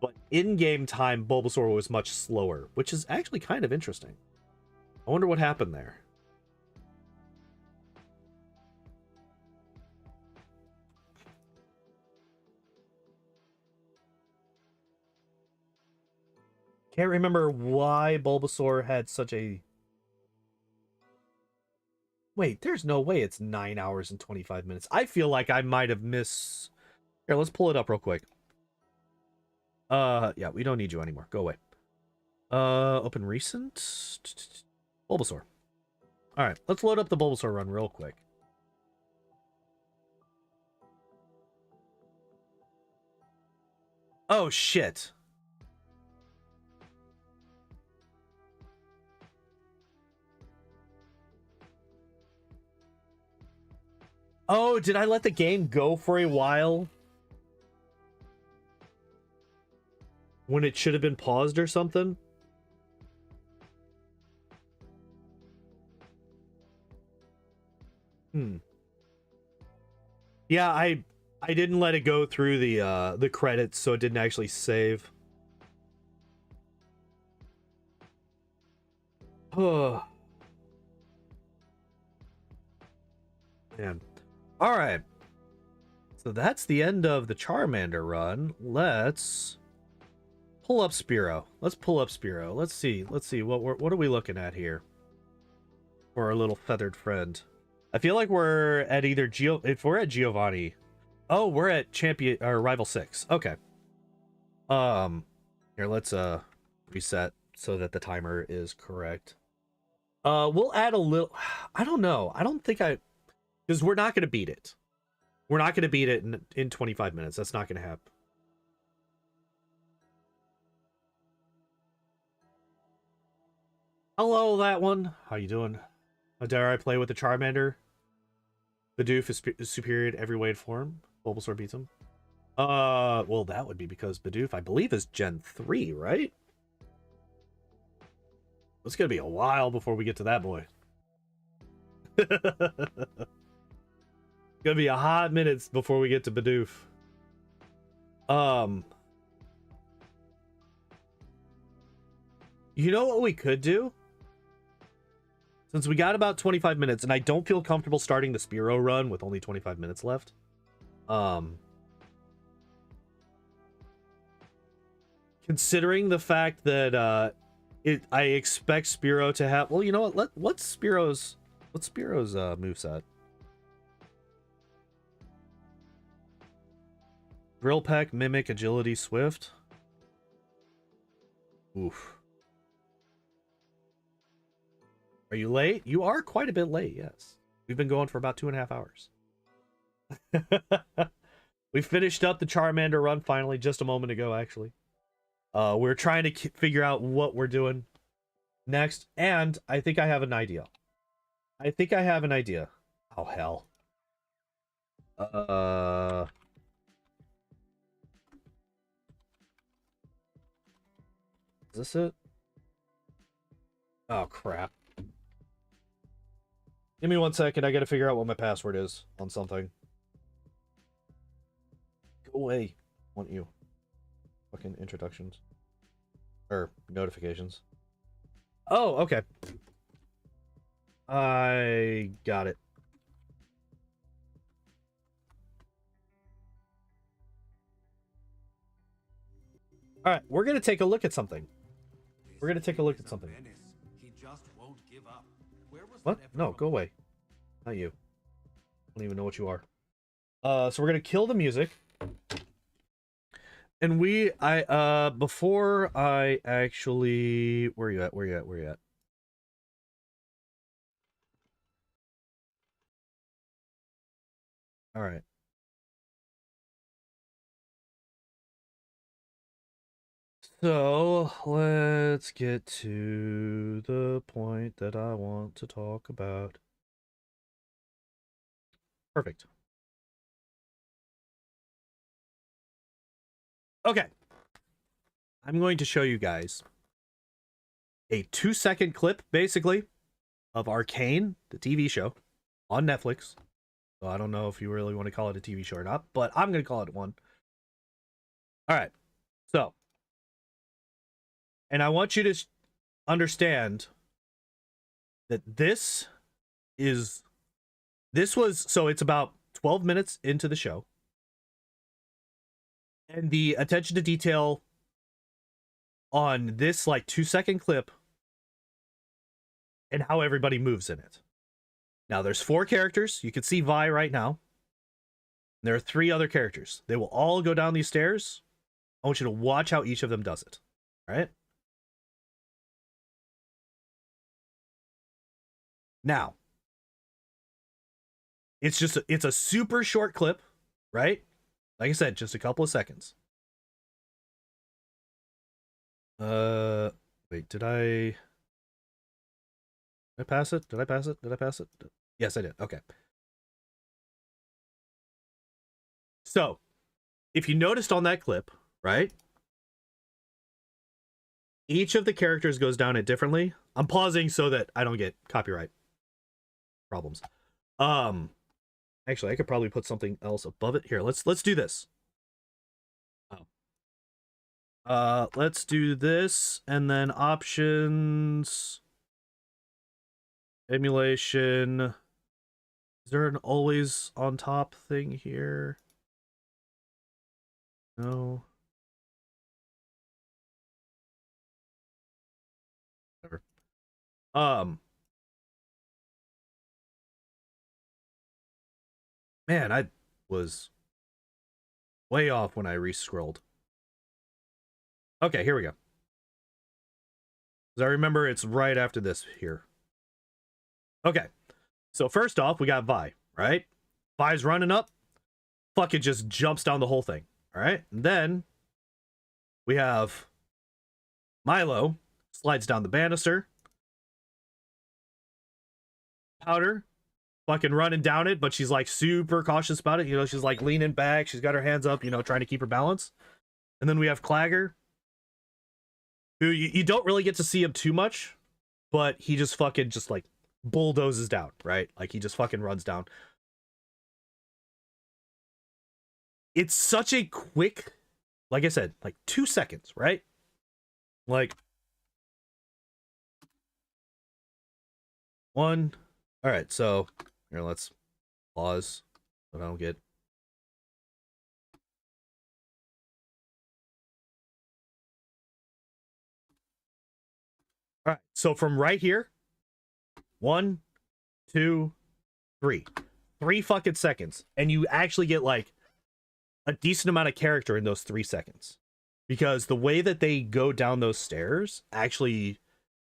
But in-game time, Bulbasaur was much slower, which is actually kind of interesting. I wonder what happened there. Can't remember why Bulbasaur had such a... Wait, there's no way it's 9 hours and 25 minutes. I feel like I might have missed... Here, let's pull it up real quick. Yeah, we don't need you anymore. Go away. Open recent. Bulbasaur. Alright, let's load up the Bulbasaur run real quick. Oh, shit. Oh, did I let the game go for a while? When it should have been paused or something? Yeah, I didn't let it go through the credits, so it didn't actually save. Oh. Man. Alright. So that's the end of the Charmander run. Let's pull up Spearow. Let's pull up Spearow. Let's see what are we looking at here for our little feathered friend. I feel like we're at either if we're at Giovanni. Oh, we're at champion or rival 6. Okay. Here, let's reset so that the timer is correct. We'll add a little. I don't know. I don't think because we're not going to beat it. We're not going to beat it in 25 minutes. That's not going to happen. Hello, that one. How you doing? How dare I play with the Charmander? Bidoof is superior in every way and form. Bulbasaur beats him. Well, that would be because Bidoof, I believe, is Gen 3, right? It's gonna be a while before we get to that boy. Gonna be a hot minutes before we get to Bidoof. You know what we could do? Since we got about 25 minutes, and I don't feel comfortable starting the Spearow run with only 25 minutes left. Considering the fact that I expect Spearow to have... Well, you know what? What's Spearow's moveset? Drill Peck, Mimic, Agility, Swift. Oof. Are you late? You are quite a bit late, yes. We've been going for about 2.5 hours. We finished up the Charmander run finally just a moment ago, actually. We're trying to figure out what we're doing next, and I think I have an idea. Oh, hell. Is this it? Oh, crap. Give me 1 second. I gotta figure out what my password is on something. Go away. Want you. Fucking introductions. Or notifications. Oh, okay. I got it. Alright, we're gonna take a look at something. What? No, go away. Not you. I don't even know what you are. So we're gonna kill the music. And before I actually... Where you at? Alright. So let's get to the point that I want to talk about. Perfect. Okay. I'm going to show you guys a 2-second clip, basically, of Arcane, the TV show, on Netflix. So I don't know if you really want to call it a TV show or not, but I'm going to call it one. All right. So, and I want you to understand that this was, so it's about 12 minutes into the show. And the attention to detail on this like 2-second clip and how everybody moves in it. Now there's 4 characters. You can see Vi right now. There are 3 other characters. They will all go down these stairs. I want you to watch how each of them does it. All right? Now, it's a super short clip, right? Like I said, just a couple of seconds. Wait, did I pass it? Did I pass it? Did I pass it? Yes, I did. Okay. So, if you noticed on that clip, right? Each of the characters goes down it differently. I'm pausing so that I don't get copyright problems. Actually, I could probably put something else above it. Here, let's do this. Let's do this, and then options, emulation. Is there an always on top thing here? No. Whatever. Man, I was way off when I re-scrolled. Okay, here we go. Because I remember it's right after this here. Okay. So first off, we got Vi, right? Vi's running up. Fucking just jumps down the whole thing. All right. And then we have Milo slides down the banister. Powder fucking running down it, but she's like super cautious about it. You know, she's like leaning back. She's got her hands up, you know, trying to keep her balance. And then we have Clagger, who you don't really get to see him too much, but he just fucking just like bulldozes down, right? Like he just fucking runs down. It's such a quick, like I said, like 2 seconds, right? Like one. All right, so here, let's pause so I don't get. All right, so from right here, 1, 2, 3. 3 fucking seconds. And you actually get like a decent amount of character in those 3 seconds. Because the way that they go down those stairs actually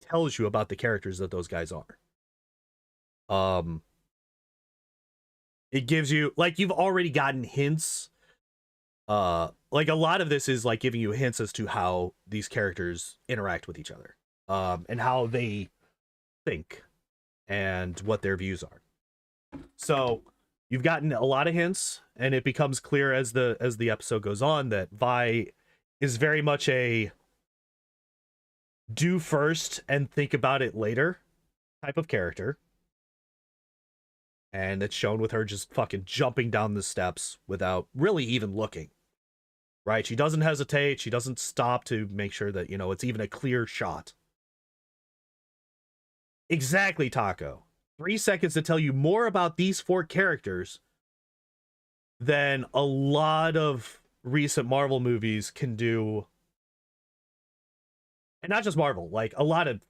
tells you about the characters that those guys are. It gives you, like, you've already gotten hints. Like a lot of this is like giving you hints as to how these characters interact with each other. And how they think and what their views are. So you've gotten a lot of hints, and it becomes clear as the episode goes on that Vi is very much a do first and think about it later type of character. And it's shown with her just fucking jumping down the steps without really even looking. Right? She doesn't hesitate. She doesn't stop to make sure that, you know, it's even a clear shot. Exactly, Taco. 3 seconds to tell you more about these 4 characters than a lot of recent Marvel movies can do. And not just Marvel, like a lot of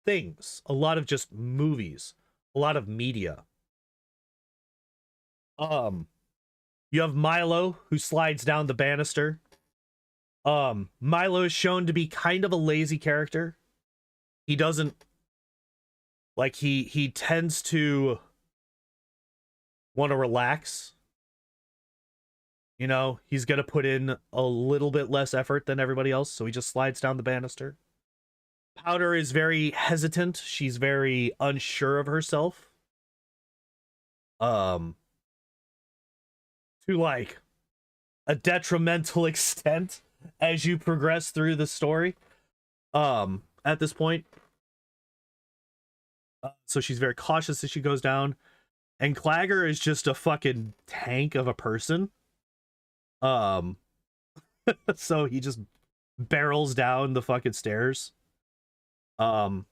things, a lot of just movies, a lot of media. You have Milo, who slides down the banister. Milo is shown to be kind of a lazy character. He doesn't, like, he tends to want to relax. You know, he's gonna put in a little bit less effort than everybody else, so he just slides down the banister. Powder is very hesitant. She's very unsure of herself. To like a detrimental extent as you progress through the story. At this point. So she's very cautious as she goes down. And Clagger is just a fucking tank of a person. So he just barrels down the fucking stairs. I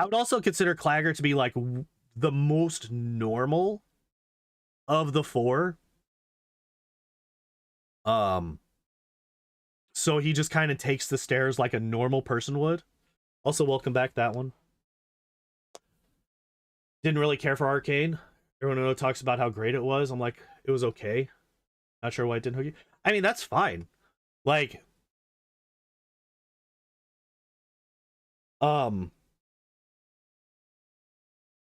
would also consider Clagger to be like the most normal of the four. So he just kind of takes the stairs like a normal person would. Also, welcome back, that one. Didn't really care for Arcane. Everyone I know talks about how great it was. I'm like, it was okay. Not sure why it didn't hook you. I mean, that's fine. Like, I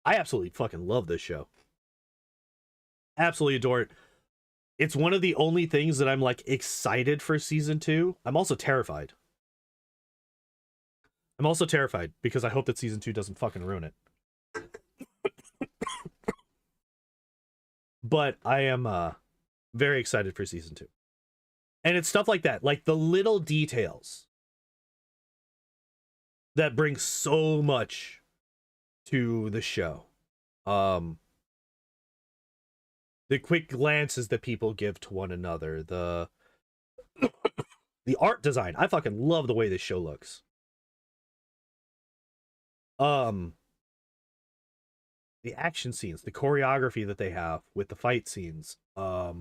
absolutely fucking love this show. Absolutely adore it. It's one of the only things that I'm like excited for season 2. I'm also terrified. I'm also terrified because I hope that season 2 doesn't fucking ruin it. But I am very excited for season 2. And it's stuff like that, like the little details that bring so much to the show. The quick glances that people give to one another, the art design. I fucking love the way this show looks. The action scenes, the choreography that they have with the fight scenes. Cause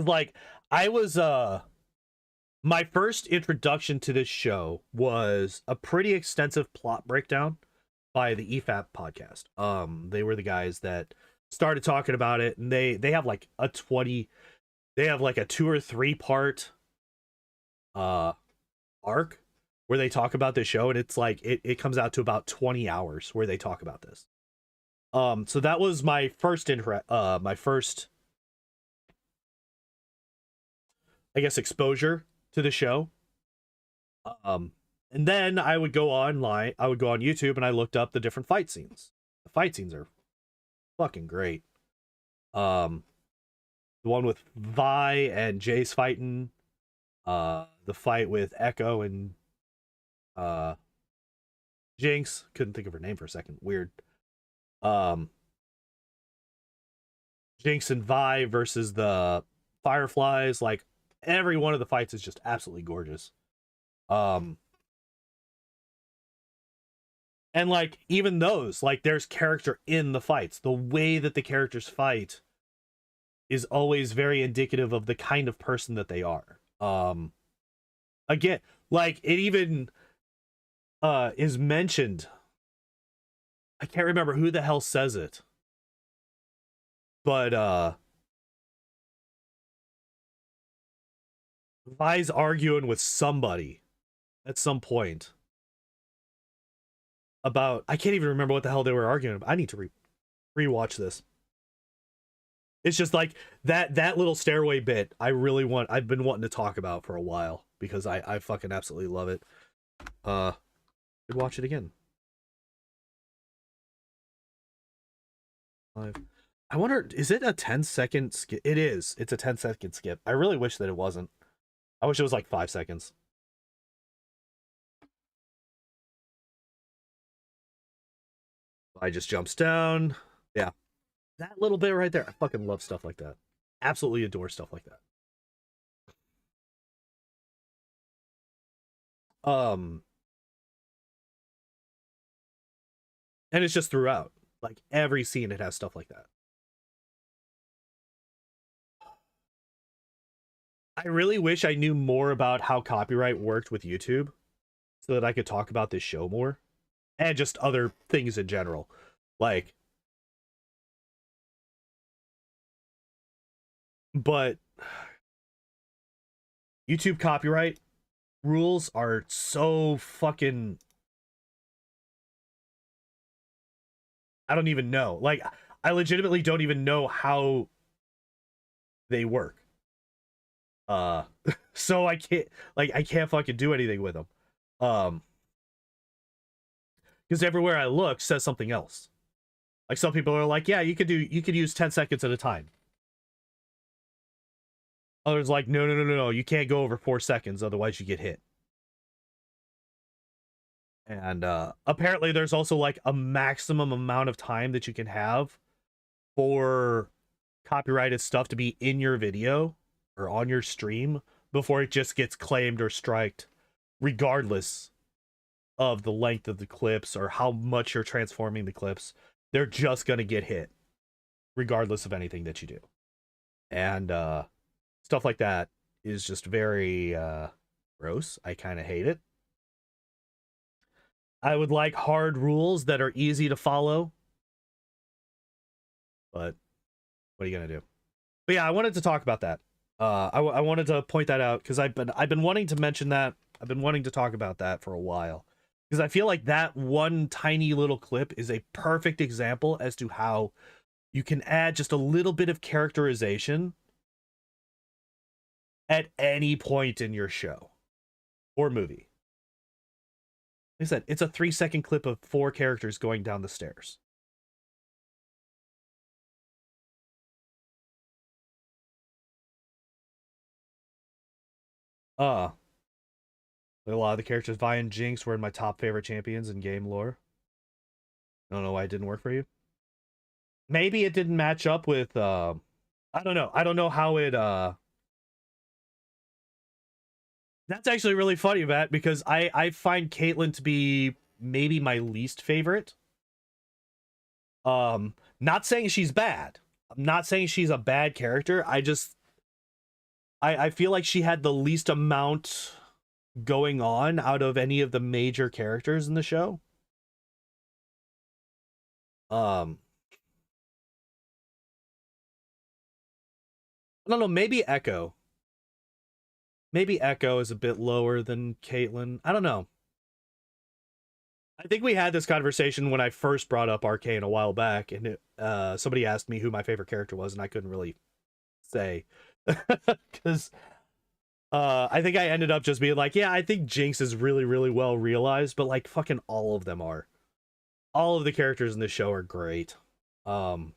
like I was my first introduction to this show was a pretty extensive plot breakdown by the EFAP podcast. They were the guys that started talking about it, and they have like a 2 or 3 part arc where they talk about this show, and it's like it comes out to about 20 hours where they talk about this. So that was my first I guess exposure to the show. And then I would go on YouTube and I looked up the different fight scenes. The fight scenes are fucking great. The one with Vi and Jace fighting, the fight with Echo and Jinx, couldn't think of her name for a second. Weird. Jinx and Vi versus the Fireflies, like every one of the fights is just absolutely gorgeous. And like even those, like there's character in the fights. The way that the characters fight is always very indicative of the kind of person that they are. Again, like it even is mentioned. I can't remember who the hell says it. But Vi's arguing with somebody at some point about, I can't even remember what the hell they were arguing about. I need to rewatch this. It's just like that little stairway bit I've been wanting to talk about for a while because I fucking absolutely love it. Could watch it again. I wonder, is it a 10-second skip? It is. It's a 10-second skip. I really wish that it wasn't. I wish it was like 5 seconds. I just jumps down. Yeah. That little bit right there. I fucking love stuff like that. Absolutely adore stuff like that. And it's just throughout. Like every scene it has stuff like that. I really wish I knew more about how copyright worked with YouTube so that I could talk about this show more and just other things in general. Like, but YouTube copyright rules are so fucking I don't even know. Like, I legitimately don't even know how they work. So I can't fucking do anything with them. Because everywhere I look says something else. Like, some people are like, yeah, you could use 10 seconds at a time. Others like, no, you can't go over 4 seconds, otherwise you get hit. And apparently there's also like a maximum amount of time that you can have for copyrighted stuff to be in your video or on your stream before it just gets claimed or striked, regardless of the length of the clips or how much you're transforming the clips. They're just gonna get hit regardless of anything that you do. And stuff like that is just very gross. I kind of hate it. I would like hard rules that are easy to follow, but what are you gonna do? But yeah, I wanted to talk about that. I wanted to point that out because I've been wanting to mention that. I've been wanting to talk about that for a while because I feel like that one tiny little clip is a perfect example as to how you can add just a little bit of characterization at any point in your show or movie. Like I said, it's a 3-second clip of 4 characters going down the stairs. A lot of the characters, Vi and Jinx, were in my top favorite champions in game lore. I don't know why it didn't work for you. Maybe it didn't match up with, I don't know. I don't know how it, That's actually really funny, Matt, because I find Caitlyn to be maybe my least favorite. Not saying she's bad. I'm not saying she's a bad character. I feel like she had the least amount going on out of any of the major characters in the show. I don't know, maybe Echo. Maybe Echo is a bit lower than Caitlyn. I don't know. I think we had this conversation when I first brought up Arcane a while back, and somebody asked me who my favorite character was, and I couldn't really say. Because I think I ended up just being like, yeah, I think Jinx is really, really well realized, but like fucking all of them are. All of the characters in this show are great. And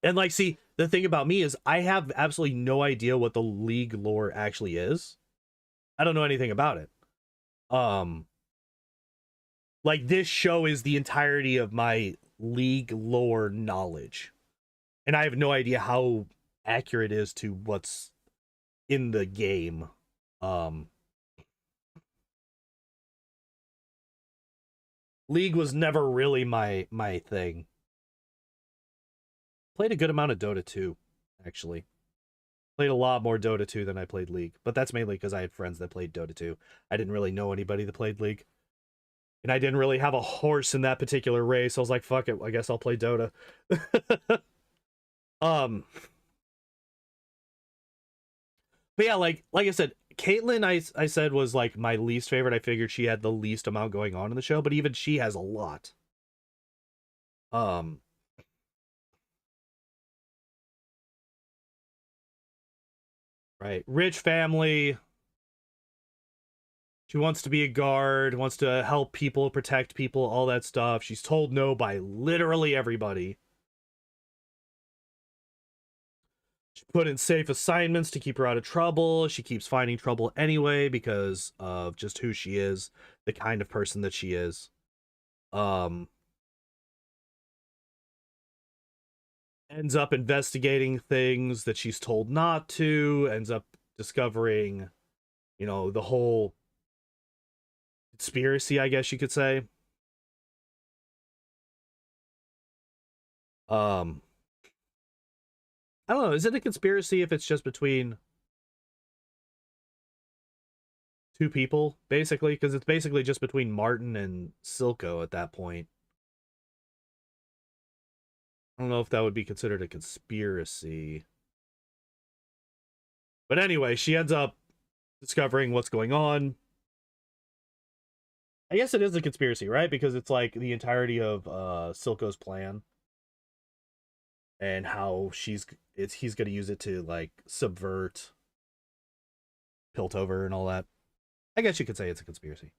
like, see, the thing about me is I have absolutely no idea what the League lore actually is. I don't know anything about it. Like, this show is the entirety of my League lore knowledge. And I have no idea how accurate it is to what's in the game. League was never really my thing. Played a good amount of Dota 2, actually. Played a lot more Dota 2 than I played League, but that's mainly because I had friends that played Dota 2. I didn't really know anybody that played League. And I didn't really have a horse in that particular race. I was like, fuck it, I guess I'll play Dota. But yeah, like I said, Caitlyn, I said was like my least favorite. I figured she had the least amount going on in the show, but even she has a lot. Right, rich family. She wants to be a guard, wants to help people, protect people, all that stuff. She's told no by literally everybody. She put in safe assignments to keep her out of trouble. She keeps finding trouble anyway because of just who she is, the kind of person that she is. Ends up investigating things that she's told not to, ends up discovering, you know, the whole conspiracy, I guess you could say. I don't know, is it a conspiracy if it's just between two people, basically? Because it's basically just between Martin and Silco at that point. I don't know if that would be considered a conspiracy. But anyway, she ends up discovering what's going on. I guess it is a conspiracy, right? Because it's like the entirety of Silco's plan and how he's going to use it to like subvert Piltover and all that. I guess you could say it's a conspiracy.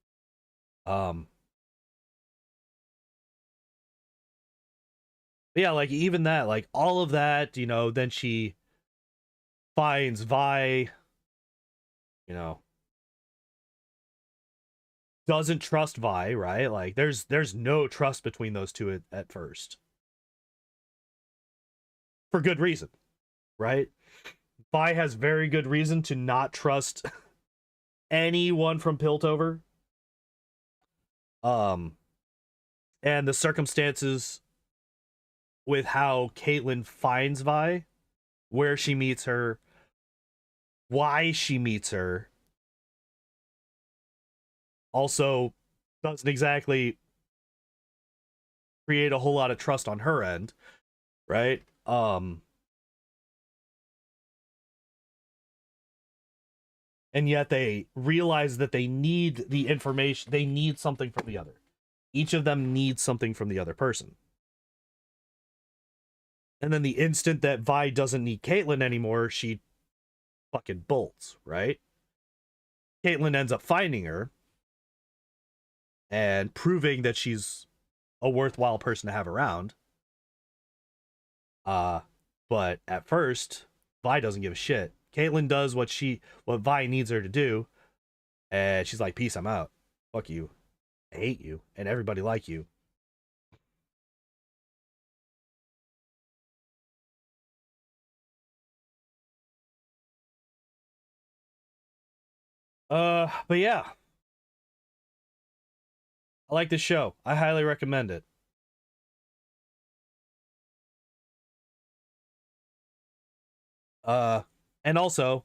Yeah, like even that, like all of that, you know, then she finds Vi, you know, doesn't trust Vi, right? Like there's no trust between those two at first. For good reason, right? Vi has very good reason to not trust anyone from Piltover. And the circumstances with how Caitlyn finds Vi, where she meets her, why she meets her, also doesn't exactly create a whole lot of trust on her end, right? And yet they realize that they need the information, they need something from the other. Each of them needs something from the other person. And then the instant that Vi doesn't need Caitlyn anymore, she fucking bolts, right? Caitlyn ends up finding her and proving that she's a worthwhile person to have around. But at first, Vi doesn't give a shit. Caitlyn does what Vi needs her to do, and she's like, peace, I'm out. Fuck you. I hate you, and everybody like you. But yeah. I like this show. I highly recommend it. And also,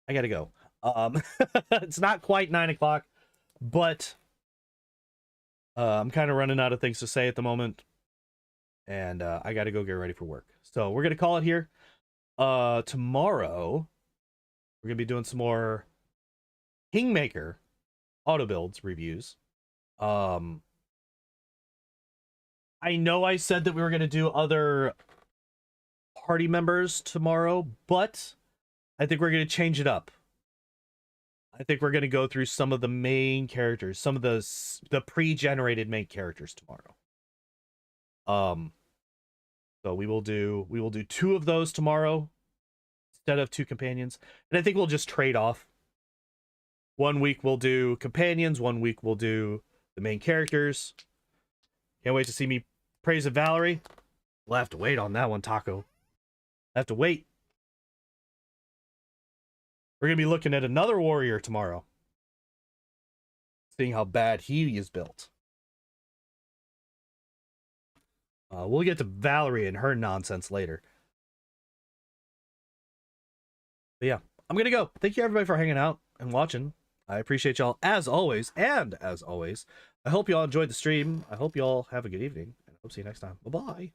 I gotta go. It's not quite 9 o'clock, but I'm kind of running out of things to say at the moment, and I gotta go get ready for work. So we're gonna call it here. Tomorrow, we're gonna be doing some more Kingmaker auto builds reviews. I know I said that we were gonna do other party members tomorrow, but I think we're going to change it up. I think we're going to go through some of the main characters, some of the pre-generated main characters tomorrow. So we will do 2 of those tomorrow instead of 2 companions, and I think we'll just trade off. 1 week we'll do companions, 1 week we'll do the main characters. Can't wait to see me praise of Valerie. We'll have to wait on that one, Taco. I have to wait. We're going to be looking at another warrior tomorrow. Seeing how bad he is built. We'll get to Valerie and her nonsense later. But yeah, I'm going to go. Thank you everybody for hanging out and watching. I appreciate y'all as always. And as always, I hope y'all enjoyed the stream. I hope y'all have a good evening. And I hope to see you next time. Bye-bye.